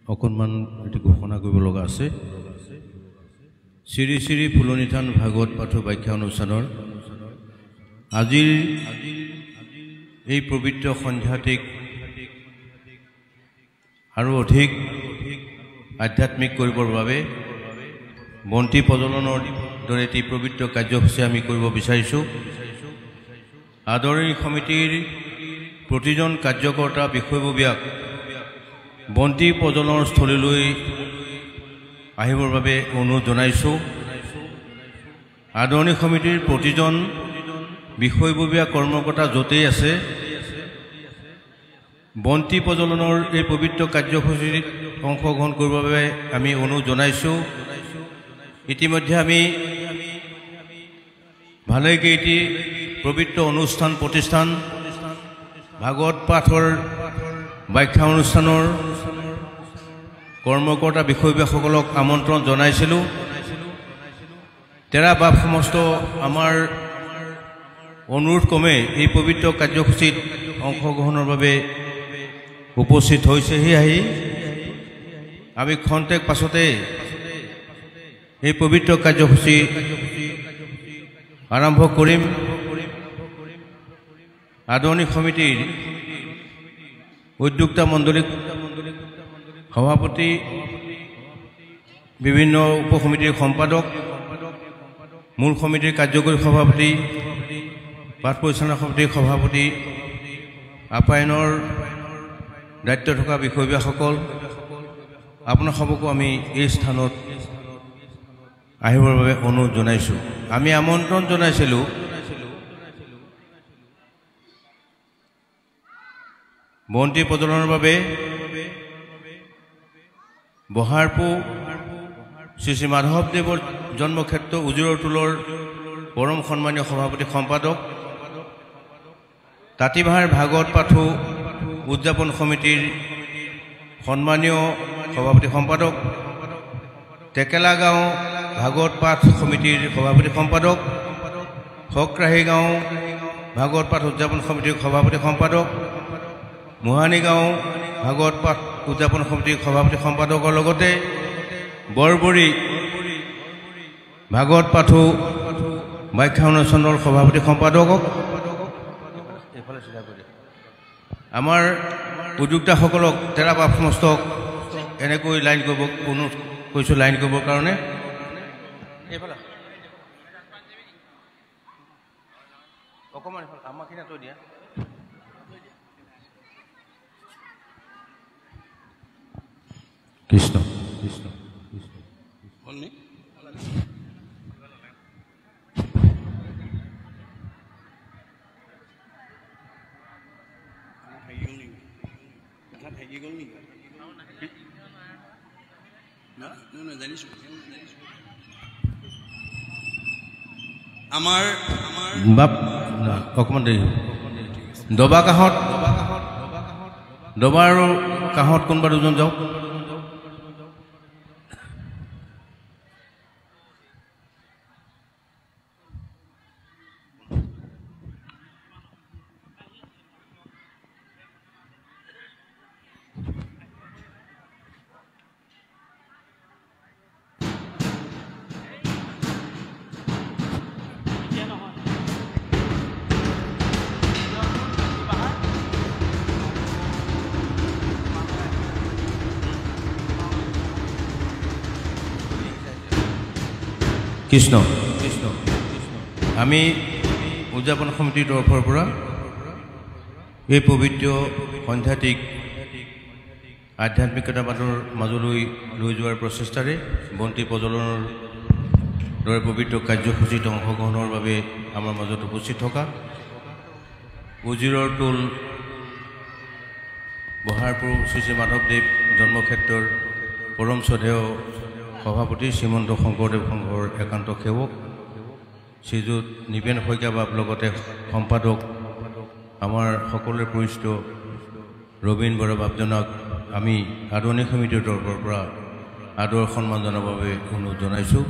অকণমান এটি ঘোষণা কৰিব লগা আছে শ্ৰী শ্ৰী ফুলনিথান ভাগৱত পাঠ ব্যাখ্যা অনুষ্ঠানৰ আজিৰ এই পবিত্ৰ সন্ধ্যাটিক আৰু অধিক আধ্যাত্মিক কৰিবৰ বাবে বন্তি প্ৰজ্বলনৰ দৰে এটি পবিত্ৰ কাৰ্যসূচী আমি কৰিব বিচাৰিছোঁ আদৰণি সমিতিৰ প্ৰতিজন কাৰ্যকৰ্তা বিষয়ববীয়াক বন্তি প্ৰজ্বলনৰ স্থলীলৈ আহিবৰ বাবে অনুৰোধ জনাইছোঁ আদৰণি সমিতিৰ প্ৰতিজন বিষয়ববীয়া কৰ্মকৰ্তা য'তেই আছে বন্তি প্ৰজ্বলনৰ এই পবিত্ৰ কাৰ্যসূচীত অংশগ্ৰহণ কৰিবৰ বাবে আমি অনুৰোধ জনাইছোঁ ইতিমধ্যে আমি ভালেকেইটি পবিত্ৰ অনুষ্ঠান প্ৰতিষ্ঠান ভাগৱত পাঠৰ ব্যাখ্যা অনুষ্ঠানৰ কৰ্মকৰ্তা বিষয়ববীয়াসকলক আমন্ত্ৰণ জনাইছিলোঁ তেৰা বাপ সমস্ত আমাৰ অনুৰোধ ক্ৰমে এই পবিত্ৰ কাৰ্যসূচীত অংশগ্ৰহণৰ বাবে উপস্থিত হৈছেহি আহি আমি খন্তেক পাছতে এই পবিত্ৰ কাৰ্যসূচী আৰম্ভ কৰিম আদৰণি সমিতিৰ উদ্যোক্তা মণ্ডলীক সভাপতি বিভিন্ন উপসমিতিৰ সম্পাদক মূল সমিতিৰ কাৰ্যকৰী সভাপতি পাঠ পৰিচালনা সমিতিৰ সভাপতি আপ্যায়নৰ দায়িত্ব থকা বিষয়ববীয়াসকল আপোনাৰ সবকো আমি এই স্থানত আহিবৰ বাবে অনুৰোধ জনাইছোঁ আমি আমন্ত্ৰণ জনাইছিলোঁ বন্তি প্ৰজ্বলনৰ বাবে বহাৰপু শ্ৰী শ্ৰী মাধৱদেৱৰ জন্মক্ষেত্ৰ উজুৰৰ টোলৰ পৰম সন্মানীয় সভাপতি সম্পাদক তাঁতিবাহাৰ ভাগৱত পাঠ উদযাপন সমিতিৰ সন্মানীয় সভাপতি সম্পাদক টেকেলা গাঁও ভাগৱত পাঠ সমিতিৰ সভাপতি সম্পাদক হকৰাহী গাঁও ভাগৱত পাঠ উদযাপন সমিতিৰ সভাপতি সম্পাদক মোহানী গাঁও ভাগৱত পাঠ উদযাপন সমিতিৰ সভাপতি সম্পাদকৰ লগতে বৰবৰী ভাগৱত পাঠ ব্যাখ্যা অনুষ্ঠানৰ সভাপতি সম্পাদকক আমাৰ উদ্যোক্তাসকলক তেৰা বাপ সমস্তক এনেকৈ লাইন কৰিব অনুৰোধ কৰিছোঁ লাইন কৰিবৰ কাৰণে অকণমান আমাৰখিনি আঁতৰি দিয়া কৃষ্ণ কৃষ্ণ আমাৰ বাপ অকণমান দেৰি দবা কাঁহত দবা আৰু কাঁহত কোনোবা দুজন যাওক কৃষ্ণ আমি উদযাপন সমিতিৰ তৰফৰ পৰা এই পবিত্ৰ সন্ধ্যাটিক আধ্যাত্মিকতাবাদৰ মাজলৈ লৈ যোৱাৰ প্ৰচেষ্টাৰে বন্তি প্ৰজ্বলনৰ দৰে পবিত্ৰ কাৰ্যসূচীত অংশগ্ৰহণৰ বাবে আমাৰ মাজত উপস্থিত থকা উজিৰৰ টোল বহাৰপুৰ শ্ৰী শ্ৰী মাধৱদেৱ জন্মক্ষেত্ৰৰ পৰম শ্ৰদ্ধেয় সভাপতি শ্ৰীমন্ত শংকৰদেৱ সংঘৰ একান্ত সেৱক শ্ৰীযুত নিপেন শইকীয়া বাপ লগতে সম্পাদক আমাৰ সকলোৰে পৰিচিত ৰবীন বৰা বাপজনক আমি আদৰণি সমিতিৰ তৰফৰ পৰা আদৰ সন্মান জনাবৰ বাবে অনুৰোধ জনাইছোঁ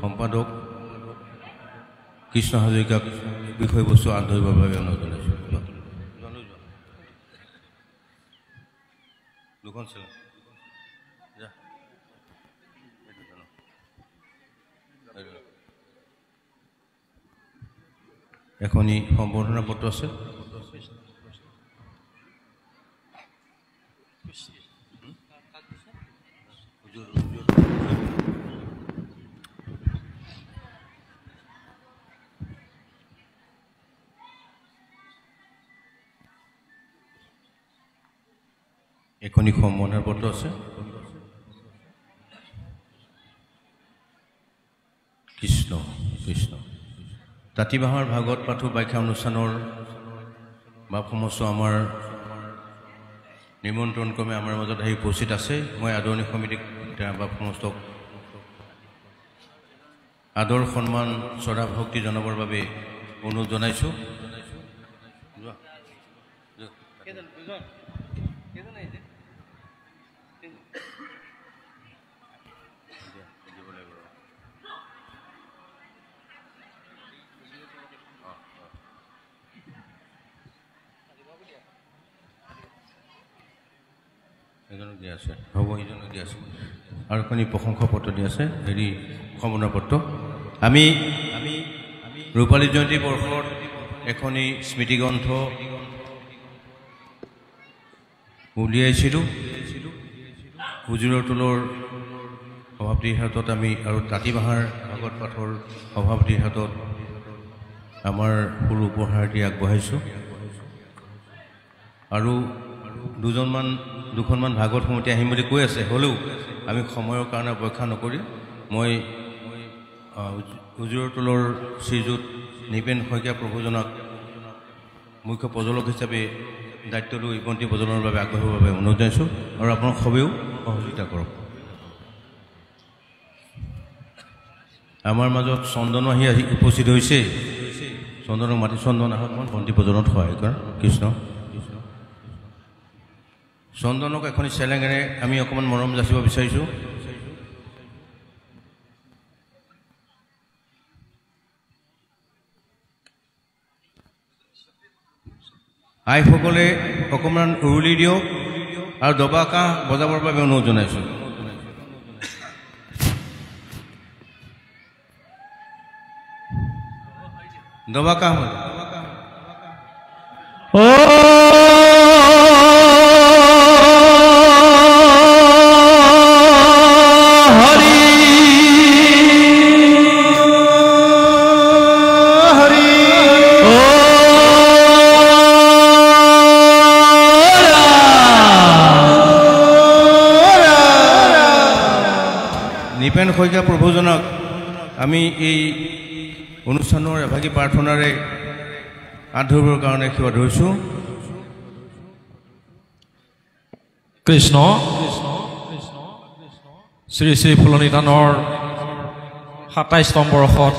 সম্পাদক কৃষ্ণ হাজৰিকাক বিষয়বস্তু আগধৰিবৰ বাবে অনুৰোধ জনাইছোঁ দুখন ছিল এখনি সম্বৰ্ধনা পত্ৰ আছে এখনি সম্বৰ্ধনা পত্ৰ আছে কৃষ্ণ কৃষ্ণ তাঁতিবাহৰ ভাগৱত পাঠো ব্যাখ্যা অনুষ্ঠানৰ বাপ সমস্ত আমাৰ নিমন্ত্ৰণক্ৰমে আমাৰ মাজত আহি উপস্থিত আছে মই আদৰণি সমিতিক বাপ সমস্তক আদৰ সন্মান শ্ৰদ্ধা ভক্তি জনাবৰ বাবে অনুৰোধ জনাইছোঁ দিয়া আছে হ'ব এইজনক দিয়া আছে আৰু এখনি প্ৰশংসা পত্ৰ দিয়া আছে হেৰি সম্বৰ্ধনা পত্ৰ আমি ৰূপালী জয়ন্তী বৰ্ষত এখনি স্মৃতিগ্ৰন্থ উলিয়াইছিলোঁ উজিৰৰ টোলৰ সভাপতিৰ হাতত আমি আৰু তাঁতিবাহাৰ ভাগৱত পাঠৰ সভাপতিৰ হাতত আমাৰ সৰু উপহাৰ দি আগবঢ়াইছোঁ আৰু দুখনমান ভাগৱত সমিতি আহিম বুলি কৈ আছে হ'লেও আমি সময়ৰ কাৰণে অপেক্ষা নকৰি মই উজিৰৰ টোলৰ শ্ৰীযুত নিপেন শইকীয়া প্ৰভুজনক মুখ্য প্ৰজ্বলক হিচাপে দায়িত্ব লৈ বন্তি প্ৰজ্বলনৰ বাবে আগবাঢ়িবৰ বাবে অনুৰোধ জনাইছোঁ আৰু আপোনাক সবেও সহযোগিতা কৰক আমাৰ মাজত চন্দন আহি উপস্থিত হৈছে চন্দনক মাতি চন্দন আহক মই বন্তি প্ৰজ্বলনত সহায় কৰা কৃষ্ণ চন্দনক এখনি চেলেঙেৰে আমি অকণমান মৰম যাচিব বিচাৰিছোঁ আইসকলে অকণমান উৰুলি দিয়ক আৰু দবা কাঁহ বজাবৰ বাবে অনুৰোধ জনাইছোঁ দবা কাঁহ নিপেন শইকীয়া প্ৰভুজনক আমি এই অনুষ্ঠানৰ এভাগী প্ৰাৰ্থনাৰে হাত ধৰিবৰ কাৰণে সেৱা ধৰিছোঁ কৃষ্ণ শ্ৰী শ্ৰী ফুলনি থানৰ ২৭ নম্বৰ বৰ্ষত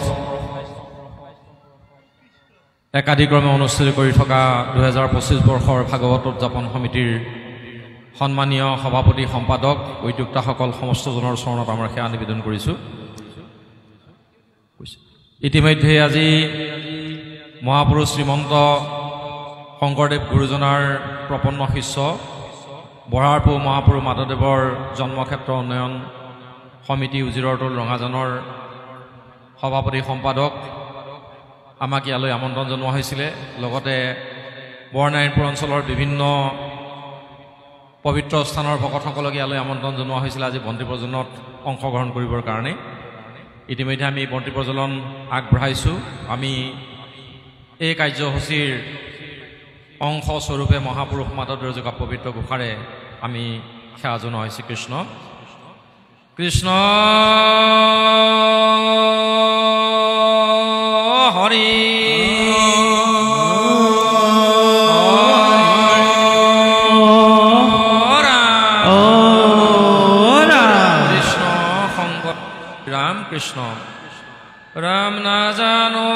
একাধিক্ৰমে অনুষ্ঠিত কৰি থকা ২০২৫ বৰ্ষৰ ভাগৱত উদযাপন সমিতিৰ সন্মানীয় সভাপতি সম্পাদক উদ্যোক্তাসকল সমস্তজনৰ চৰণত আমাৰ সেৱা নিবেদন কৰিছোঁ ইতিমধ্যে আজি মহাপুৰুষ শ্ৰীমন্ত শংকৰদেৱ গুৰুজনাৰ প্ৰপন্ন শিষ্য বৰাৰপুৰ মহাপুৰুষ মাধৱদেৱৰ জন্মক্ষেত্ৰ উন্নয়ন সমিতি উজিৰৰ টোল ৰঙাজানৰ সভাপতি সম্পাদক আমাক ইয়ালৈ আমন্ত্ৰণ জনোৱা হৈছিলে লগতে বৰনাৰায়ণপুৰ অঞ্চলৰ বিভিন্ন পবিত্ৰ স্থানৰ ভকতসকলক ইয়ালৈ আমন্ত্ৰণ জনোৱা হৈছিলে আজি বন্তি প্ৰজ্বলনত অংশগ্ৰহণ কৰিবৰ কাৰণে ইতিমধ্যে আমি বন্তি প্ৰজ্বলন আগবঢ়াইছোঁ। আমি এই কাৰ্যসূচীৰ অংশ স্বৰূপে মহাপুৰুষ মাধৱদেৱৰ যোগা পবিত্ৰ ঘোষাৰে আমি সেৱা জনোৱা হৈছে কৃষ্ণ কৃষ্ণ হৰি কৃষ্ণ ৰাম না জানো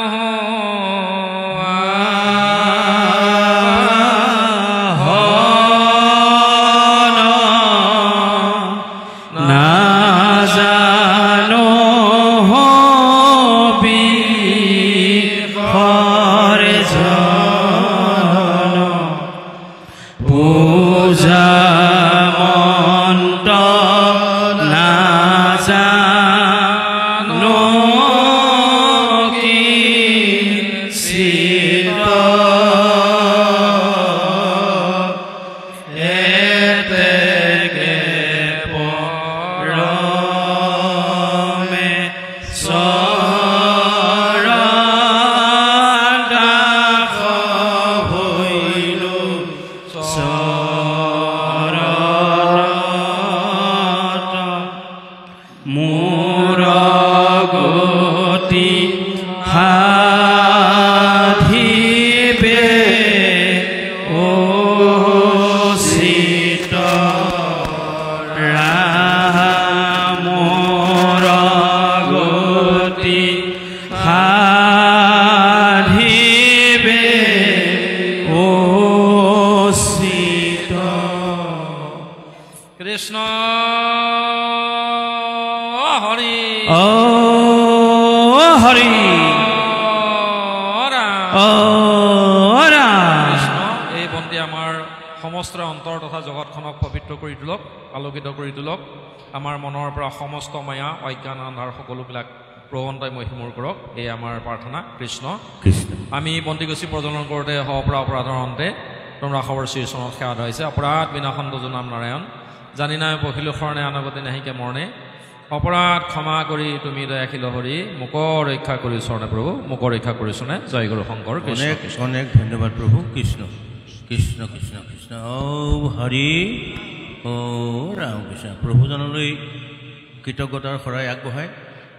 আমাৰ মনৰ পৰা সমস্ত মায়া অজ্ঞান আন্ধাৰ সকলোবিলাক প্ৰবন্ধই মহিমূৰ কৰক এই আমাৰ প্ৰাৰ্থনা কৃষ্ণ কৃষ্ণ আমি বন্তিগছি প্ৰজ্বলন কৰোঁতে সপৰা অপৰাধৰ অন্তে তোমৰা খবৰ শ্ৰীচৰণত সেৱা ধৰিছে অপৰাধ বিনাশন্ত নাম নাৰায়ণ জানি নাই পখিলো শৰণে আনগতি নাহিকে মৰণে অপৰাধ ক্ষমা কৰি তুমি দয়াশীল হৰি মোক ৰক্ষা কৰি চৰণে প্ৰভু মোক ৰক্ষা কৰিছোনে জয় গুৰু শংকৰ অনেক অনেক ধন্যবাদ প্ৰভু কৃষ্ণ কৃষ্ণ কৃষ্ণ কৃষ্ণ হৰি ৰামকৃষ্ণ প্ৰভুজনলৈ কৃতজ্ঞতাৰ শৰাই আগবঢ়াই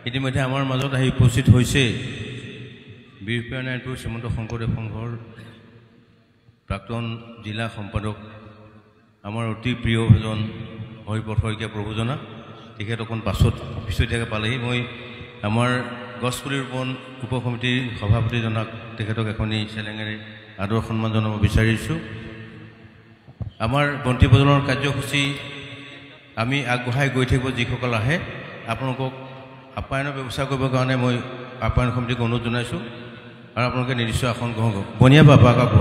ইতিমধ্যে আমাৰ মাজত আহি উপস্থিত হৈছে বীৰপ্ৰিয়া নাৰায়ণপুৰ শ্ৰীমন্ত শংকৰদেৱ সংঘৰ প্ৰাক্তন জিলা সম্পাদক আমাৰ অতি প্ৰিয় ভজন হৰিপদ শইকীয়া প্ৰভুজনা তেখেত অকণ পিছতীয়াকৈ পালেহি মই আমাৰ গছপুলি ৰোপণ উপ সমিতিৰ সভাপতিজনক তেখেতক এখনি চেলেঙেৰে আদৰ সন্মান জনাব বিচাৰিছোঁ আমাৰ বন্তি প্ৰজ্বলনৰ কাৰ্যসূচী আমি আগবঢ়াই গৈ থাকিব যিসকল আহে আপোনালোকক আপ্যায়নৰ ব্যৱস্থা কৰিবৰ কাৰণে মই আপ্যায়ন সমিতিক অনুৰোধ জনাইছোঁ আৰু আপোনালোকে নিৰ্দিষ্ট আসন গ্ৰহণ কৰক বনিয়া বাবা কাক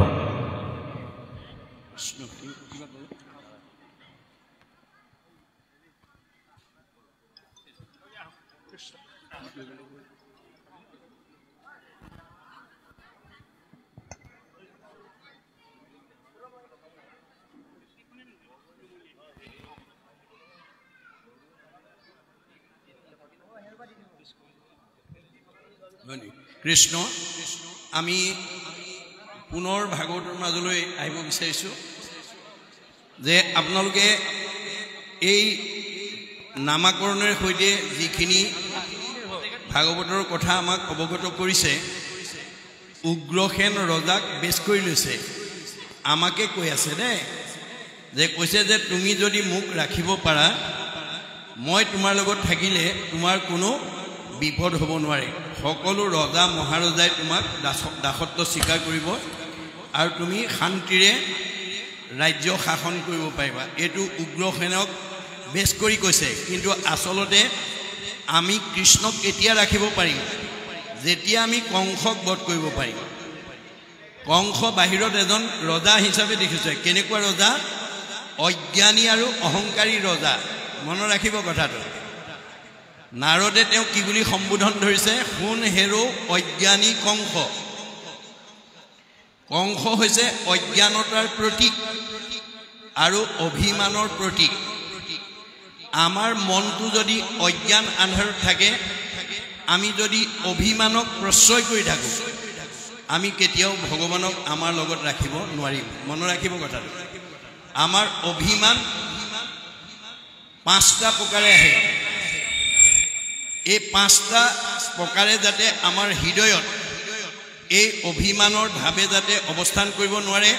কৃষ্ণ আমি পুনৰ ভাগৱতৰ মাজলৈ আহিব বিচাৰিছোঁ যে আপোনালোকে এই নামাকৰণৰ সৈতে যিখিনি ভাগৱতৰ কথা আমাক অৱগত কৰিছে উগ্ৰসেন ৰজাক বেছ কৰি লৈছে আমাকে কৈ আছে দেই যে কৈছে যে তুমি যদি মোক ৰাখিব পাৰা মই তোমাৰ লগত থাকিলে তোমাৰ কোনো বিপদ হ'ব নোৱাৰে সকলো ৰজা মহাৰজাই তোমাক দাসত্ব স্বীকাৰ কৰিব আৰু তুমি শান্তিৰে ৰাজ্য শাসন কৰিব পাৰিবা এইটো উগ্ৰসেনক বেছ কৰি কৈছে কিন্তু আচলতে আমি কৃষ্ণক কেতিয়া ৰাখিব পাৰিম যেতিয়া আমি কংসক বধ কৰিব পাৰিম কংস বাহিৰত এজন ৰজা হিচাপে দেখিছে কেনেকুৱা ৰজা অজ্ঞানী আৰু অহংকাৰী ৰজা মনত ৰাখিব কথাটো নাৰদে তেওঁ কি বুলি সম্বোধন ধৰিছে শুন হেৰো অজ্ঞানী কংস কংস হৈছে অজ্ঞানতাৰ প্ৰতীক আৰু অভিমানৰ প্ৰতীক আমাৰ মনটো যদি অজ্ঞান আন্ধাৰত থাকে আমি যদি অভিমানক প্ৰশ্ৰয় কৰি থাকোঁ আমি কেতিয়াও ভগৱানক আমাৰ লগত ৰাখিব নোৱাৰিম মনত ৰাখিব কথাটো আমাৰ অভিমান পাঁচটা প্ৰকাৰে আহে এই পাঁচটা প্ৰকাৰে যাতে আমাৰ হৃদয়ত এই অভিমানৰ ভাৱে যাতে অৱস্থান কৰিব নোৱাৰে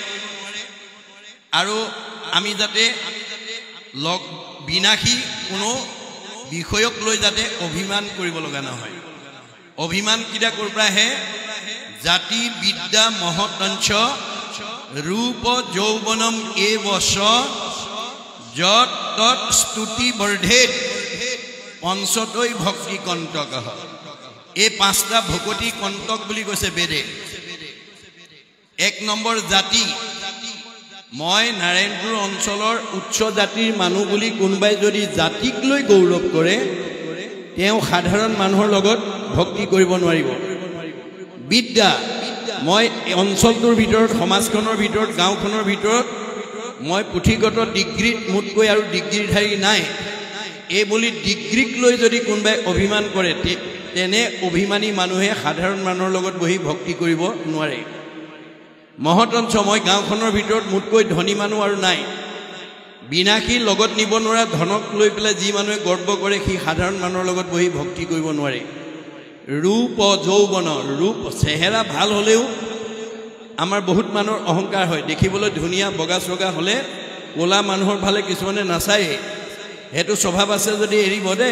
আৰু আমি যাতে লগ বিনাশী কোনো বিষয়ক লৈ যাতে অভিমান কৰিব লগা নহয় অভিমান কিটা ক'ৰ পৰা আহে জাতি বিদ্যা মহতঞ্চ ৰূপ যৌৱনম এবশ যত তত স্তুতি বৰ্ধেত পঞ্চতৈ ভক্তি কণ্টকঃ এই পাঁচটা ভকতি কণ্টক বুলি কৈছে বেদে এক নম্বৰ জাতি মই নাৰায়ণপুৰ অঞ্চলৰ উচ্চ জাতিৰ মানুহ বুলি কোনোবাই যদি জাতিক লৈ গৌৰৱ কৰে তেওঁ সাধাৰণ মানুহৰ লগত ভক্তি কৰিব নোৱাৰিব বিদ্যা মই অঞ্চলটোৰ ভিতৰত সমাজখনৰ ভিতৰত গাঁওখনৰ ভিতৰত মই পুথিগত ডিগ্ৰীত মোতকৈ আৰু ডিগ্ৰীধাৰী নাই এই বুলি ডিগ্ৰীক লৈ যদি কোনোবাই অভিমান কৰে তেনে অভিমানী মানুহে সাধাৰণ মানুহৰ লগত বহি ভক্তি কৰিব নোৱাৰে মহতঞ্চ মই গাঁওখনৰ ভিতৰত মোতকৈ ধনী মানুহ আৰু নাই বিনাশী লগত নিব নোৱাৰা ধনক লৈ পেলাই যি মানুহে গৰ্ব কৰে সি সাধাৰণ মানুহৰ লগত বহি ভক্তি কৰিব নোৱাৰে ৰূপ যৌৱন ৰূপ চেহেৰা ভাল হ'লেও আমাৰ বহুত মানুহৰ অহংকাৰ হয় দেখিবলৈ ধুনীয়া বগা চগা হ'লে ক'লা মানুহৰ ফালে কিছুমানে নাচায়ে সেইটো স্বভাৱ আছে যদি এৰিব দে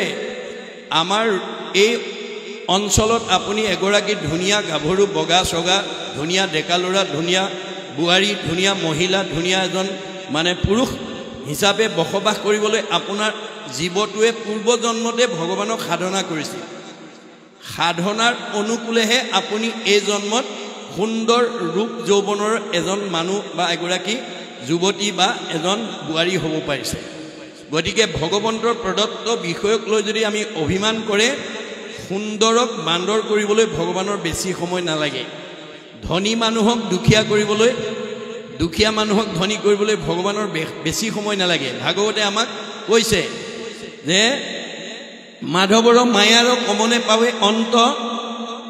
আমাৰ এই অঞ্চলত আপুনি এগৰাকী ধুনীয়া গাভৰু বগা চগা ধুনীয়া ডেকা ল'ৰা ধুনীয়া বোৱাৰী ধুনীয়া মহিলা ধুনীয়া এজন মানে পুৰুষ হিচাপে বসবাস কৰিবলৈ আপোনাৰ জীৱটোৱে পূৰ্বজন্মতে ভগৱানক সাধনা কৰিছিল সাধনাৰ অনুকূলেহে আপুনি এই জন্মত সুন্দৰ ৰূপ যৌৱনৰ এজন মানুহ বা এগৰাকী যুৱতী বা এজন বোৱাৰী হ'ব পাৰিছে গতিকে ভগৱন্তৰ প্ৰদত্ত বিষয়ক লৈ যদি আমি অভিমান কৰে সুন্দৰক বান্দৰ কৰিবলৈ ভগৱানৰ বেছি সময় নালাগে ধনী মানুহক দুখীয়া কৰিবলৈ দুখীয়া মানুহক ধনী কৰিবলৈ ভগৱানৰ বেছি সময় নালাগে ভাগৱতে আমাক কৈছে যে মাধৱৰ মায়াৰ কমনে পাৱে অন্ত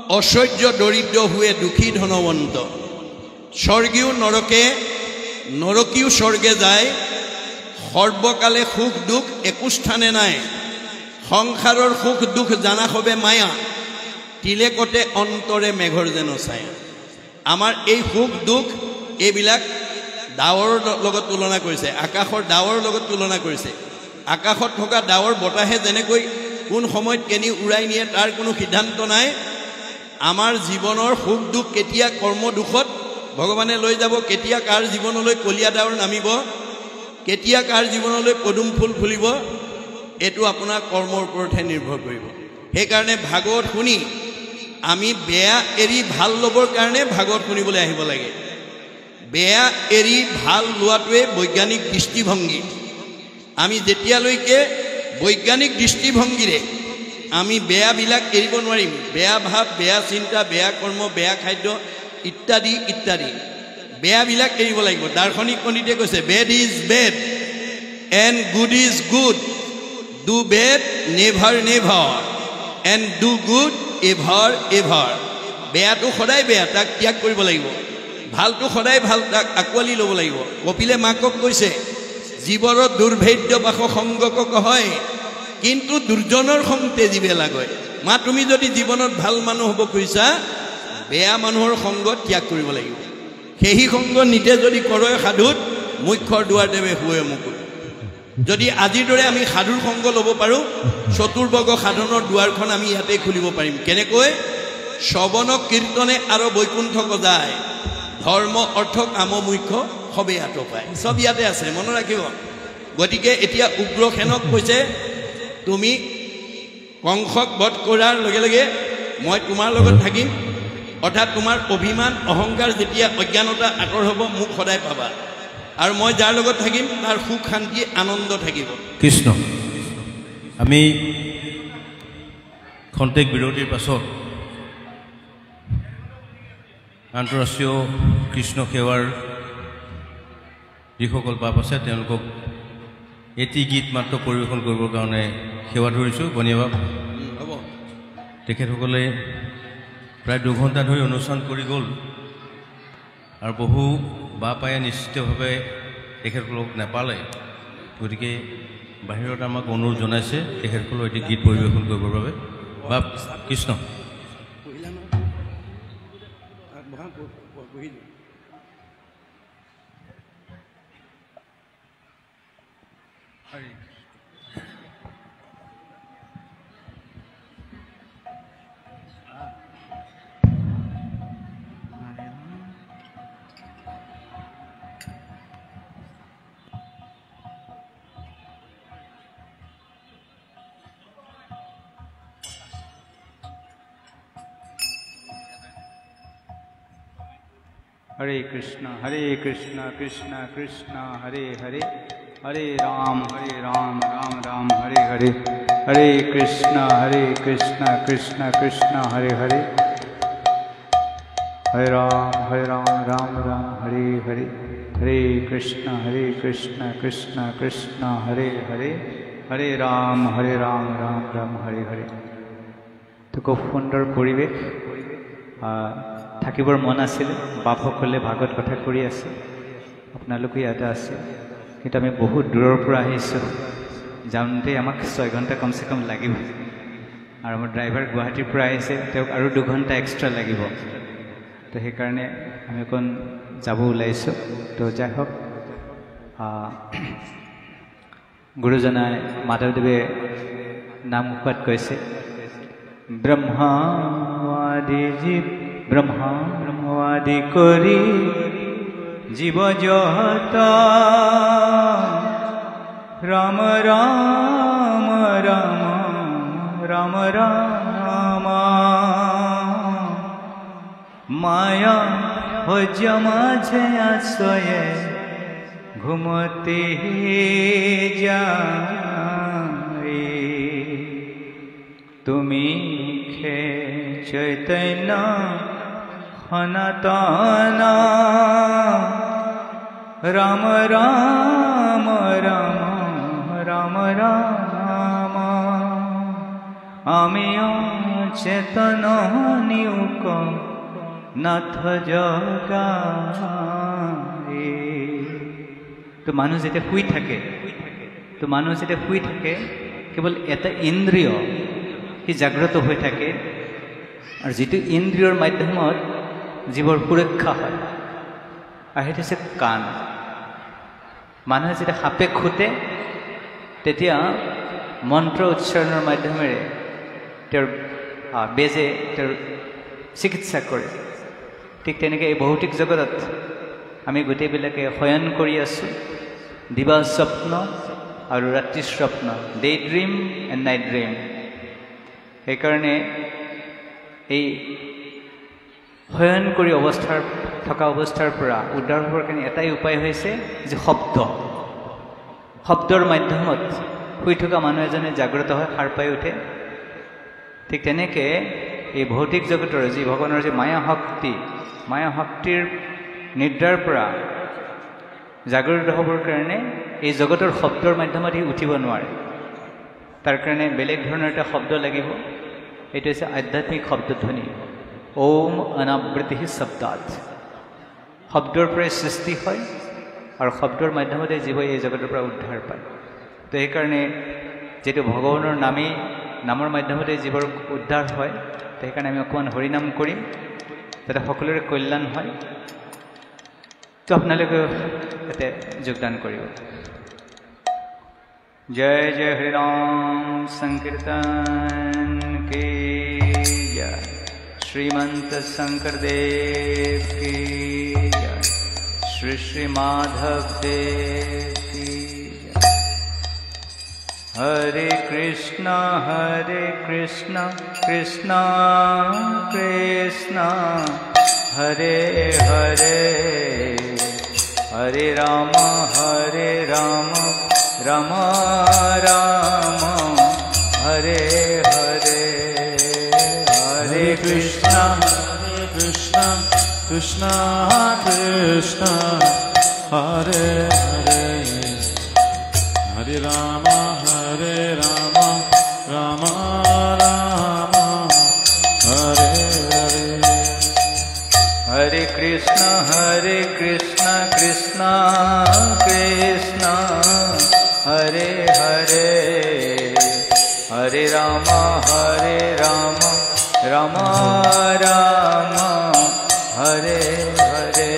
অসহ্য দৰিদ্ৰ हुए দুখী ধনৱন্ত স্বৰ্গীয় নৰকীয় স্বৰ্গে যায় সৰ্বকালে সুখ দুখ একো স্থানে নাই সংসাৰৰ সুখ দুখ জানা হবে মায়া তিলেকতে অন্তৰে মেঘৰ যেন ছায়া আমাৰ এই সুখ দুখ এইবিলাক ডাৱৰৰ লগত তুলনা কৰিছে আকাশৰ ডাৱৰৰ লগত তুলনা কৰিছে আকাশত থকা ডাৱৰ বতাহে যেনেকৈ কোন সময়ত কেনি উৰাই নিয়ে তাৰ কোনো সিদ্ধান্ত নাই আমাৰ জীৱনৰ সুখ দুখ কেতিয়া কৰ্ম দুখত ভগৱানে লৈ যাব কেতিয়া কাৰ জীৱনলৈ কলিয়া ডাৱৰ নামিব কেতিয়া কাৰ জীৱনলৈ পদুম ফুল ফুলিব এটো আপোনাৰ কৰ্মৰ ওপৰতহে নিৰ্ভৰ কৰিব সেইকাৰণে ভাগৱত শুনি আমি বেয়া এৰি ভাল ল'বৰ কাৰণে ভাগৱত শুনিবলৈ আহিব লাগে বেয়া এৰি ভাল লোৱাটোৱে বৈজ্ঞানিক দৃষ্টিভংগী আমি যেতিয়ালৈকে বৈজ্ঞানিক দৃষ্টিভংগীৰে আমি বেয়াবিলাক এৰিব নোৱাৰিম বেয়া ভাৱ বেয়া চিন্তা বেয়া কৰ্ম বেয়া খাদ্য ইত্যাদি ইত্যাদি বেয়াবিলাক এৰিব লাগিব দাৰ্শনিক পণ্ডিতে কৈছে bed is bed and good is good do bed never never and do good ever ever বেয়াটো সদায় বেয়া তাক ত্যাগ কৰিব লাগিব ভালটো সদায় ভাল তাক আঁকোৱালি ল'ব লাগিব কপিলে মাকক কৈছে জীৱৰ দুৰ্ভেদ্য বাস সংগক কহয় কিন্তু দুৰ্জনৰ সং তেজিবে লাগয় মা তুমি যদি জীৱনত ভাল মানুহ হ'ব খুজিছা বেয়া মানুহৰ সংগ ত্যাগ কৰিব লাগিব সেই সংগ নিতে যদি কৰে সাধুত মুখ্যৰ দুৱাৰ দেৱে শুৱে মুকুট যদি আজিৰ দৰে আমি সাধুৰ সংগ ল'ব পাৰোঁ চতুৰ্বৰ্গ সাধনৰ দুৱাৰখন আমি ইয়াতে খুলিব পাৰিম কেনেকৈ শ্ৰৱণ কীৰ্তনে আৰু বৈকুণ্ঠক যায় ধৰ্ম অৰ্থ কাম মুখ্য সবে ইয়াতো পায় চব ইয়াতে আছে মনত ৰাখিব গতিকে এতিয়া উগ্ৰসেনক কৈছে তুমি কংসক বধ কৰাৰ লগে লগে মই তোমাৰ লগত থাকিম অৰ্থাৎ তোমাৰ অভিমান অহংকাৰ যেতিয়া অজ্ঞানতা আঁতৰ হ'ব মোক সদায় পাবা আৰু মই যাৰ লগত থাকিম তাৰ সুখ শান্তি আনন্দ থাকিব কৃষ্ণ আমি খন্তেক বিৰতিৰ পাছত আন্তঃৰাষ্ট্ৰীয় কৃষ্ণ সেৱাৰ যিসকল বাপ আছে তেওঁলোকক এটি গীত মাত্ৰ পৰিৱেশন কৰিবৰ কাৰণে সেৱা ধৰিছোঁ বনিয়া বাপ হ'ব তেখেতসকলে প্ৰায় 2 ঘণ্টা ধৰি অনুষ্ঠান কৰি গ'ল আৰু বহু বা পায়ে নিশ্চিতভাৱে তেখেতসকলক নাপালে গতিকে বাহিৰত আমাক অনুৰোধ জনাইছে তেখেতসকলৰ এটি গীত পৰিৱেশন কৰিবৰ বাবে বা কৃষ্ণ हरे कृष्णा कृष्णा कृष्णा हरे हरे हरे राम राम राम हरे हरे हरे कृष्णा कृष्णा कृष्णा हरे हरे हरे राम राम राम हरे हरे हरे कृष्णा कृष्णा कृष्णा हरे हरे हरे राम राम राम हरे हरे। तो खूब सुंदर परिवेश থাকিবৰ মন আছিল বাপসকলে ভাগত কথা কৰি আছে আপোনালোকে ইয়াতে আছে কিন্তু আমি বহুত দূৰৰ পৰা আহিছোঁ যাওঁতে আমাক 6 ঘণ্টা কমসে কম লাগিব আৰু আমাৰ ড্ৰাইভাৰ গুৱাহাটীৰ পৰা আহিছে তেওঁক আৰু 2 ঘণ্টা এক্সট্ৰা লাগিব তো সেইকাৰণে আমি কোন যাব ওলাইছোঁ তো যাই হওক গুৰুজনাই মাধৱদেৱে নাম কোৱাত কৈছে ব্ৰহ্মাদি জীৱ ব্রহ্মাদি করি জীব জহত রাম রাম রাম রাম রাম মায়া ভজ মাঝে আশ্রয়ে ঘুমতে যায় তুমি খে চৈতন্য সনাতন রাম রাম রাম রাম রাম আমি চেতন নিউক নাথ জগায়ে। তো মানুষ যেটা শুই থাকে কেবল এটা ইন্দ্রিয় সি জাগ্রত হয়ে থাকে আর যেটো ইন্দ্রিয়র মাধ্যমত জীবর সুরক্ষা হয় আর সেটা হচ্ছে কাণ। মানুহে যেতিয়া সাপে খুটে তেতিয়া মন্ত্ৰ উচ্চাৰণৰ মাধ্যমেৰে তেওঁৰ বেজে তেওঁৰ চিকিৎসা কৰে। ঠিক তেনেকৈ এই ভৌতিক জগতত আমি গোটেইবিলাকে শয়ন কৰি আছোঁ দিবা স্বপ্ন আৰু ৰাত্ৰি স্বপ্ন, day dream and night dream. সেইকাৰণে এই শয়ন কৰি থকা অৱস্থাৰ পৰা উদ্ধাৰ হ'বৰ কাৰণে এটাই উপায় হৈছে যে শব্দৰ মাধ্যমত শুই থকা মানুহ এজনে জাগ্ৰত হয়, সাৰ পাই উঠে। ঠিক তেনেকৈ এই ভৌতিক জগতৰ যি ভগৱানৰ যি মায়া শক্তিৰ নিদ্ৰাৰ পৰা জাগ্ৰত হ'বৰ কাৰণে এই জগতৰ শব্দৰ মাধ্যমত সি উঠিব নোৱাৰে। তাৰ কাৰণে বেলেগ ধৰণৰ এটা শব্দ লাগিব, এইটো হৈছে আধ্যাত্মিক শব্দধ্বনি। ওম অনাবৃত্তি শব্দাত শব্দৰ পৰাই সৃষ্টি হয় আৰু শব্দৰ মাধ্যমতে জীৱ এই জগতৰ পৰা উদ্ধাৰ পায়। তো সেইকাৰণে যিটো ভগৱানৰ নামৰ মাধ্যমতে জীৱৰ উদ্ধাৰ হয়, তো সেইকাৰণে আমি অকণমান হৰিনাম কৰিম যাতে সকলোৰে কল্যাণ হয়। তো আপোনালোকে ইয়াতে যোগদান কৰিব। জয় জয় হৰি ৰাম সংকীৰ্তন কি জয়, श्रीमंत शंकर देव की जय, श्री श्री माधव देव की जय। हरे कृष्णा कृष्णा कृष्णा हरे हरे, हरे राम राम राम हरे हरे, हरे कृष्णा कृष्णा कृष्णा हरे हरे, हरे Ram Ram Ram Hare Krishna Krishna Krishna Hare Hare Hare Rama Rama Rama Hare Hare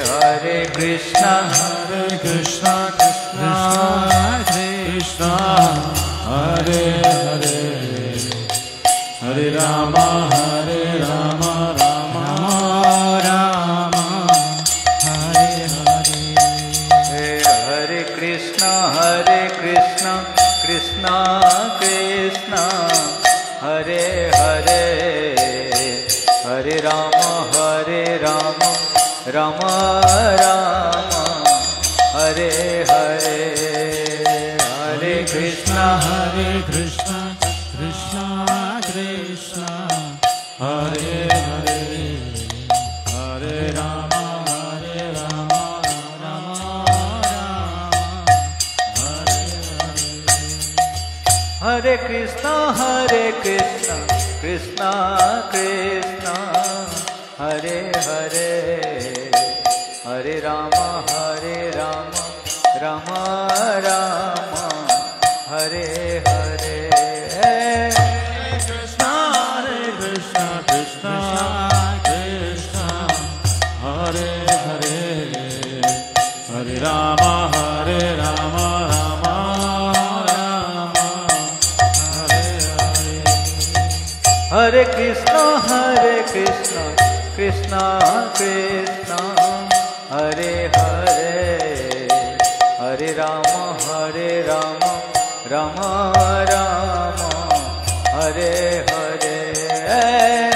Hare Krishna Krishna Krishna Hare Hare Hare Rama Rama Rama Hare Hare Hare Krishna Krishna Krishna Hare Hare Hare Rama Rama Rama Hare Hare Hare Krishna Krishna Krishna Hare Hare Hare Rama Rama Hare Krishna Krishna Krishna Hare Hare Hare Rama Rama Rama Hare Hare Krishna Krishna Krishna Hare Hare Hare Rama Rama Hare Krishna Krishna Krishna Hare Hare Hare Rama Rama Rama Hare Hare Hare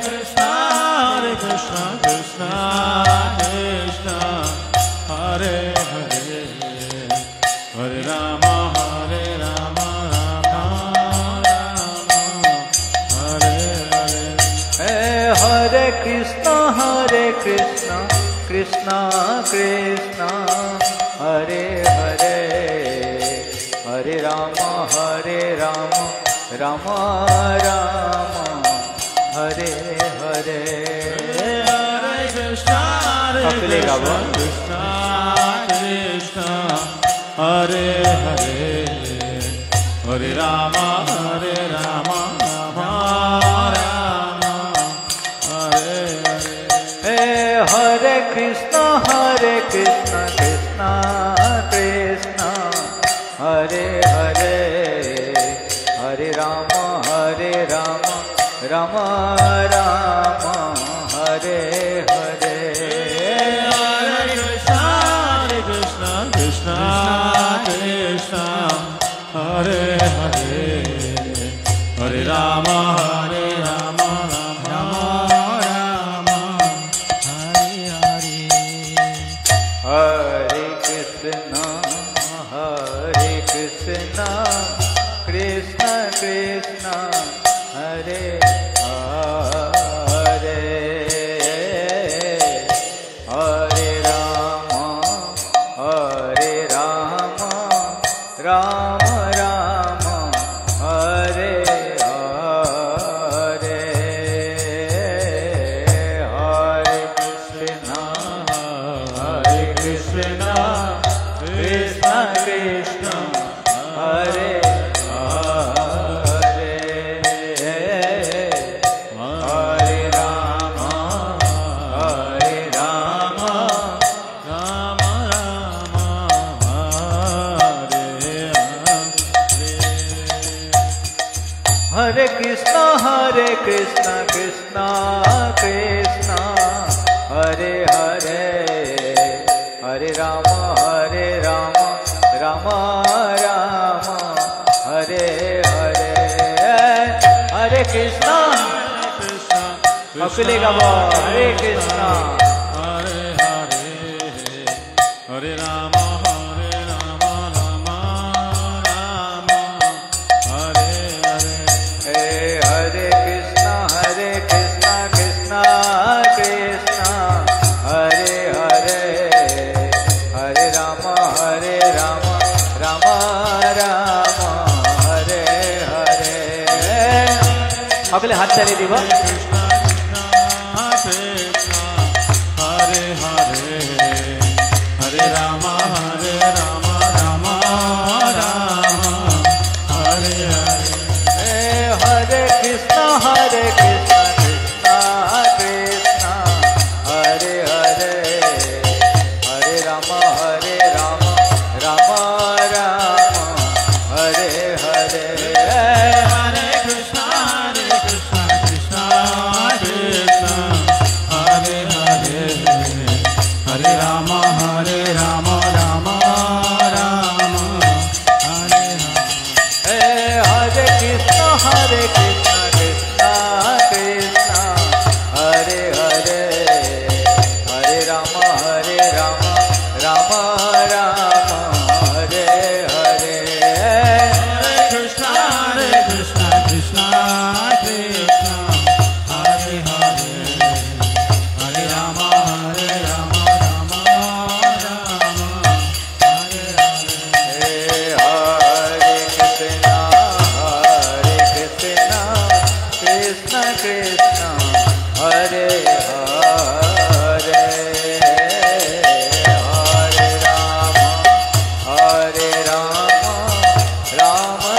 Krishna Krishna Krishna Hare Hare Hare Rama Rama Hare Krishna Krishna Krishna Hare Hare Hare Rama Rama Rama Hare Hare Hare Krishna Krishna Hare Hare Hare Rama Rama Hare Krishna Krishna Krishna Hare Hare Hare Rama Rama Rama Hare Hare Hare Krishna Krishna Hare Hare Hare Rama Rama Krishna Krishna Hare Hare Hare Rama Rama Rama Hare Hare Hare Krishna Krishna Krishna Hare Hare Krishna Krishna Krishna Hare Hare Hare Rama Rama Rama Hare Hare Hare Krishna Akule Gabo Hare Krishna Hare Rama Rama Hare Hare Hare Krishna Krishna Krishna Hare Hare Hare Rama Rama Rama Hare Hare সকলে হাত চালিয়ে দিব Rama Hare Rama Rama Rama Hare Hare Hare Krishna Hare Krishna Krishna Krishna Hare Hare Hare Rama Rama Rama Hare Hare Hare Krishna Krishna Krishna Hare Hare Hare Rama Rama Rama Hare Hare Hare Krishna Hare Krishna Krishna Krishna Hare Hare Hare Rama Rama Rama Hare Hare Hare Krishna Krishna Krishna Hare Hare Hare Rama Rama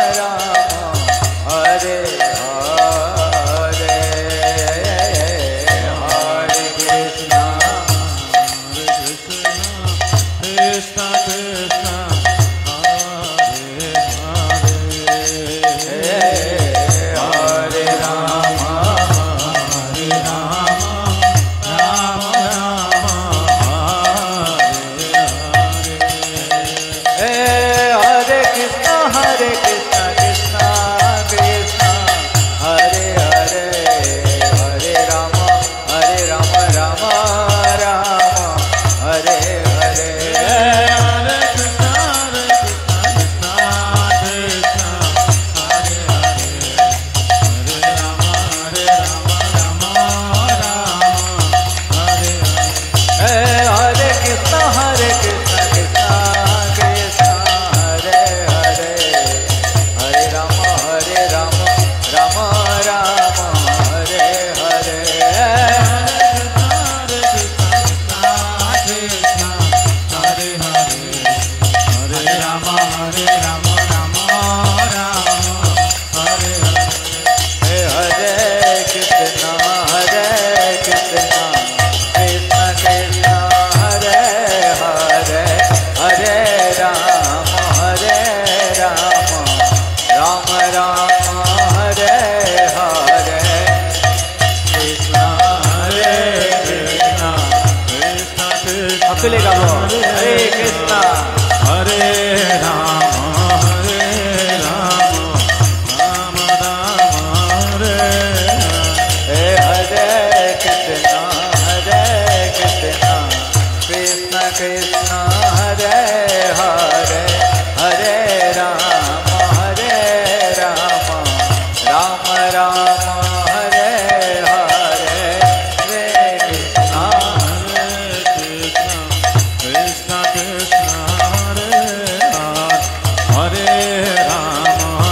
Hare Hare Hare Krishna Krishna Krishna Hare Hare Hare Rama Rama Rama Hare Hare Hare Krishna Krishna Krishna Hare Hare Hare Rama Hare Rama Rama Rama Hare Hare Hare Krishna Krishna Krishna Hare Hare Hare Rama Rama Rama Hare Hare Hare Krishna Krishna Krishna Hare Hare Hare Rama Rama Hare Hare Hare Krishna Krishna Krishna Hare Hare Hare Rama Rama Rama Hare Hare Hare Krishna Krishna Krishna Hare Hare Hare Rama Rama Rama Hare Hare Krishna अकेले गाओ हरे Krishna Hare Rama Rama Hare Hare Krishna Krishna Krishna Hare Hare Hare Rama Rama Rama Hare Hare Krishna Krishna Krishna Hare Hare Rama Rama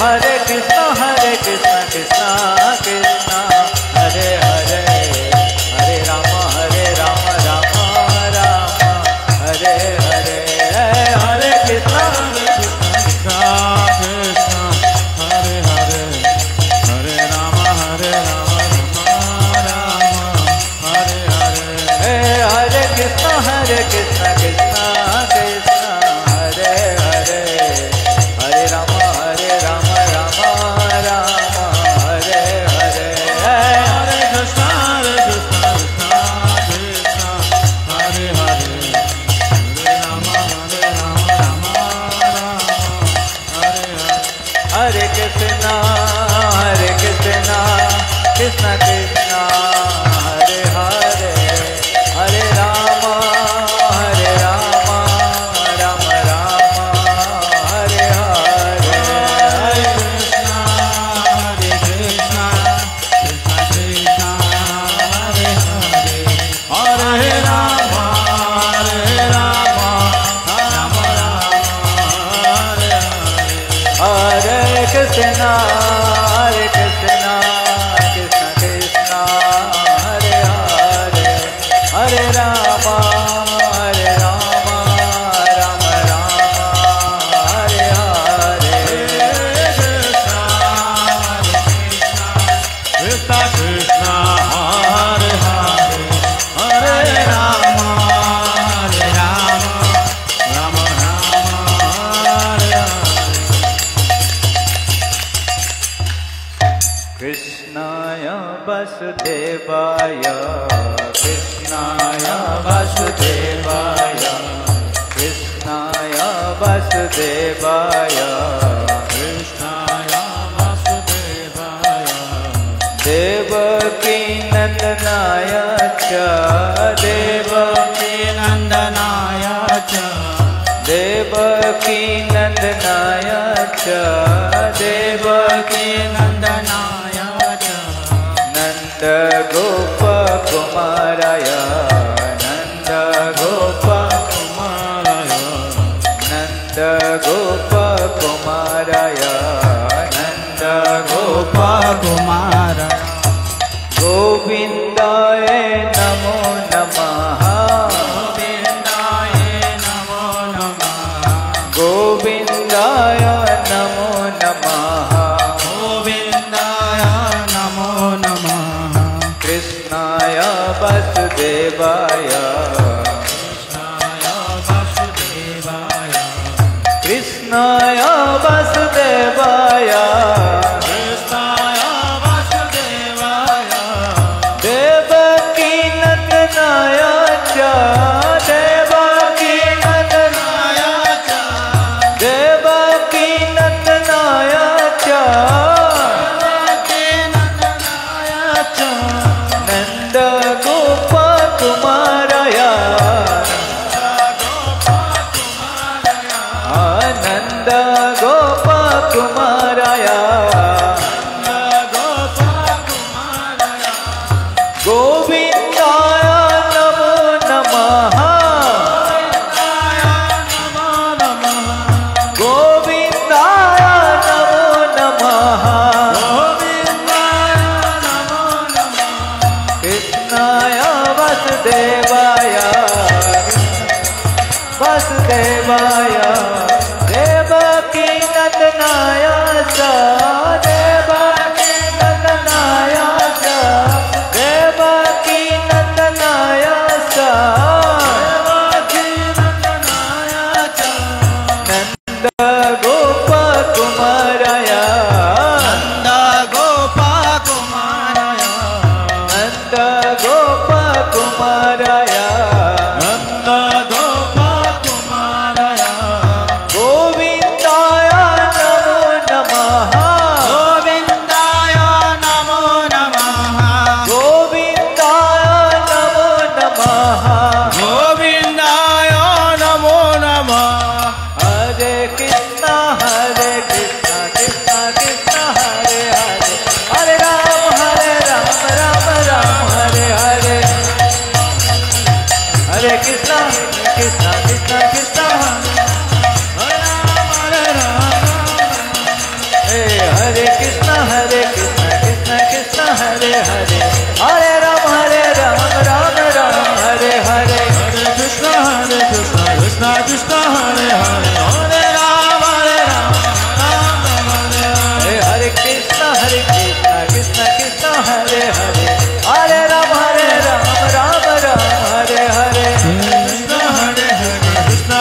Hare Krishna Krishna Krishna Hare Hare Hare Rama Rama Hare Hare Hare Krishna Hare Krishna Krishna Krishna Hare Hare Hare Rama Rama Hare Hare Hare Krishna Krishna Krishna Hare Hare Hare Rama कृष्णाय वासुदेवाय कृष्णाय वासुदेवाय कृष्णाय वासुदेवाय देवकी नंदनाय च देवकी नंदनाय च देवकी नंदनाय च देवकी नंदनाय च नंद गोप कुमाराय नंद गोप कुमाराय नंद गोप कुमाराय नंद गोप कुमाराय गोविंदाय नमो नमः गोविंदाय नमो नमः गोविंदाय नमो नमः गोविंदाय नमो नमः कृष्णाय वासुदेवाय कृष्णाय वासुदेवाय कृष्णाय वासुदेवाय कृष्णाय वासुदेवाय देवकी नंदनाय च देवकी नंदनाय च देवकी नंदनाय च नंदनाय च नंद गोप कुमाराय नंद गोप कुमाराय गोविंदाय नमो नमः गोविंदाय नमो नमः कृष्णाय वासुदेवाय वासुदेवाय देवकी नंदनाय च देवकी नंदनाय च देवकी नंदनाय च नंद गोप कुमाराय नंद गोप कुमाराय गोविंदाय नमो नमः गोविंदाय नमो नमः हरे कृष्णा कृष्णा कृष्णा हरे हरे हरे राम राम राम हरे हरे हरे कृष्णा कृष्णा कृष्णा कृष्णा हरे कृष्णा कृष्णा कृष्णा हरे हरे हरे राम राम राम हरे हरे कृष्णा कृष्णा कृष्णा हरे हरे हरे राम राम हरे हरे हरे कृष्णा कृष्णा कृष्णा हरे हरे हरे राम राम राम हरे हरे कृष्णा हरे हरे कृष्णा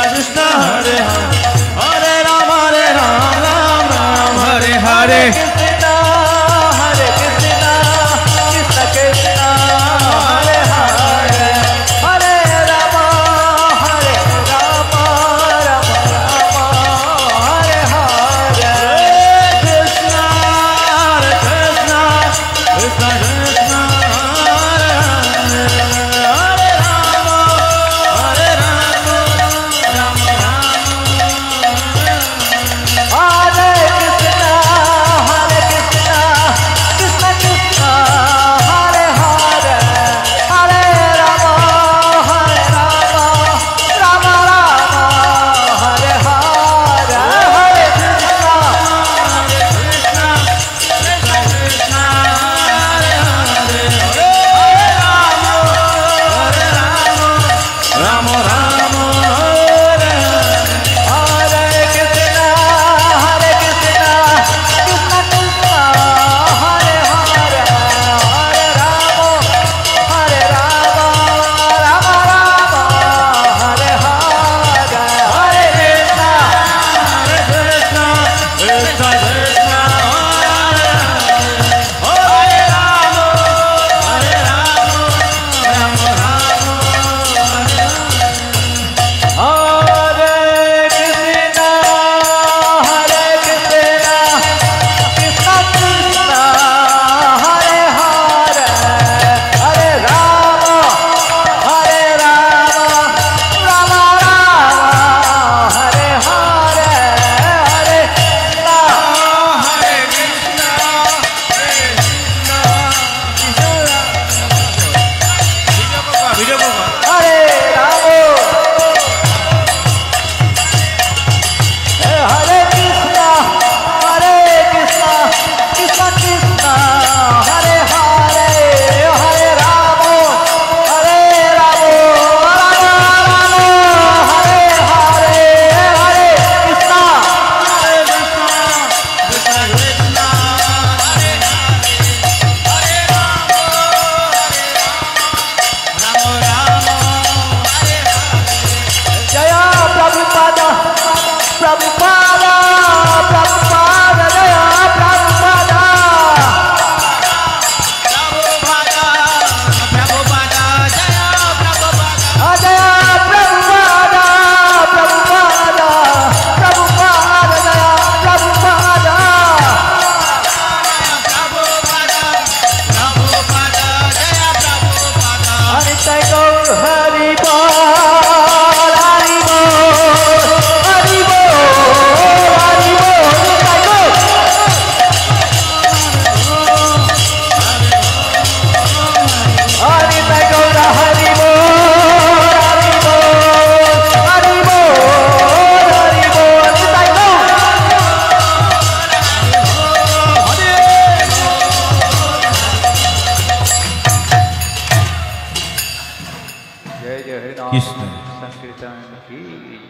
জয় জয় হৰি নাম কৃষ্ণ। সংকীৰ্তন কি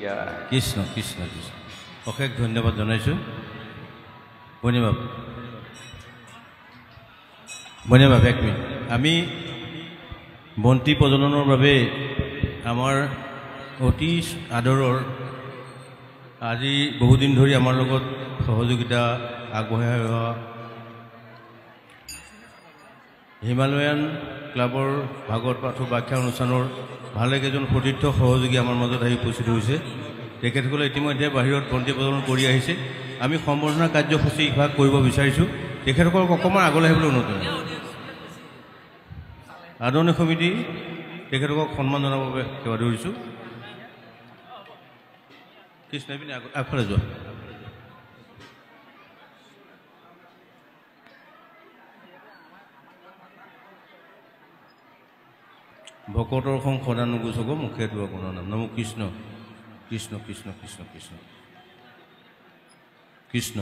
জয়। কৃষ্ণ কৃষ্ণ কৃষ্ণ। অশেষ ধন্যবাদ জনাইছোঁ বনিবাব। বনিবাব এক মিনিট। আমি বন্তি প্ৰজ্বলনৰ বাবে আমাৰ অতি আদৰৰ আজি বহুদিন ধৰি আমাৰ লগত সহযোগিতা আগবঢ়াই অহা হিমালয়ান ক্লাবৰ ভাগৱত পাঠ ব্যাখ্যা অনুষ্ঠানৰ ভালেকেইজন সতীৰ্থ সহযোগী আমাৰ মাজত আহি উপস্থিত হৈছে। তেখেতসকলে ইতিমধ্যে বাহিৰত বন্তি প্ৰজ্বলন কৰি আহিছে। আমি সম্বৰ্ধনা কাৰ্যসূচী ভাগ কৰিব বিচাৰিছোঁ। তেখেতসকলক অকণমান আগলৈ আহিবলৈ অনুৰোধ জনাইছোঁ। আদৰণি সমিতি তেখেতসকলক সন্মান জনাবৰ বাবে সেৱা ধৰিছোঁ। কৃষ্ণ পিনে আগফালে যোৱা। ভকতৰ সং সদা নুগুচক মুখে দোৱা আপোনাৰ নাম। নমো কৃষ্ণ কৃষ্ণ কৃষ্ণ কৃষ্ণ কৃষ্ণ কৃষ্ণ।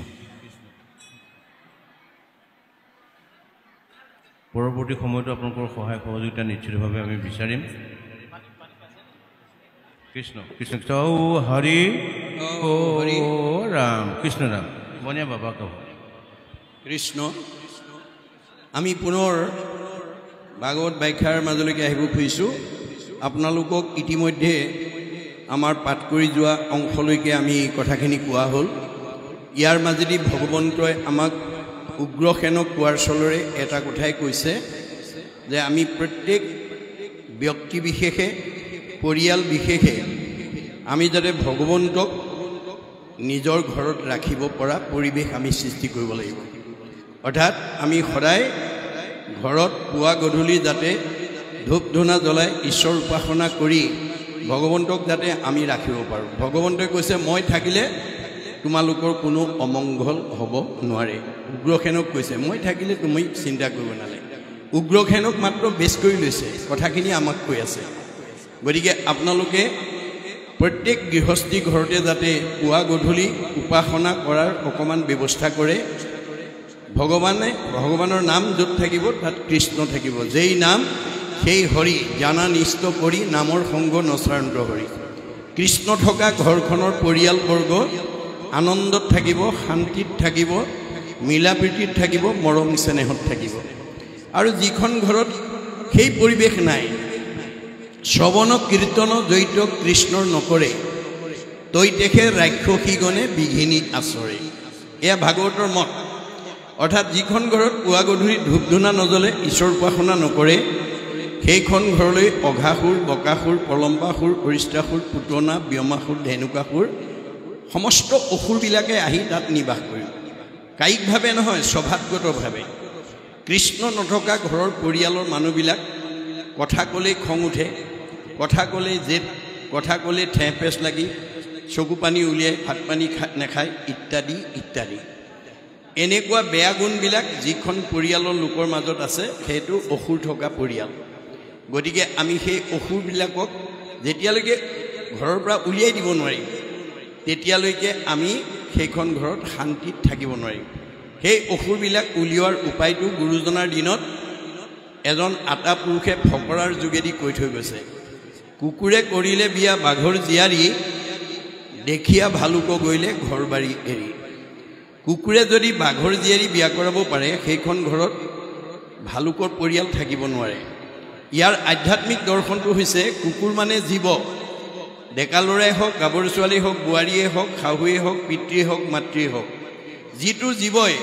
পৰৱৰ্তী সময়তো আপোনালোকৰ সহায় সহযোগিতা নিশ্চিতভাৱে আমি বিচাৰিম। কৃষ্ণ কৃষ্ণ কৃষ্ণ। ঔ হৰি ও ৰাম কৃষ্ণ ৰাম। বনিয়া বাবা কব। কৃষ্ণ। আমি পুনৰ ভাগৱত ব্যাখ্যাৰ মাজলৈকে আহিব খুজিছোঁ। আপোনালোকক ইতিমধ্যে আমাৰ পাঠ কৰি যোৱা অংশলৈকে আমি কথাখিনি কোৱা হ'ল। ইয়াৰ মাজেদি ভগৱন্তই আমাক উগ্ৰসেনক কোৱাৰ চলৰে এটা কথাই কৈছে যে আমি প্ৰত্যেক ব্যক্তি বিশেষে পৰিয়াল বিশেষে আমি যাতে ভগৱন্তক নিজৰ ঘৰত ৰাখিব পৰা পৰিৱেশ আমি সৃষ্টি কৰিব লাগিব। অৰ্থাৎ আমি সদায় ঘৰত পুৱা গধূলি যাতে ধূপ ধূনা জ্বলাই ঈশ্বৰ উপাসনা কৰি ভগৱন্তক যাতে আমি ৰাখিব পাৰোঁ। ভগৱন্তই কৈছে মই থাকিলে তোমালোকৰ কোনো অমংগল হ'ব নোৱাৰে। উগ্ৰসেনক কৈছে মই থাকিলে তুমি চিন্তা কৰিব নালাগে। উগ্ৰসেনক মাত্ৰ বেছ কৰি লৈছে, কথাখিনি আমাক কৈ আছে। গতিকে আপোনালোকে প্ৰত্যেক গৃহস্থী ঘৰতে যাতে পুৱা গধূলি উপাসনা কৰাৰ অকণমান ব্যৱস্থা কৰে। ভগৱানৰ নাম য'ত থাকিব তাত কৃষ্ণ থাকিব। যেই নাম সেই হৰি জানা নিষ্ট কৰি নামৰ সংগ নচৰান্ত হৰি। কৃষ্ণ থকা ঘৰখনৰ পৰিয়ালবৰ্গ আনন্দত থাকিব, শান্তিত থাকিব, মিলা প্ৰীতিত থাকিব, মৰম চেনেহত থাকিব। আৰু যিখন ঘৰত সেই পৰিৱেশ নাই, শ্ৰৱণ কীৰ্তন জড়িত কৃষ্ণৰ নকৰে, তৈতেখে ৰাক্ষসীগণে বিঘিনি আচৰে। এয়া ভাগৱতৰ মত। অৰ্থাৎ যিখন ঘৰত পুৱা গধূলি ধূপ ধূনা নজ্বলে, ঈশ্বৰ উপাসনা নকৰে, সেইখন ঘৰলৈ অঘাসুৰ, বকাসুৰ, প্ৰলম্বাসুৰ, অৰিষ্টাসুৰ, পুতনা, ব্যমাসুৰ, ধেনুকাসুৰ সমস্ত অসুৰবিলাকে আহি তাত নিবাস কৰিব। কায়িকভাৱে নহয়, স্বভাৱগতভাৱে। কৃষ্ণ নথকা ঘৰৰ পৰিয়ালৰ মানুহবিলাক কথা ক'লেই খং উঠে, কথা ক'লেই জেদ, কথা ক'লেই ঠেহ পেচ লাগি চকু পানী উলিয়াই ভাত পানী নাখায় ইত্যাদি ইত্যাদি। এনেকুৱা বেয়া গুণবিলাক যিখন পৰিয়ালৰ লোকৰ মাজত আছে সেইটো অসুৰ থকা পৰিয়াল। গতিকে আমি সেই অসুৰবিলাকক যেতিয়ালৈকে ঘৰৰ পৰা উলিয়াই দিব নোৱাৰিম তেতিয়ালৈকে আমি সেইখন ঘৰত শান্তিত থাকিব নোৱাৰিম। সেই অসুৰবিলাক উলিওৱাৰ উপায়টো গুৰুজনাৰ দিনত এজন আটা পুৰুষে ফকৰাৰ যোগেদি কৈ থৈ গৈছে। কুকুৰে কৰিলে বিয়া বাঘৰ জীয়াৰী, দেখিয়া ভালুক গৈ ঘৰ বাৰী এৰি। কুকুৰে যদি বাঘৰ জীয়াৰী বিয়া কৰাব পাৰে সেইখন ঘৰত ভালুকৰ পৰিয়াল থাকিব নোৱাৰে। ইয়াৰ আধ্যাত্মিক দৰ্শনটো হৈছে কুকুৰ মানে জীৱ, ডেকা ল'ৰাই হওক, গাভৰু ছোৱালী হওক, বোৱাৰীয়ে হওক, শাহুৱে হওক, পিতৃয়ে হওক, মাতৃয়ে হওক, যিটো জীৱই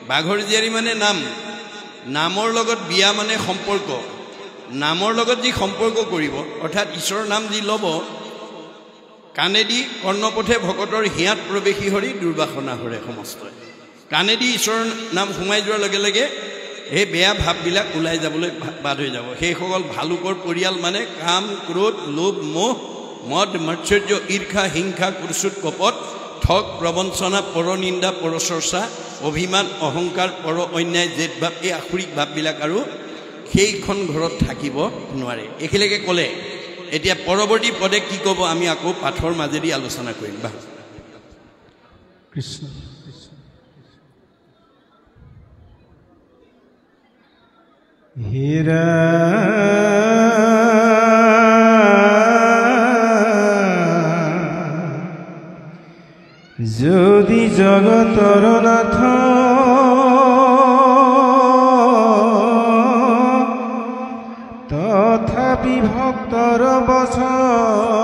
বাঘৰ জীয়াৰী মানে নাম, নামৰ লগত বিয়া মানে সম্পৰ্ক, নামৰ লগত যি সম্পৰ্ক কৰিব অৰ্থাৎ ঈশ্বৰৰ নাম যি ল'ব, কাণেদি কৰ্ণপথে ভকতৰ হিয়াত প্ৰৱেশী হৰি দুৰ্বাসনা হৰে সমস্তই। কাণেদি ঈশ্বৰৰ নাম সোমাই যোৱাৰ লগে লগে সেই বেয়া ভাৱবিলাক ওলাই যাবলৈ বাদ হৈ যাব। সেইসকল ভালুকৰ পৰিয়াল মানে কাম, ক্ৰোধ, লোভ, মোহ, মদ, মাৎসৰ্য, ঈৰ্ষা, হিংসা, কুৎসুত, কপট, ঠগ, প্ৰবঞ্চনা, পৰনিন্দা, পৰচৰ্চা, অভিমান, অহংকাৰ, পৰ অন্যায়, জেদ ভাৱ, এই আসুৰিক ভাৱবিলাক আৰু সেইখন ঘৰত থাকিব নোৱাৰে। এইখিনিকে ক'লে এতিয়া পৰৱৰ্তী পদে কি ক'ব আমি আকৌ পাঠৰ মাজেদি আলোচনা কৰিম। বা কৃষ্ণ হীৰা জগতৰ নাথ তথাপি ভক্তৰ বচন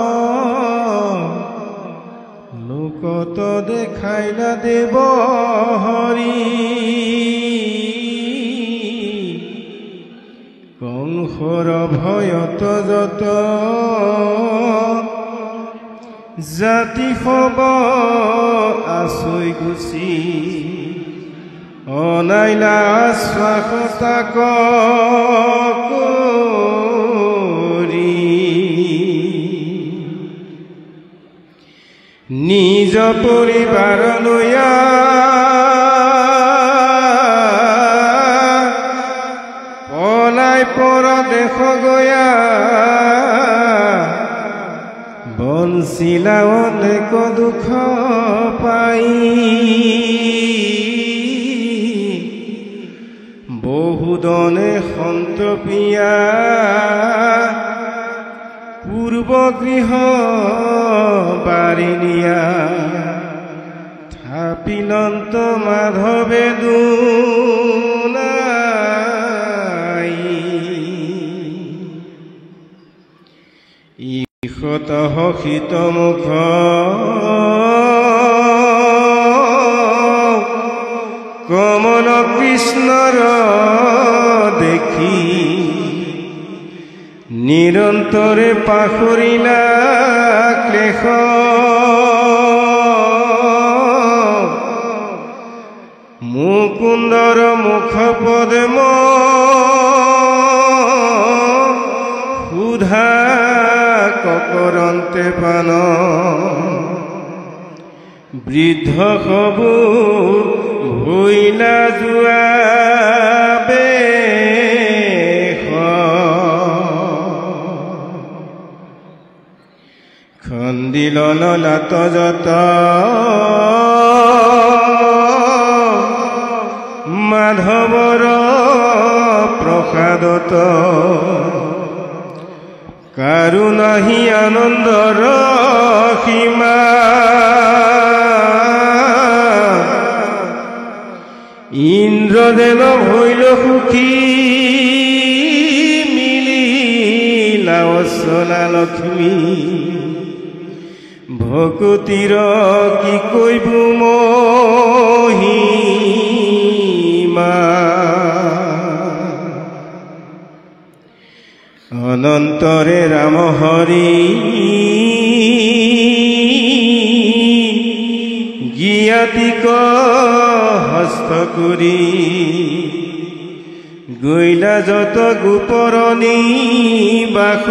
লোকত দেখাইলা দেৱ হৰি কংসৰ ভয়ত যত জাতি হব আচৈ গুচি অনাইলা শ্বাসতাক নিজ পৰিবাৰ লৈয়া পলাই পৰদেশ গয়া বঞ্চিলা অনেক দুখ পাই বহুদনে সন্তপিয়া পূৰ্ব গৃহ বাৰিনিয়া থাপিলন্ত মাধৱে দুনাই ঈশত হসিত মুখ কমল কৃষ্ণৰ দেখি নিৰন্তৰে পাহৰিলা ক্লেশ মুকুন্দৰ মুখ পদ্ম সুধা ককৰন্তে পান বৃদ্ধ হবু ভৈলা যোৱা খন্দিল ললাত যত মাধৱৰ প্ৰসাদত কাৰু নাহি আনন্দৰ সীমা ইন্দ্ৰদেৱ ভৈল সুখী মিলিলা অচলা লক্ষ্মী ভকতিৰ কি কৈব মহিমা অনন্তৰে ৰাম হৰি জ্ঞাতিক হস্ত কৰি গৈলা যত গোপৰণী বাস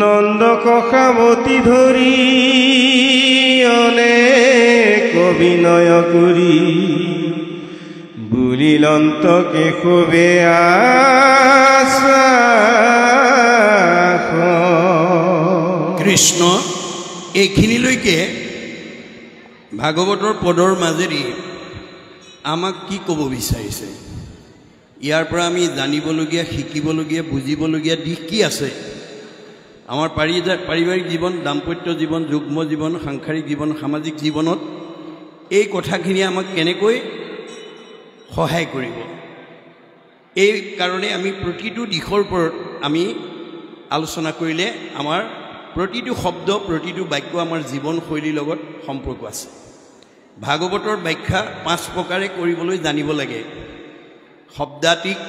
নন্দ কষামতি ধৰি অনেক অভিনয় কৰি বুলিলন্ত কেশৱে কৃষ্ণ এইখিনিলৈকে ভাগৱতৰ পদৰ মাজেদি আমাক কি ক'ব বিচাৰিছে ইয়াৰ পৰা আমি জানিবলগীয়া শিকিবলগীয়া বুজিবলগীয়া দিশ কি আছে আমাৰ পাৰিবাৰিক জীৱন দাম্পত্য জীৱন যুগ্ম জীৱন সাংসাৰিক জীৱন সামাজিক জীৱনত এই কথাখিনি আমাক কেনেকৈ সহায় কৰিব এই কাৰণে আমি প্ৰতিটো দিশৰ ওপৰত আমি আলোচনা কৰিলে আমাৰ প্ৰতিটো শব্দ প্ৰতিটো বাক্য আমাৰ জীৱনশৈলীৰ লগত সম্পৰ্ক আছে ভাগৱতৰ ব্যাখ্যা 5 প্ৰকাৰে কৰিবলৈ জানিব লাগে শব্দাতিক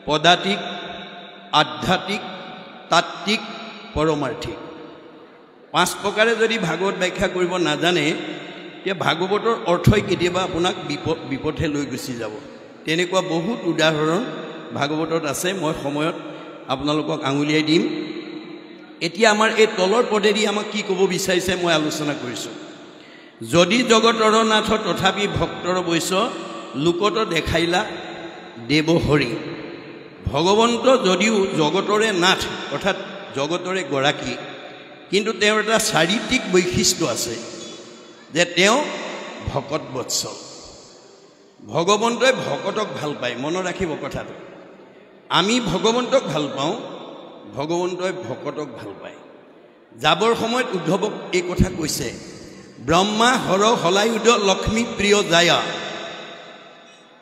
পদাতিক আধ্যাত্মিক তাত্ত্বিক পৰমাৰ্থিক 5 প্ৰকাৰে যদি ভাগৱত ব্যাখ্যা কৰিব নাজানে তেতিয়া ভাগৱতৰ অৰ্থই কেতিয়াবা আপোনাক বিপথে লৈ গুচি যাব তেনেকুৱা বহুত উদাহৰণ ভাগৱতত আছে মই সময়ত আপোনালোকক আঙুলিয়াই দিম এতিয়া আমাৰ এই তলৰ পদেদি আমাক কি ক'ব বিচাৰিছে মই আলোচনা কৰিছোঁ যদি জগতৰ নাথ তথাপি ভক্তৰ বৈশ্য লোকত দেখাইলা দেৱ হৰি ভগৱন্ত যদিও জগতৰে নাথ অৰ্থাৎ জগতৰে গৰাকী কিন্তু তেওঁৰ এটা চাৰিত্ৰিক বৈশিষ্ট্য আছে যে তেওঁ ভকত বৎসল ভগৱন্তই ভকতক ভাল পায় মনত ৰাখিব কথাটো আমি ভগৱন্তক ভাল পাওঁ ভগৱন্তই ভকতক ভাল পায় যাবৰ সময়ত উদ্ধৱক এই কথা কৈছে, ব্ৰহ্মা হৰ হলায়ুধ লক্ষ্মী প্ৰিয় জায়া।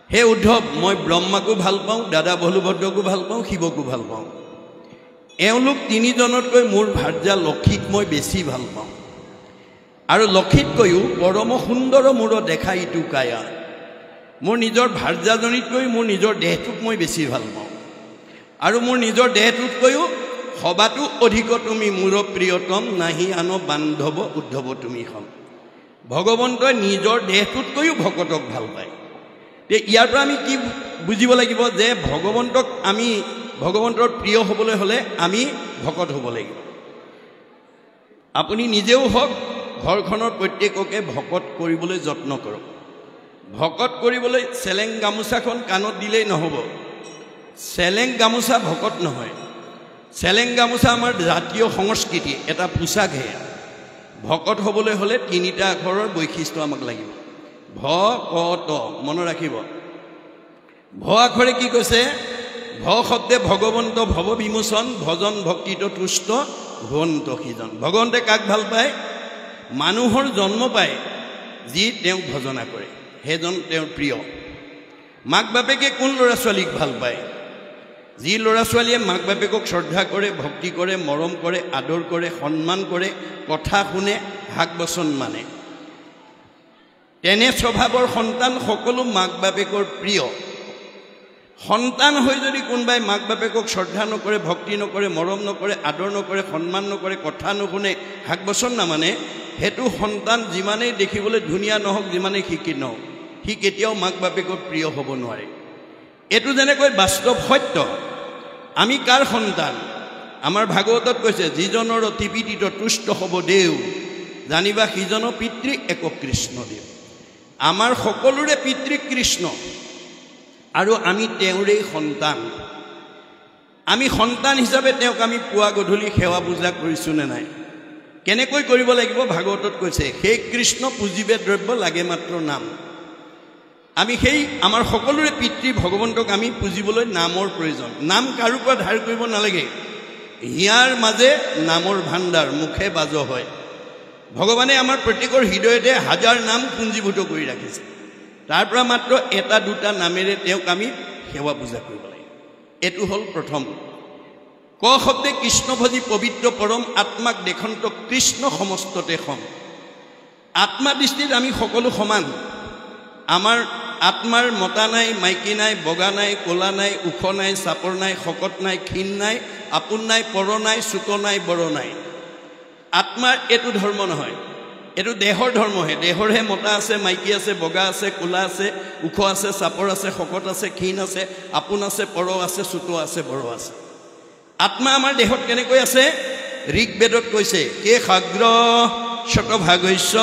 হে উদ্ধৱ, মই ব্ৰহ্মাকো ভাল পাওঁ, দাদা বলভদ্ৰকো ভাল পাওঁ, শিৱকো ভাল পাওঁ। এওঁলোক তিনিজনতকৈ মোৰ ভাৰ্যা লক্ষীক মই বেছি ভাল পাওঁ। আৰু লক্ষীতকৈও পৰম সুন্দৰ মূৰ দেখা ইটো কায়া। মোৰ নিজৰ ভাৰ্যাজনীতকৈ মোৰ নিজৰ দেহটোক মই বেছি ভাল পাওঁ। আৰু মোৰ নিজৰ দেহটোতকৈও সবাতো অধিক তুমি মোৰ প্ৰিয়তম, নাহি আন বান্ধৱ উদ্ধৱ তুমি হম। ভগৱন্তই নিজৰ দেহটোতকৈও ভকতক ভাল পায়। ইয়াৰ পৰা আমি কি বুজিব লাগিব যে ভগৱন্তৰ প্ৰিয় হ'বলৈ হ'লে আমি ভকত হ'ব লাগিব। আপুনি নিজেও হওক, ঘৰখনৰ প্ৰত্যেককে ভকত কৰিবলৈ যত্ন কৰক। ভকত কৰিবলৈ চেলেং গামোচাখন কাণত দিলেই নহ'ব। চেলেং গামোচা ভকত নহয়। চেলেং গামোচা আমাৰ জাতীয় সংস্কৃতি, এটা পোচাকহে। ভকত হ'বলৈ হ'লে 3টা আখৰৰ বৈশিষ্ট্য আমাক লাগিব। ভ ক ত, মনত ৰাখিব। ভ আখৰে কি কৈছে? ভ শব্দে ভগৱন্ত ভৱ বিমোচন, ভজন ভক্তিত তুষ্ট ভুৱন্ত সিজন। ভগৱন্তে কাক ভাল পায়? মানুহৰ জন্ম পায় যি তেওঁক ভজনা কৰে, সেইজন তেওঁৰ প্ৰিয়। মাক বাপেকে কোন ল'ৰা ছোৱালীক ভাল পায়? যি ল'ৰা ছোৱালীয়ে মাক বাপেকক শ্ৰদ্ধা কৰে, ভক্তি কৰে, মৰম কৰে, আদৰ কৰে, সন্মান কৰে, কথা শুনে, হাক বচন মানে, তেনে স্বভাৱৰ সন্তান সকলো মাক বাপেকৰ প্ৰিয়। সন্তান হৈ যদি কোনোবাই মাক বাপেকক শ্ৰদ্ধা নকৰে, ভক্তি নকৰে, মৰম নকৰে, আদৰ নকৰে, সন্মান নকৰে, কথা নুশুনে, হাক বচন নামানে, সেইটো সন্তান যিমানেই দেখিবলৈ ধুনীয়া নহওক, যিমানেই শিক্ষিত নহওক, সি কেতিয়াও মাক বাপেকৰ প্ৰিয় হ'ব নোৱাৰে। এইটো যেনেকৈ বাস্তৱ সত্য। আমি কাৰ সন্তান? আমাৰ ভাগৱতত কৈছে, যিজনৰ অতিপীড়িত তুষ্ট হ'ব দেও, জানিবা সিজন পিতৃ এক কৃষ্ণ দেৱ। আমাৰ সকলোৰে পিতৃ কৃষ্ণ আৰু আমি তেওঁৰে সন্তান। আমি সন্তান হিচাপে তেওঁক আমি পুৱা গধূলি সেৱা পূজা কৰিছোঁ নে নাই? কেনেকৈ কৰিব লাগিব? ভাগৱতত কৈছে, সেই কৃষ্ণ পুজিবে দ্ৰব্য লাগে মাত্ৰ নাম। আমি সেই আমাৰ সকলোৰে পিতৃ ভগৱন্তক আমি পুজিবলৈ নামৰ প্ৰয়োজন। নাম কাৰো পৰা ধাৰ কৰিব নালাগে। হিয়াৰ মাজে নামৰ ভাণ্ডাৰ, মুখে বাজ হয়। ভগৱানে আমাৰ প্ৰত্যেকৰ হৃদয়তে হাজাৰ নাম পুঞ্জীভূত কৰি ৰাখিছে। তাৰ পৰা মাত্ৰ এটা দুটা নামেৰে তেওঁক আমি সেৱা পূজা কৰিব লাগে। এইটো হ'ল প্ৰথম। ক শব্দে কৃষ্ণভজী পবিত্ৰ পৰম, আত্মাক দেখন্ত কৃষ্ণ সমস্ততে সম। আত্মা দৃষ্টিত আমি সকলো সমান। আমাৰ আত্মাৰ মতা নাই, মাইকী নাই, বগা নাই, ক'লা নাই, ওখ নাই, চাপৰ নাই, শকত নাই, ক্ষীণ নাই, আপোন নাই, পৰ নাই, চুক নাই, বৰ নাই। আত্মাৰ এইটো ধৰ্ম নহয়, এইটো দেহৰ ধৰ্মহে। দেহৰহে মতা আছে, মাইকী আছে, বগা আছে, ক'লা আছে, ওখ আছে, চাপৰ আছে, শকত আছে, ক্ষীণ আছে, আপোন আছে, পৰ আছে, চুত আছে, বৰ আছে। আত্মা আমাৰ দেহত কেনেকৈ আছে? ঋগ্বেদত কৈছে, কে সাগ্ৰ শতভাগস্য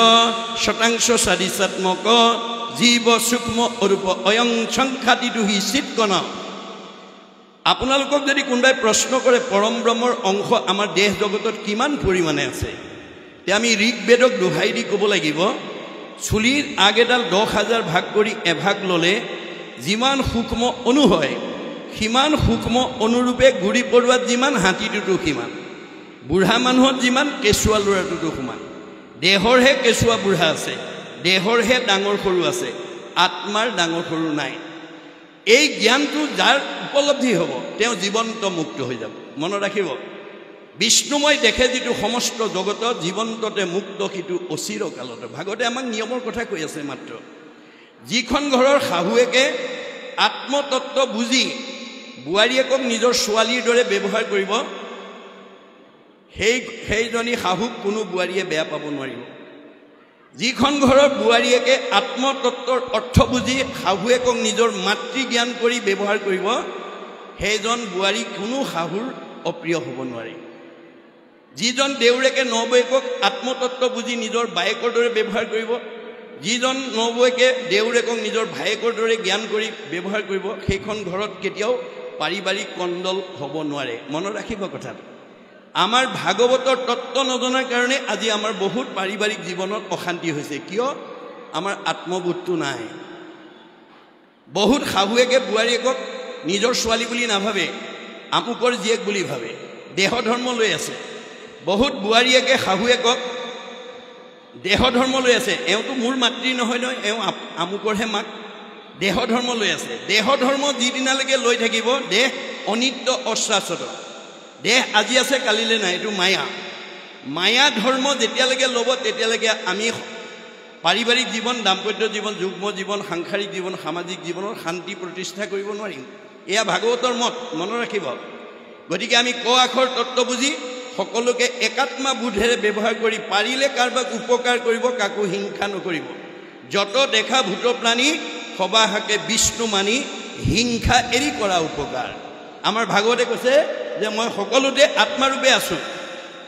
শতাংশ চাদিচাত্মক জীৱ সূক্ষ্ম অৰূপ অয়ং সংখ্যাতিটো হি চিৎকণ। আপোনালোকক যদি কোনোবাই প্ৰশ্ন কৰে পৰম ব্ৰহ্মৰ অংশ আমাৰ দেহ জগতত কিমান পৰিমাণে আছে, তে আমি ঋগ্বেদক দোহাই দি ক'ব লাগিব, চুলিৰ আগ এডাল 10,000 ভাগ কৰি এভাগ ল'লে যিমান সূক্ষ্ম অণু হয়, সিমান সূক্ষ্ম অনুৰূপে ঘূৰি পৰুৱাত যিমান, হাতীটোতো সিমান। বুঢ়া মানুহত যিমান, কেঁচুৱা ল'ৰাটোতো সমান। দেহৰহে কেঁচুৱা বুঢ়া আছে, দেহৰহে ডাঙৰ সৰু আছে, আত্মাৰ ডাঙৰ সৰু নাই। এই জ্ঞানটো যাৰ উপলব্ধি হ'ব, তেওঁ জীৱন্ত মুক্ত হৈ যাব। মনত ৰাখিব, বিষ্ণুময় দেখে যিটো সমস্ত জগতত, জীৱন্ততে মুক্ত সিটো অচিৰ কালতে। ভাগৱতে আমাক নিয়মৰ কথা কৈ আছে মাত্ৰ। যিখন ঘৰৰ শাহুৱেকে আত্মতত্ত্ব বুজি বোৱাৰীয়েকক নিজৰ ছোৱালীৰ দৰে ব্যৱহাৰ কৰিব, সেইজনী শাহুক কোনো বোৱাৰীয়ে বেয়া পাব নোৱাৰিব। যিখন ঘৰৰ বোৱাৰীয়েকে আত্মতত্ত্বৰ অৰ্থ বুজি শাহুৱেকক নিজৰ মাতৃ জ্ঞান কৰি ব্যৱহাৰ কৰিব, সেইজন বোৱাৰী কোনো শাহুৰ অপ্ৰিয় হ'ব নোৱাৰে। যিজন দেউৰেকে নবৌৱেকক আত্মতত্ত্ব বুজি নিজৰ বায়েকৰ দৰে ব্যৱহাৰ কৰিব, যিজন নবৌৱেকে দেউৰেকক নিজৰ ভায়েকৰ দৰে জ্ঞান কৰি ব্যৱহাৰ কৰিব, সেইখন ঘৰত কেতিয়াও পাৰিবাৰিক কণ্ডল হ'ব নোৱাৰে। মনত ৰাখিব কথাটো। আমাৰ ভাগৱতৰ তত্ত্ব নজনাৰ কাৰণে আজি আমাৰ বহুত পাৰিবাৰিক জীৱনত অশান্তি হৈছে। কিয়? আমাৰ আত্মবোধটো নাই। বহুত শাহুৱেকে বোৱাৰীয়েকক নিজৰ ছোৱালী বুলি নাভাবে, আমুকৰ জীয়েক বুলি ভাবে, দেহ ধৰ্ম লৈ আছে। বহুত বোৱাৰীয়েকে শাহুৱেকক দেহ ধৰ্ম লৈ আছে। এওঁতো মোৰ মাতৃ নহয় নহয়, এওঁ আমুকৰহে মাক। দেহ ধৰ্ম লৈ আছে। দেহ ধৰ্ম যিদিনালৈকে লৈ থাকিব দেহ অনিত্য অশ্বাশ্বত। দেহ আজি আছে কালিলৈ নাই, এইটো মায়া। মায়া ধৰ্ম যেতিয়ালৈকে ল'ব তেতিয়ালৈকে আমি পাৰিবাৰিক জীৱন, দাম্পত্য জীৱন, যুগ্ম জীৱন, সাংসাৰিক জীৱন, সামাজিক জীৱনৰ শান্তি প্ৰতিষ্ঠা কৰিব নোৱাৰিম। এয়া ভাগৱতৰ মত, মনত ৰাখিব। গতিকে আমি ক আখৰ তত্ত্ব বুজি সকলোকে একাত্মা বোধেৰে ব্যৱহাৰ কৰি পাৰিলে কাৰোবাক উপকাৰ কৰিব, কাকো হিংসা নকৰিব। যত দেখা ভূত প্ৰাণী সবাহাকে বিষ্ণু মানি হিংসা এৰি কৰা উপকাৰ। আমাৰ ভাগৱতে কৈছে যে মই সকলোতে আত্মাৰূপে আছোঁ,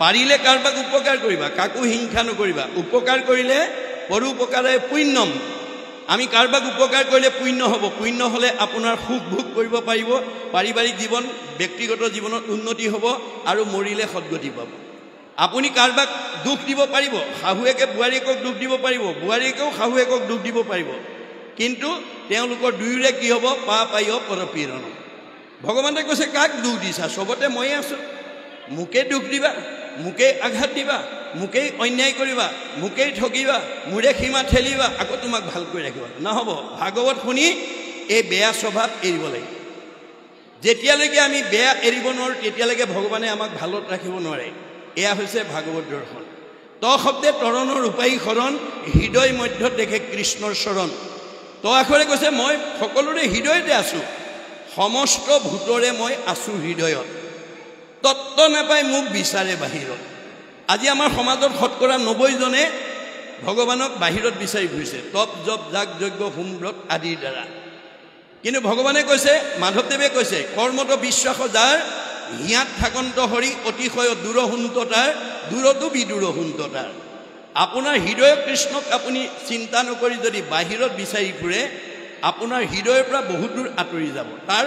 পাৰিলে কাৰোবাক উপকাৰ কৰিবা, কাকো হিংসা নকৰিবা। উপকাৰ কৰিলে পৰোপকাৰে পুণ্যম। আমি কাৰোবাক উপকাৰ কৰিলে পুণ্য হ'ব। পুণ্য হ'লে আপোনাৰ সুখ ভোগ কৰিব পাৰিব, পাৰিবাৰিক জীৱন, ব্যক্তিগত জীৱনত উন্নতি হ'ব আৰু মৰিলে সদ্গতি পাব। আপুনি কাৰোবাক দুখ দিব পাৰিব, শাহুৱেকে বোৱাৰীয়েকক দুখ দিব পাৰিব, বোৱাৰীয়েকেও শাহুৱেকক দুখ দিব পাৰিব, কিন্তু তেওঁলোকৰ দুয়োৰে কি হ'ব? পায় পৰপীড়ন। ভগৱানে কৈছে কাক দুখ দিছা? চবতে ময়ে আছোঁ। মোকে দুখ দিবা, মোকেই আঘাত দিবা, মোকেই অন্যায় কৰিবা, মোকেই ঠগিবা, মোৰে সীমা ঠেলিবা, আকৌ তোমাক ভালকৈ ৰাখিবা, নহ'ব। ভাগৱত শুনি এই বেয়া স্বভাৱ এৰিব লাগিব। যেতিয়ালৈকে আমি বেয়া এৰিব নোৱাৰোঁ তেতিয়ালৈকে ভগৱানে আমাক ভালত ৰাখিব নোৱাৰে। এয়া হৈছে ভাগৱত দৰ্শন। ত শব্দে তৰণৰ উপায়ী শৰণ, হৃদয় মধ্যত দেখে কৃষ্ণৰ চৰণ। ত আখৰে কৈছে মই সকলোৰে হৃদয়তে আছোঁ, সমস্ত ভূতৰে মই আছোঁ হৃদয়ত। তত্ত্ব নাপায় মোক বিচাৰে বাহিৰত। আজি আমাৰ সমাজত শতকৰা 90জনে ভগৱানক বাহিৰত বিচাৰি ফুৰিছে, তপ জপ যাগ যজ্ঞ হোম ব্ৰত আদিৰ দ্বাৰা। কিন্তু ভগৱানে কৈছে, মাধৱদেৱে কৈছে, কৰ্মত বিশ্বাস যাৰ হিয়াত থাকন্ত হৰি, অতিশয় দূৰহুন্ত তাৰ, দূৰতো বিদূৰহুন্ত তাৰ। আপোনাৰ হৃদয় কৃষ্ণক আপুনি চিন্তা নকৰি যদি বাহিৰত বিচাৰি ফুৰে, আপোনাৰ হৃদয়ৰ পৰা বহুত দূৰ আঁতৰি যাব। তাৰ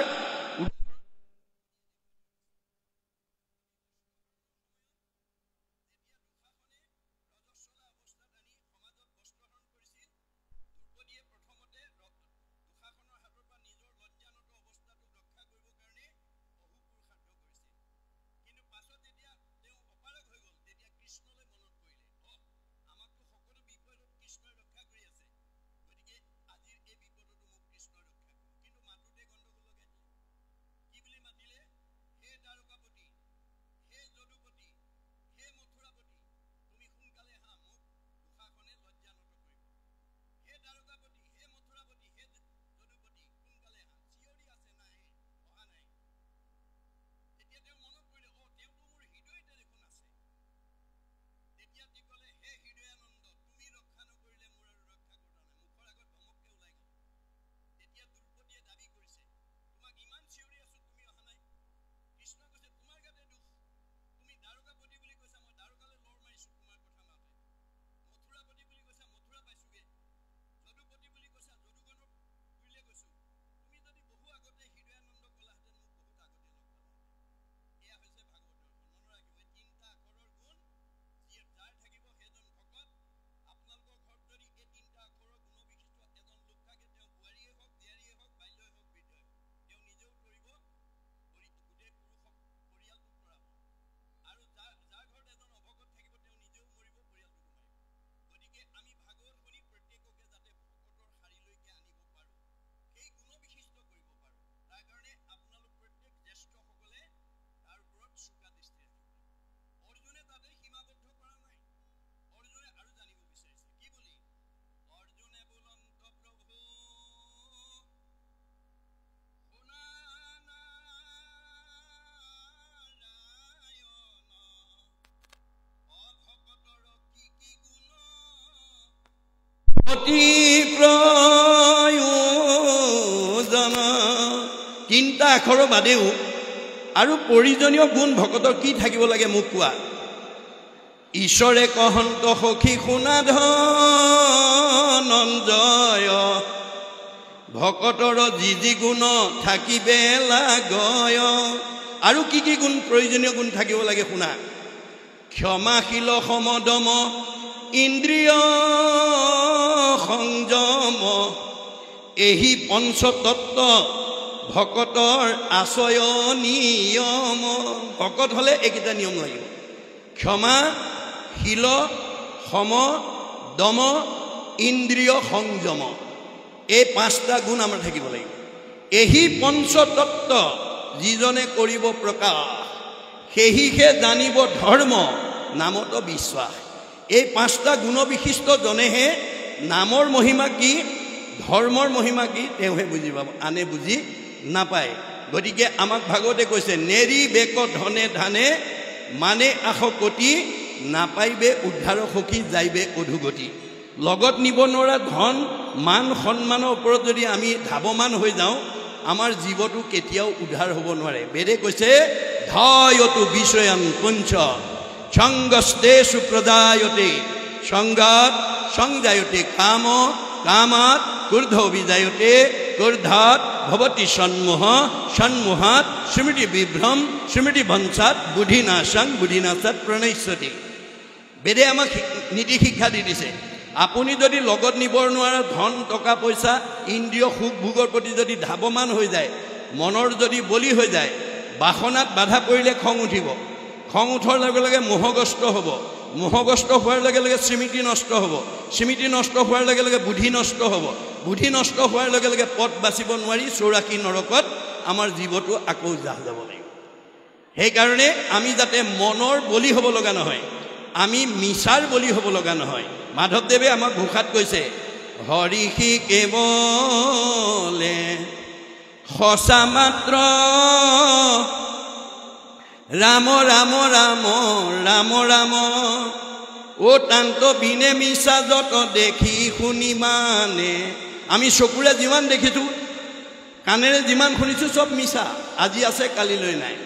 তিনিটা আখৰৰ বাদেও আৰু প্ৰয়োজনীয় গুণ ভকতৰ কি থাকিব লাগে মোক কোৱা। ঈশ্বৰে কহন্ত সখী শুনা ধনঞ্জয়, ভকতৰ যি গুণ থাকিবে লাগয়। আৰু কি কি গুণ প্ৰয়োজনীয় গুণ থাকিব লাগে শুনা। ক্ষমাশীল সমদম, ইন্দ্ৰিয় সংযম, এহি পঞ্চতত্ত্ব ভকতৰ আচয় নিয়ম। ভকত হ'লে এইকেইটা নিয়ম লাগিব। ক্ষমা, শীল, সম, দম, ইন্দ্ৰিয় সংযম। এই 5টা গুণ আমাৰ থাকিব লাগিব। এহি পঞ্চতত্ত্ব যিজনে কৰিব প্ৰকাশ, সেহিহে জানিব ধৰ্ম, নামত বিশ্বাস। এই 5টা গুণ বিশিষ্ট জনেহে নামৰ মহিমা কি, ধৰ্মৰ মহিমা কি তেওঁহে বুজি পাব, আনে বুজি নাপায়। গতিকে আমাক ভাগৱতে কৈছে, নেৰি বেক ধনে ধানে মানে আশ কোটি, নাপাইবে উদ্ধাৰ সখী যাইবে অধুগতি। লগত নিব নোৱাৰা ধন, মান, সন্মানৰ ওপৰত যদি আমি ধাৱমান হৈ যাওঁ, আমাৰ জীৱটো কেতিয়াও উদ্ধাৰ হ'ব নোৱাৰে। বেদে কৈছে, ধায়তু বিষয়ান পুঞ্চ সংগস্তেষু প্ৰজায়তে, সংগাত সংজায়তে কাম, কামাত ক্ৰোধ বিজায়তে, ক্ৰোধাত ভৱতি সন্মোহ, সন্মোহাত স্মৃতি বিভ্ৰম, স্মৃতি ভঞ্চাত বুদ্ধিনাশং, বুদ্ধিনাশাত প্ৰণশ্যতি। বেদে আমাক নীতি শিক্ষা দি দিছে, আপুনি যদি লগত নিব নোৱাৰা ধন, টকা পইচা, ইন্দ্ৰিয় সুখ ভোগৰ প্ৰতি যদি ধাৱমান হৈ যায়, মনৰ যদি বলি হৈ যায়, বাসনাত বাধা পৰিলে খং উঠিব, খং উঠাৰ লগে লগে মোহগ্ৰস্ত হ'ব, মোহগ্ৰস্ত হোৱাৰ লগে লগে স্মৃতি নষ্ট হ'ব, স্মৃতি নষ্ট হোৱাৰ লগে লগে বুদ্ধি নষ্ট হ'ব, বুদ্ধি নষ্ট হোৱাৰ লগে লগে পথ বাচিব নোৱাৰি 84 নৰকত আমাৰ জীৱটো আকৌ জাহ যাব লাগিব। সেইকাৰণে আমি যাতে মনৰ বলি হ'ব লগা নহয়, আমি মিছাৰ বলি হ'ব লগা নহয়। মাধৱদেৱে আমাক ঘোষাত কৈছে, হৰিষি কেৱলে সঁচা মাত্ৰ, ৰাম ৰাম ৰাম ৰাম ৰাম, অ তান্ত বিনে মিছা যত দেখি শুনি মানে। আমি চকুৰে যিমান দেখিছোঁ, কাণেৰে যিমান শুনিছোঁ, চব মিছা। আজি আছে, কালিলৈ নাই।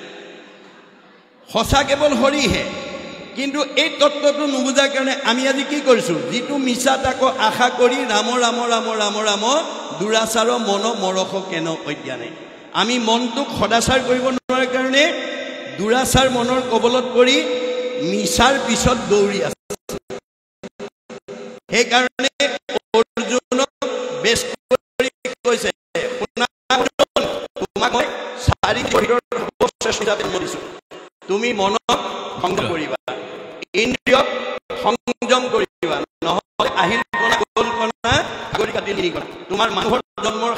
সঁচা কেৱল হৰিহে। কিন্তু এই তত্ত্বটো নুবুজাৰ কাৰণে আমি আজি কি কৰিছোঁ, যিটো মিছা তাকো আশা কৰি ৰাম ৰাম ৰাম ৰাম ৰাম, দুৰাচাৰ মন মৰস কেন অজ্ঞানে। আমি মনটোক সদাচাৰ কৰিব নোৱাৰাৰ কাৰণে দুৰাচাৰ মনৰ কবলত পৰি মিছাৰ পিছত দৌৰি আছে। সেইকাৰণে অৰ্জুনক বেছ কৰি কৈছে, তোমাক মই 4 ভিতৰত চেষ্টা দিছোঁ, তুমি মনক সংযম কৰিবা, ইন্দ্ৰিয়ক সংযম কৰিবা, নহ'লে আহিল কল্পনা গৰি কাটি নিদিবা। তোমাৰ মানুহৰ জন্মৰ